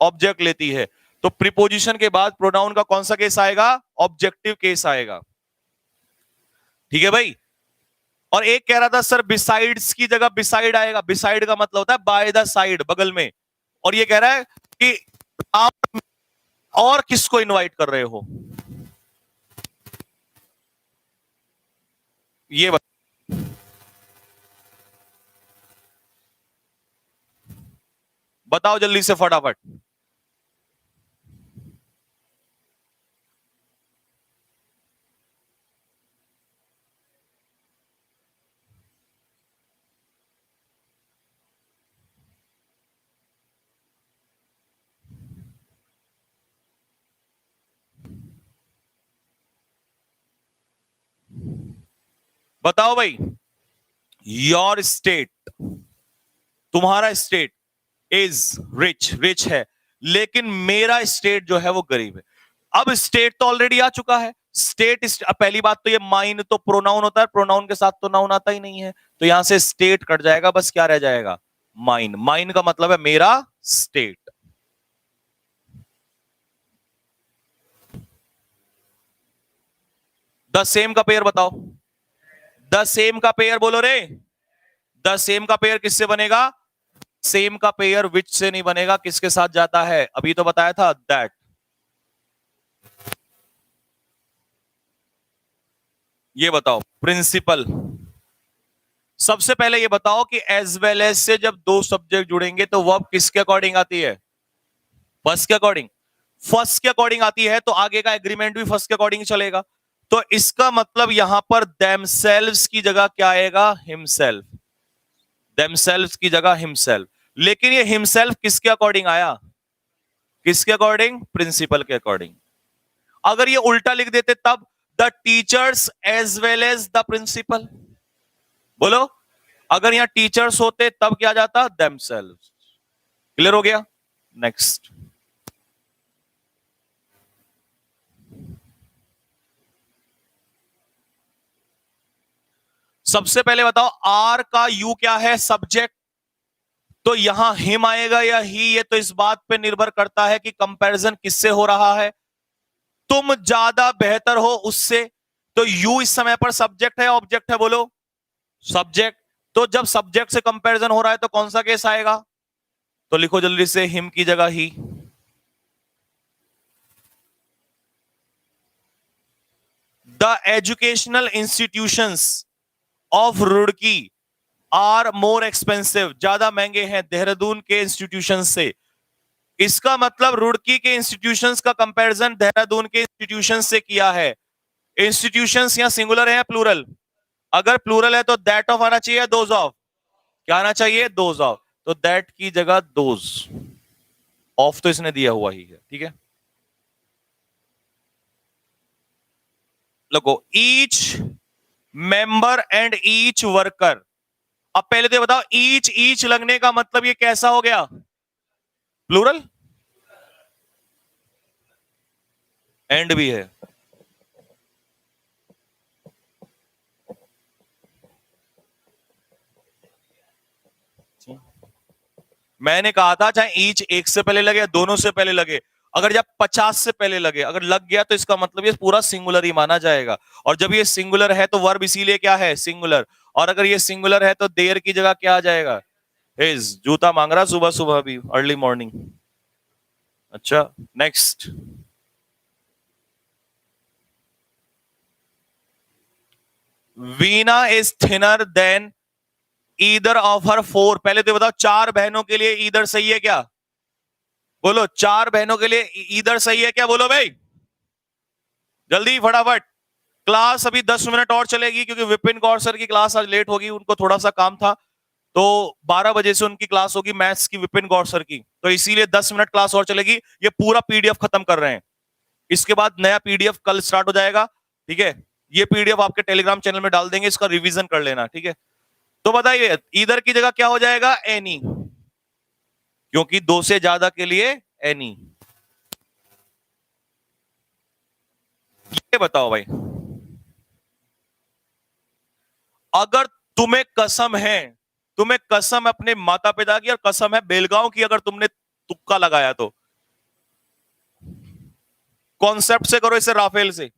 ऑब्जेक्ट लेती है। तो प्रिपोजिशन के बाद प्रोनाउन का कौन सा केस आएगा? ऑब्जेक्टिव केस आएगा। ठीक है भाई। और एक कह रहा था सर बिसाइड्स की जगह बिसाइड आएगा। बिसाइड का मतलब होता है बाय द साइड, बगल में। और ये कह रहा है कि आप और किसको इनवाइट कर रहे हो? ये बताओ जल्दी से फटाफट। बताओ भाई। योर स्टेट, तुम्हारा स्टेट इज रिच, रिच है, लेकिन मेरा स्टेट जो है वो गरीब है। अब स्टेट तो ऑलरेडी आ चुका है। स्टेट, पहली बात तो ये माइन तो प्रोनाउन होता है, प्रोनाउन के साथ तो नाउन आता ही नहीं है, तो यहां से स्टेट कट जाएगा, बस क्या रह जाएगा? माइन। माइन का मतलब है मेरा स्टेट। द सेम का पेयर बताओ। द सेम का पेयर बोलो रे। द सेम का पेयर किससे बनेगा? सेम का पेयर विच से नहीं बनेगा, किसके साथ जाता है? अभी तो बताया था दैट। ये बताओ प्रिंसिपल। सबसे पहले ये बताओ कि एज वेल एज से जब दो सब्जेक्ट जुड़ेंगे तो वर्ब किसके अकॉर्डिंग आती है? फर्स्ट के अकॉर्डिंग। फर्स्ट के अकॉर्डिंग आती है तो आगे का एग्रीमेंट भी फर्स्ट के अकॉर्डिंग चलेगा। तो इसका मतलब यहां पर देमसेल्व्स की जगह क्या आएगा? हिमसेल्फ। देमसेल्व्स की जगह हिमसेल्फ। लेकिन ये हिमसेल्फ किसके अकॉर्डिंग आया? किसके अकॉर्डिंग? प्रिंसिपल के अकॉर्डिंग। अगर ये उल्टा लिख देते तब, the teachers as well as the principal. बोलो, अगर यहां टीचर्स होते तब क्या जाता? देमसेल्व्स। क्लियर हो गया? नेक्स्ट। सबसे पहले बताओ आर का यू क्या है? सब्जेक्ट। तो यहां हिम आएगा या ही, ये तो इस बात पे निर्भर करता है कि कंपैरिजन किससे हो रहा है। तुम ज्यादा बेहतर हो उससे। तो यू इस समय पर सब्जेक्ट है ऑब्जेक्ट है? बोलो, सब्जेक्ट। तो जब सब्जेक्ट से कंपैरिजन हो रहा है तो कौन सा केस आएगा? तो लिखो जल्दी से, हिम की जगह ही। The educational institutions of Roorkee are more expensive, ज्यादा महंगे हैं देहरादून के इंस्टीट्यूशन से। इसका मतलब रुड़की के इंस्टीट्यूशंस का कंपैरिजन देहरादून के इंस्टीट्यूशन से किया है। इंस्टीट्यूशंस यहां सिंगुलर है या प्लूरल? अगर प्लूरल है तो दैट ऑफ आना चाहिए, दोज ऑफ। क्या आना चाहिए? Those of. तो दैट की जगह दोज। ऑफ तो इसने दिया हुआ ही है, ठीक है। लोगो each member and each worker. अब पहले तो बताओ, ईच ईच लगने का मतलब ये कैसा हो गया? प्लूरल। एंड भी है। मैंने कहा था चाहे ईच एक से पहले लगे या दोनों से पहले लगे, अगर जब 50 से पहले लगे, अगर लग गया तो इसका मतलब ये पूरा सिंगुलर ही माना जाएगा। और जब ये सिंगुलर है तो वर्ब इसीलिए क्या है, सिंगुलर। और अगर ये सिंगुलर है तो देर की जगह क्या आ जाएगा, इज। जूता मांग रहा सुबह सुबह भी, अर्ली मॉर्निंग। अच्छा, next. Veena is thinner than either of her four. पहले तो बताओ, चार बहनों के लिए ईदर सही है क्या? बोलो, चार बहनों के लिए ईदर सही है क्या? बोलो भाई, जल्दी फटाफट। क्लास अभी 10 मिनट और चलेगी क्योंकि विपिन कौर सर की क्लास आज लेट होगी, उनको थोड़ा सा काम था। तो 12 बजे से उनकी क्लास होगी मैथ्स की, विपिन गौर सर की, तो इसीलिए 10 मिनट क्लास और चलेगी। ये पूरा पीडीएफ खत्म कर रहे हैं, इसके बाद नया पीडीएफ कल स्टार्ट हो जाएगा, ठीक है। ये पीडीएफ आपके टेलीग्राम चैनल में डाल देंगे, इसका रिवीजन कर लेना, ठीक है। तो बताइए, इधर की जगह क्या हो जाएगा, एनी, क्योंकि दो से ज्यादा के लिए एनी। ये बताओ भाई, अगर तुम्हें कसम है, तुम्हें कसम अपने माता पिता की और कसम है बेलगांव की, अगर तुमने तुक्का लगाया तो कॉन्सेप्ट से करो, इसे राफेल से।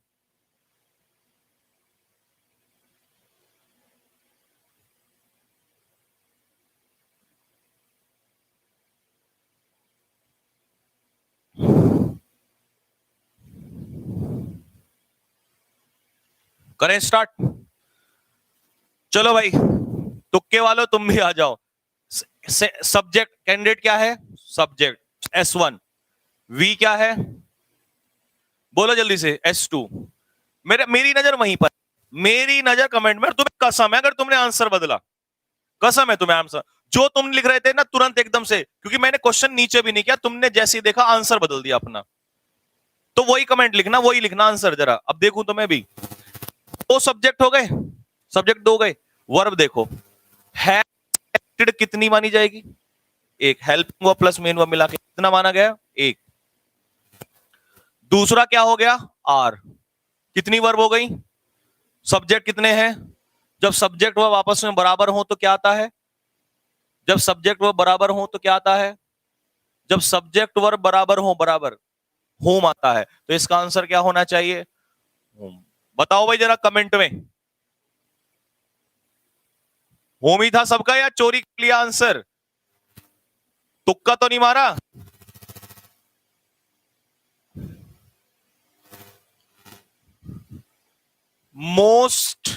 करें स्टार्ट? चलो भाई, तुक्के वालों तुम भी आ जाओ। सब्जेक्ट कैंडिडेट क्या है, सब्जेक्ट S1। वी क्या है, बोलो जल्दी से, S2। मेरी नजर वहीं पर, मेरी नजर कमेंट में। तुम्हें कसम है अगर तुमने आंसर बदला, कसम है तुम्हें आंसर जो तुम लिख रहे थे ना तुरंत एकदम से, क्योंकि मैंने क्वेश्चन नीचे भी नहीं किया, तुमने जैसे ही देखा आंसर बदल दिया अपना, तो वही कमेंट लिखना, वही लिखना आंसर। जरा अब देखूं तुम्हें भी। दो सब्जेक्ट हो गए, सब्जेक्ट दो गए। वर्ब देखो, है कितनी मानी जाएगी, एक। Helping verb plus main verb मिला के कितना माना गया, एक। दूसरा क्या हो गया, आर। कितनी वर्ब हो गई, सब्जेक्ट कितने हैं? जब सब्जेक्ट वर्ब आपस में बराबर हो तो क्या आता है, जब सब्जेक्ट वर्ब बराबर हो तो क्या आता है, जब सब्जेक्ट वर्ब बराबर हो, बराबर होम आता है। तो इसका आंसर क्या होना चाहिए, होम। बताओ भाई जरा कमेंट में, होम ही था सबका या चोरी कर लिया आंसर? तुक्का तो नहीं मारा? मोस्ट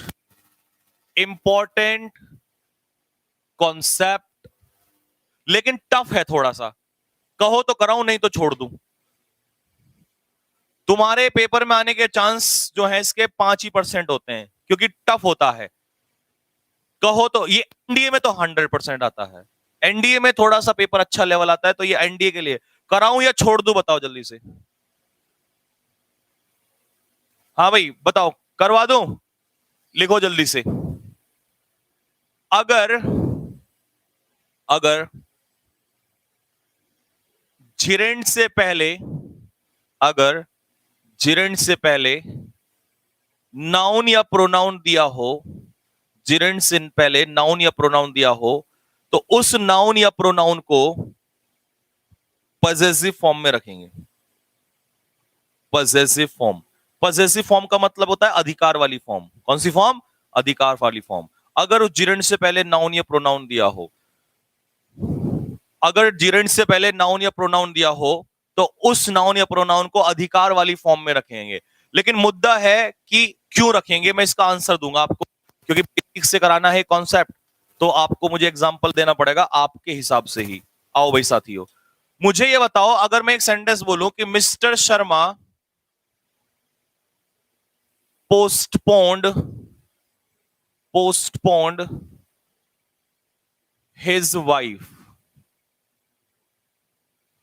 इंपॉर्टेंट कॉन्सेप्ट, लेकिन टफ है थोड़ा सा। कहो तो कराऊं, नहीं तो छोड़ दूं। तुम्हारे पेपर में आने के चांस जो है इसके 5% होते हैं, क्योंकि टफ होता है। कहो तो ये एनडीए में तो 100% आता है, एनडीए में थोड़ा सा पेपर अच्छा लेवल आता है, तो ये एनडीए के लिए कराऊं या छोड़ दूं, बताओ जल्दी से। हाँ भाई बताओ, करवा दूं? लिखो जल्दी से। अगर अगर जिरेंड से पहले, अगर जिरेंड से पहले नाउन या प्रोनाउन दिया हो, जिरेंड से पहले नाउन या प्रोनाउन दिया हो, तो उस नाउन या प्रोनाउन को पजेसिव फॉर्म में रखेंगे। पजेसिव फॉर्म, पजेसिव फॉर्म का मतलब होता है अधिकार वाली फॉर्म। कौन सी फॉर्म, अधिकार वाली फॉर्म। अगर उस जिरेंड से पहले नाउन या प्रोनाउन दिया हो, अगर जिरेंड से पहले नाउन या प्रोनाउन दिया हो, तो उस नाउन या प्रोनाउन को अधिकार वाली फॉर्म में रखेंगे। लेकिन मुद्दा है कि क्यों रखेंगे, मैं इसका आंसर दूंगा आपको, क्योंकि बेसिक से कराना है कॉन्सेप्ट, तो आपको मुझे एग्जांपल देना पड़ेगा आपके हिसाब से ही। आओ भाई साथियों, मुझे ये बताओ, अगर मैं एक सेंटेंस बोलूं कि mister Sharma postponed his wife,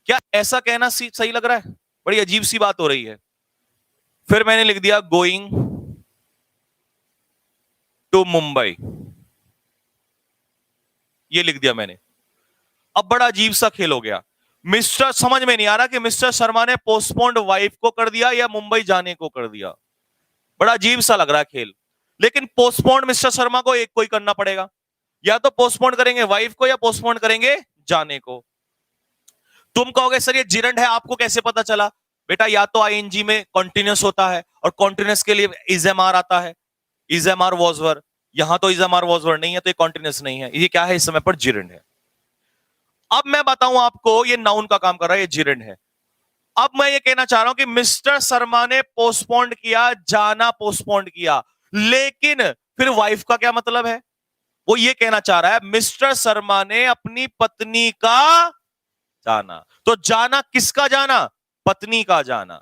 क्या ऐसा कहना सही लग रहा है? बड़ी अजीब सी बात हो रही है। फिर मैंने लिख दिया गोइंग टू मुंबई, ये लिख दिया मैंने। अब बड़ा अजीब सा खेल हो गया, मिस्टर, समझ में नहीं आ रहा कि मिस्टर शर्मा ने पोस्टपोन्ड वाइफ को कर दिया या मुंबई जाने को कर दिया। बड़ा अजीब सा लग रहा है खेल। लेकिन पोस्टपोन्ड मिस्टर शर्मा को एक कोई करना पड़ेगा, या तो पोस्टपोन्ड करेंगे वाइफ को या पोस्टपोन्ड करेंगे जाने को। तुम कहोगे सर ये जिरंड है, आपको कैसे पता चला? बेटा या तो आईएनजी में कॉन्टिन्यूस होता है और कॉन्टिन्यूस के लिए इजएमआर आता है, इजएमआर वॉजवर। यहां तो इजएमआर वॉजवर नहीं है, तो ये कॉन्टिन्यूस नहीं है, ये क्या है? इस समय पर जिरंड है। अब मैं बताऊं आपको, ये नाउन का काम कर रहा है, ये जिरंड है। अब मैं ये कहना चाह रहा हूं कि मिस्टर शर्मा ने पोस्टपोन्ड किया, जाना पोस्टपोन्ड किया, लेकिन फिर वाइफ का क्या मतलब है? वो ये कहना चाह रहा है मिस्टर शर्मा ने अपनी पत्नी का जाना। तो जाना किसका जाना? पत्नी का जाना।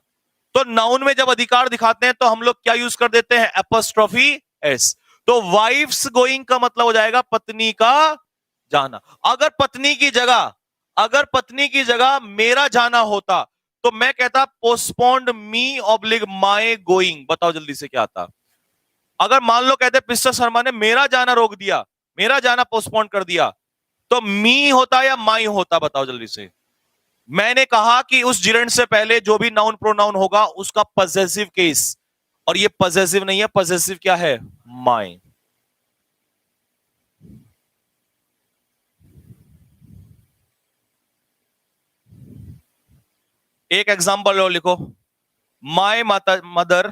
तो नाउन में जब अधिकार दिखाते हैं तो हम लोग क्या यूज कर देते हैं? Apostrophe S. तो वाइफ्स गोइंग का मतलब हो जाएगा पत्नी का जाना। अगर पत्नी की जगह मेरा जाना होता तो मैं कहता postponed me oblique my going. बताओ जल्दी से क्या आता? अगर मान लो कहते मिस्टर शर्मा ने मेरा जाना रोक दिया, मेरा जाना पोस्टपोन्ड कर दिया, तो मी होता या माई होता? बताओ जल्दी से। मैंने कहा कि उस जिरंड से पहले जो भी नाउन प्रोनाउन होगा उसका पजेसिव केस, और ये पजेसिव नहीं है, पजेसिव क्या है? माई। एक एग्जांपल और लिखो, my mother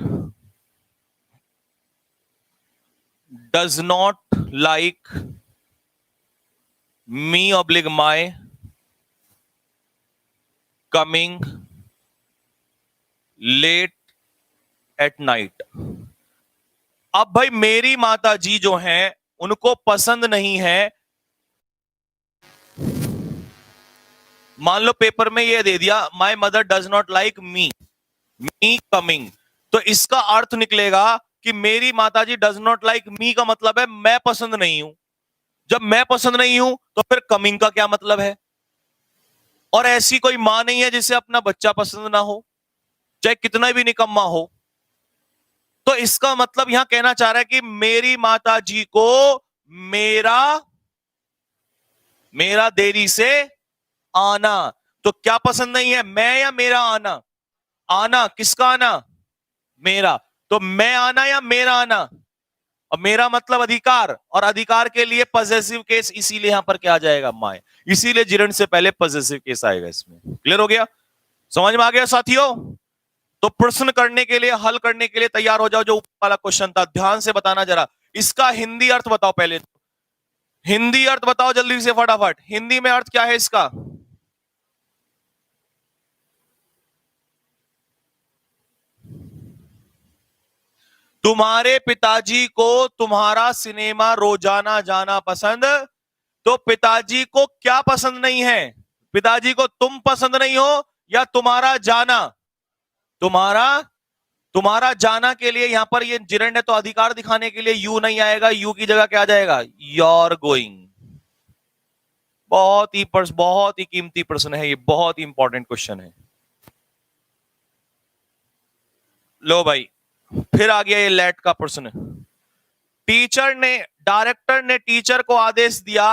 does not like me oblique my coming late at night. अब भाई मेरी माता जी जो हैं उनको पसंद नहीं है, मान लो पेपर में ये दे दिया माई mother does not like me coming, तो इसका अर्थ निकलेगा कि मेरी माता जी डज नॉट लाइक मी का मतलब है मैं पसंद नहीं हूं। जब मैं पसंद नहीं हूं तो फिर कमिंग का क्या मतलब है? और ऐसी कोई मां नहीं है जिसे अपना बच्चा पसंद ना हो, चाहे कितना भी निकम्मा हो। तो इसका मतलब यहां कहना चाह रहा है कि मेरी माता जी को मेरा मेरा देरी से आना, तो क्या पसंद नहीं है, मैं या मेरा आना? आना किसका आना? मेरा। तो मैं आना या मेरा आना? अब मेरा मतलब अधिकार, और अधिकार के लिए पजेसिव केस, इसीलिए यहां पर क्या आ जाएगा? माय। इसीलिए जिरंड से पहले पजेसिव केस आएगा इसमें। क्लियर हो गया? समझ में आ गया साथियों? तो प्रश्न करने के लिए, हल करने के लिए तैयार हो जाओ। जो ऊपर वाला क्वेश्चन था ध्यान से बताना जरा। इसका हिंदी अर्थ बताओ पहले, हिंदी अर्थ बताओ जल्दी से फटाफट। हिंदी में अर्थ क्या है इसका? तुम्हारे पिताजी को तुम्हारा सिनेमा रोजाना जाना पसंद, तो पिताजी को क्या पसंद नहीं है? पिताजी को तुम पसंद नहीं हो या तुम्हारा जाना? तुम्हारा तुम्हारा जाना के लिए यहां पर ये जिरंड है, तो अधिकार दिखाने के लिए यू नहीं आएगा, यू की जगह क्या आ जाएगा? Your going. बहुत ही कीमती प्रश्न है ये, बहुत ही इंपॉर्टेंट क्वेश्चन है। लो भाई, फिर आ गया ये लेट का प्रश्न। डायरेक्टर ने टीचर को आदेश दिया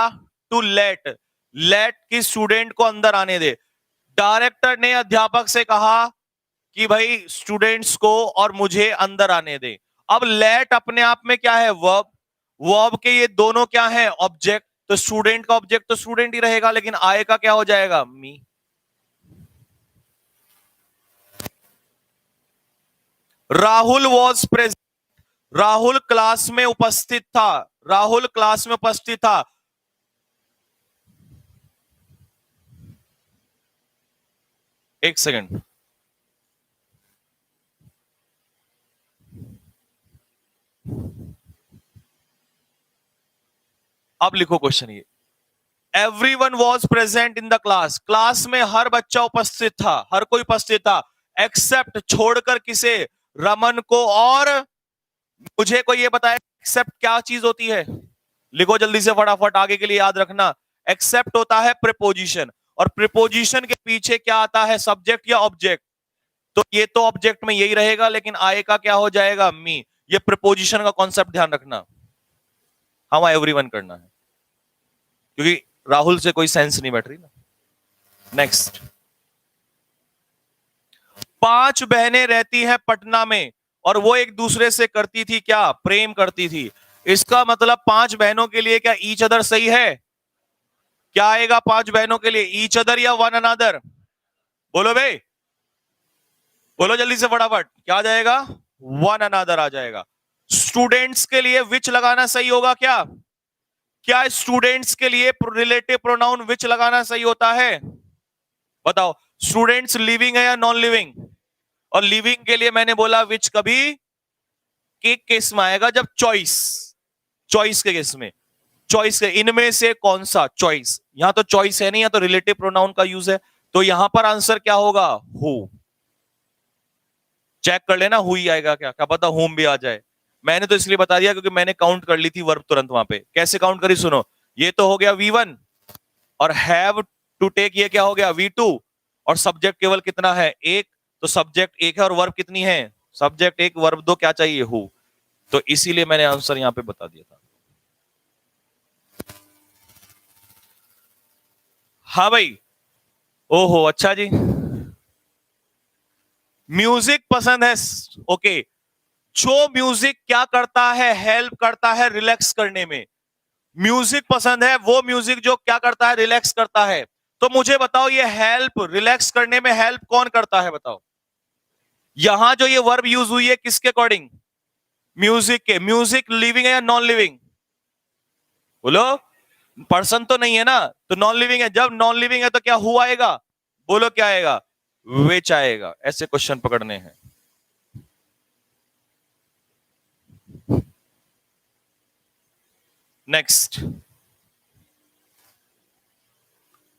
टू लेट की स्टूडेंट को अंदर आने दे। डायरेक्टर ने अध्यापक से कहा कि भाई स्टूडेंट्स को और मुझे अंदर आने दे। अब लेट अपने आप में क्या है? वर्ब। वर्ब के ये दोनों क्या है? ऑब्जेक्ट। तो स्टूडेंट का ऑब्जेक्ट तो स्टूडेंट ही रहेगा, लेकिन आए का क्या हो जाएगा? Me. Rahul was present, Rahul class में उपस्थित था, राहुल क्लास में उपस्थित था। एक सेकंड, अब लिखो क्वेश्चन ये। Everyone was present in the class, class में हर बच्चा उपस्थित था, हर कोई उपस्थित था, एक्सेप्ट छोड़कर किसे? रमन को और मुझे। को ये बताया एक्सेप्ट क्या चीज होती है? लिखो जल्दी से फटाफट, आगे के लिए याद रखना। एक्सेप्ट होता है प्रीपोजिशन, और प्रीपोजिशन के पीछे क्या आता है? सब्जेक्ट या ऑब्जेक्ट। तो ये तो ऑब्जेक्ट में यही रहेगा, लेकिन आए का क्या हो जाएगा? मी। ये प्रीपोजिशन का कॉन्सेप्ट ध्यान रखना, हमें एवरीवन करना है, क्योंकि राहुल से कोई सेंस नहीं बैठ रही ना। नेक्स्ट, 5 बहनें रहती हैं पटना में और वो एक दूसरे से करती थी क्या? प्रेम करती थी। इसका मतलब 5 बहनों के लिए क्या ईच अदर सही है? क्या आएगा 5 बहनों के लिए? ईच अदर या वन अनदर? बोलो भाई, बोलो जल्दी से फटाफट, क्या आ जाएगा? वन अनदर आ जाएगा। स्टूडेंट्स के लिए विच लगाना सही होगा क्या? क्या स्टूडेंट्स के लिए रिलेटिव प्रोनाउन विच लगाना सही होता है? बताओ, स्टूडेंट्स लिविंग है या नॉन लिविंग? और लिविंग के लिए मैंने बोला विच कभी के केस में आएगा जब चॉइस, चॉइस के केस में, चॉइस के इनमें से कौन सा चॉइस, यहां तो चॉइस है नहीं, यहां तो रिलेटिव प्रोनाउन का यूज है, तो यहां पर आंसर क्या होगा? हु। चेक कर लेना, हुई आएगा क्या, क्या पता होम भी आ जाए। मैंने तो इसलिए बता दिया क्योंकि मैंने काउंट कर ली थी वर्ब तुरंत वहां पे। कैसे काउंट करी सुनो, ये तो हो गया V1 और हैव टू टेक ये क्या हो गया V2 और सब्जेक्ट केवल कितना है? एक, तो सब्जेक्ट एक है और वर्ब कितनी है? सब्जेक्ट एक वर्ब दो, क्या चाहिए? हु। तो इसीलिए मैंने आंसर यहां पे बता दिया था। हाँ भाई, ओहो अच्छा जी, म्यूजिक पसंद है, ओके। जो म्यूजिक क्या करता है? हेल्प करता है रिलैक्स करने में। म्यूजिक पसंद है, वो म्यूजिक जो क्या करता है? रिलैक्स करता है। तो मुझे बताओ, ये हेल्प रिलैक्स करने में हेल्प कौन करता है? बताओ, यहां जो ये वर्ब यूज हुई है किसके अकॉर्डिंग? म्यूजिक के। म्यूजिक लिविंग है या नॉन लिविंग? बोलो, पर्सन तो नहीं है ना, तो नॉन लिविंग है। जब नॉन लिविंग है तो क्या हुआ आएगा? बोलो क्या आएगा? विच आएगा। ऐसे क्वेश्चन पकड़ने हैं। नेक्स्ट,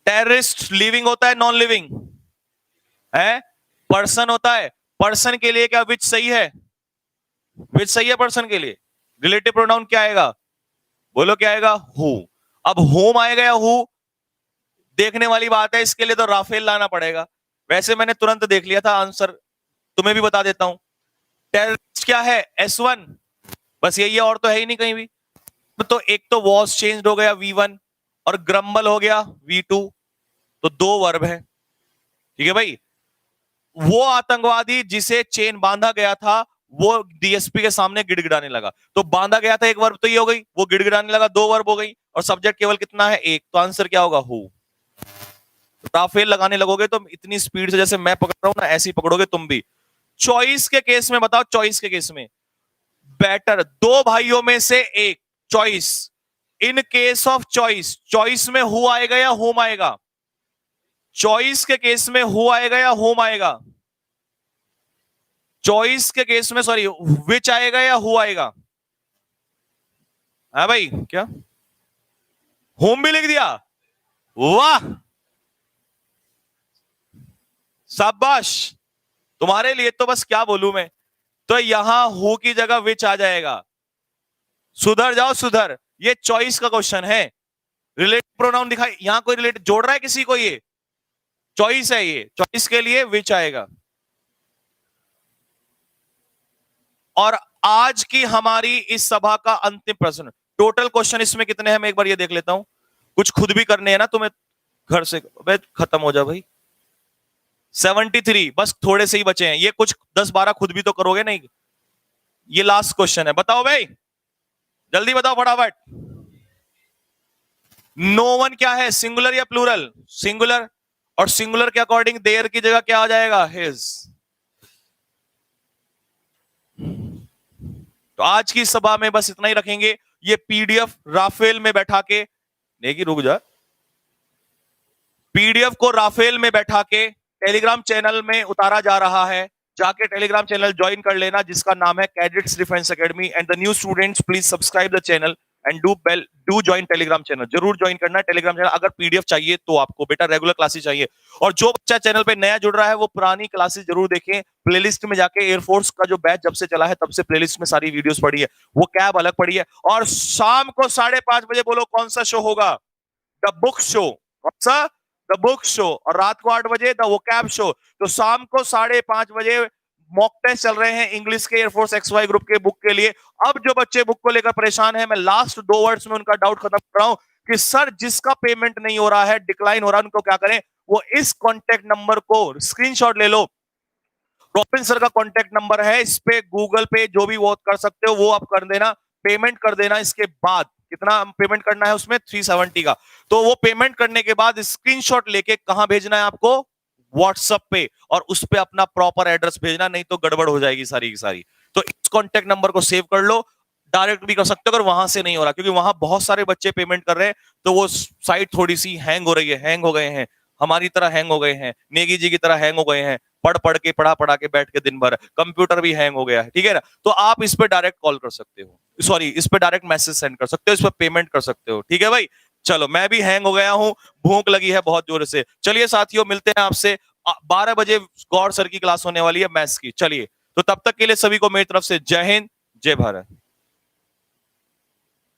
टेररिस्ट लिविंग होता है नॉन लिविंग है? पर्सन होता है। पर्सन के लिए क्या विच सही है? विच सही है पर्सन के लिए। रिलेटिव प्रोनाउन क्या आएगा? बोलो क्या आएगा? हु। अब होम आएगा या हु, देखने वाली बात है। इसके लिए तो राफेल लाना पड़ेगा। वैसे मैंने तुरंत देख लिया था आंसर, तुम्हें भी बता देता हूं। टेररिस्ट क्या है? S1, बस यही है, और तो है ही नहीं कहीं भी। तो एक तो वॉज चेंज हो गया V1 और ग्रम्बल हो गया V2, तो दो वर्ब है। ठीक है भाई, वो आतंकवादी जिसे चेन बांधा गया था वो DSP के सामने गिड़गिड़ाने लगा, तो बांधा गया था, एक वर्ब तो ये हो गई, वो गिड़गिड़ाने लगा, दो वर्ब हो गई, और सब्जेक्ट केवल कितना है? एक, तो आंसर क्या होगा? हु। राफेल लगाने लगोगे तो इतनी स्पीड से जैसे मैं पकड़ रहा हूं ना, ऐसे ही पकड़ोगे तुम भी। चॉइस के केस में बताओ, चॉइस के केस में बेटर, दो भाइयों में से एक, choice. In case of choice, choice में हु आएगा या होम आएगा? चॉइस के केस में हु आएगा या होम आएगा? चॉइस के केस में सॉरी, विच आएगा या हु आएगा? है भाई क्या? होम भी लिख दिया, वाह शाबाश, तुम्हारे लिए तो बस क्या बोलूं मैं। तो यहां हु की जगह विच आ जाएगा। सुधर जाओ सुधर, ये चॉइस का क्वेश्चन है। रिलेटिव प्रोनाउन दिखाई, यहां कोई रिलेटिव जोड़ रहा है किसी को? ये चॉइस है, ये चॉइस के लिए विच आएगा। और आज की हमारी इस सभा का अंतिम प्रश्न, टोटल क्वेश्चन इसमें कितने हैं मैं एक बार ये देख लेता हूं, कुछ खुद भी करने हैं ना तुम्हें घर से, खत्म हो जा भाई। 73, बस थोड़े से ही बचे हैं, ये कुछ 10-12 खुद भी तो करोगे नहीं। ये लास्ट क्वेश्चन है, बताओ भाई, जल्दी बताओ फटाफट। नो वन क्या है? सिंगुलर या प्लूरल? सिंगुलर, और सिंगुलर के अकॉर्डिंग देयर की जगह क्या आ जाएगा? हिज। तो आज की सभा में बस इतना ही रखेंगे। ये PDF राफेल में बैठा के, नेगी रुक जा, PDF को राफेल में बैठा के टेलीग्राम चैनल में उतारा जा रहा है। जाके टेलीग्राम चैनल ज्वाइन कर लेना जिसका नाम है cadets defence academy, and the new students please subscribe the channel and do join Telegram channel. जरूर ज्वाइन करना है टेलीग्राम चैनल। अगर PDF चाहिए तो आपको बेटा रेगुलर क्लासेस चाहिए। और जो बच्चा चैनल पे नया जुड़ रहा है वो पुरानी क्लासेस जरूर देखें। प्लेलिस्ट में जाके एयरफोर्स का जो बैच जब से चला है तब से प्लेलिस्ट में सारी वीडियोस पड़ी है, वो कैब अलग पड़ी है। और शाम को 5:30 बजे बोलो कौन सा शो होगा? The book show. कौन सा? The book show. और रात को 8 बजे द वोकैब शो। तो शाम को 5:30 बजे मॉक टेस्ट चल रहे हैं इंग्लिश के एयरफोर्स XY ग्रुप के बुक के लिए। अब जो बच्चे बुक को लेकर परेशान है, मैं लास्ट 2 वर्ड्स में उनका डाउट खत्म कर रहा हूं कि सर जिसका पेमेंट नहीं हो रहा है, डिक्लाइन हो रहा है, उनको क्या करें? वो इस कॉन्टेक्ट नंबर को स्क्रीनशॉट ले लो, रॉबिन सर का कॉन्टेक्ट नंबर है, इस पे गूगल पे जो भी वो कर सकते हो वो आप कर देना, पेमेंट कर देना। इसके बाद कितना पेमेंट करना है उसमें? 370 का। तो वो पेमेंट करने के बाद स्क्रीनशॉट लेके कहां भेजना है आपको? व्हाट्सएप पे, और उस पे अपना प्रॉपर एड्रेस भेजना, नहीं तो गड़बड़ हो जाएगी सारी की सारी। तो इस कॉन्टेक्ट नंबर को सेव कर लो, डायरेक्ट भी कर सकते हो अगर वहां से नहीं हो रहा, क्योंकि वहां बहुत सारे बच्चे पेमेंट कर रहे हैं, तो वो साइट थोड़ी सी हैंग हो रही है, हैंग हो गए हैं, हमारी तरह हैंग हो गए हैं, नेगी जी की तरह हैंग हो गए हैं, पढ़ के पढ़ा के बैठ के दिन भर कंप्यूटर भी हैंग हो गया है, ठीक है ना। तो आप इस पे डायरेक्ट कॉल कर सकते हो, सॉरी इस पे डायरेक्ट मैसेज सेंड कर सकते हो, इस पे पेमेंट कर सकते हो, ठीक है भाई। चलो मैं भी हैंग हो गया हूं, भूख लगी है बहुत जोर से। चलिए साथियों, मिलते हैं आपसे 12 बजे, गौर सर की क्लास होने वाली है मैथ्स की। चलिए, तो तब तक के लिए सभी को मेरी तरफ से जय हिंद, जय भारत।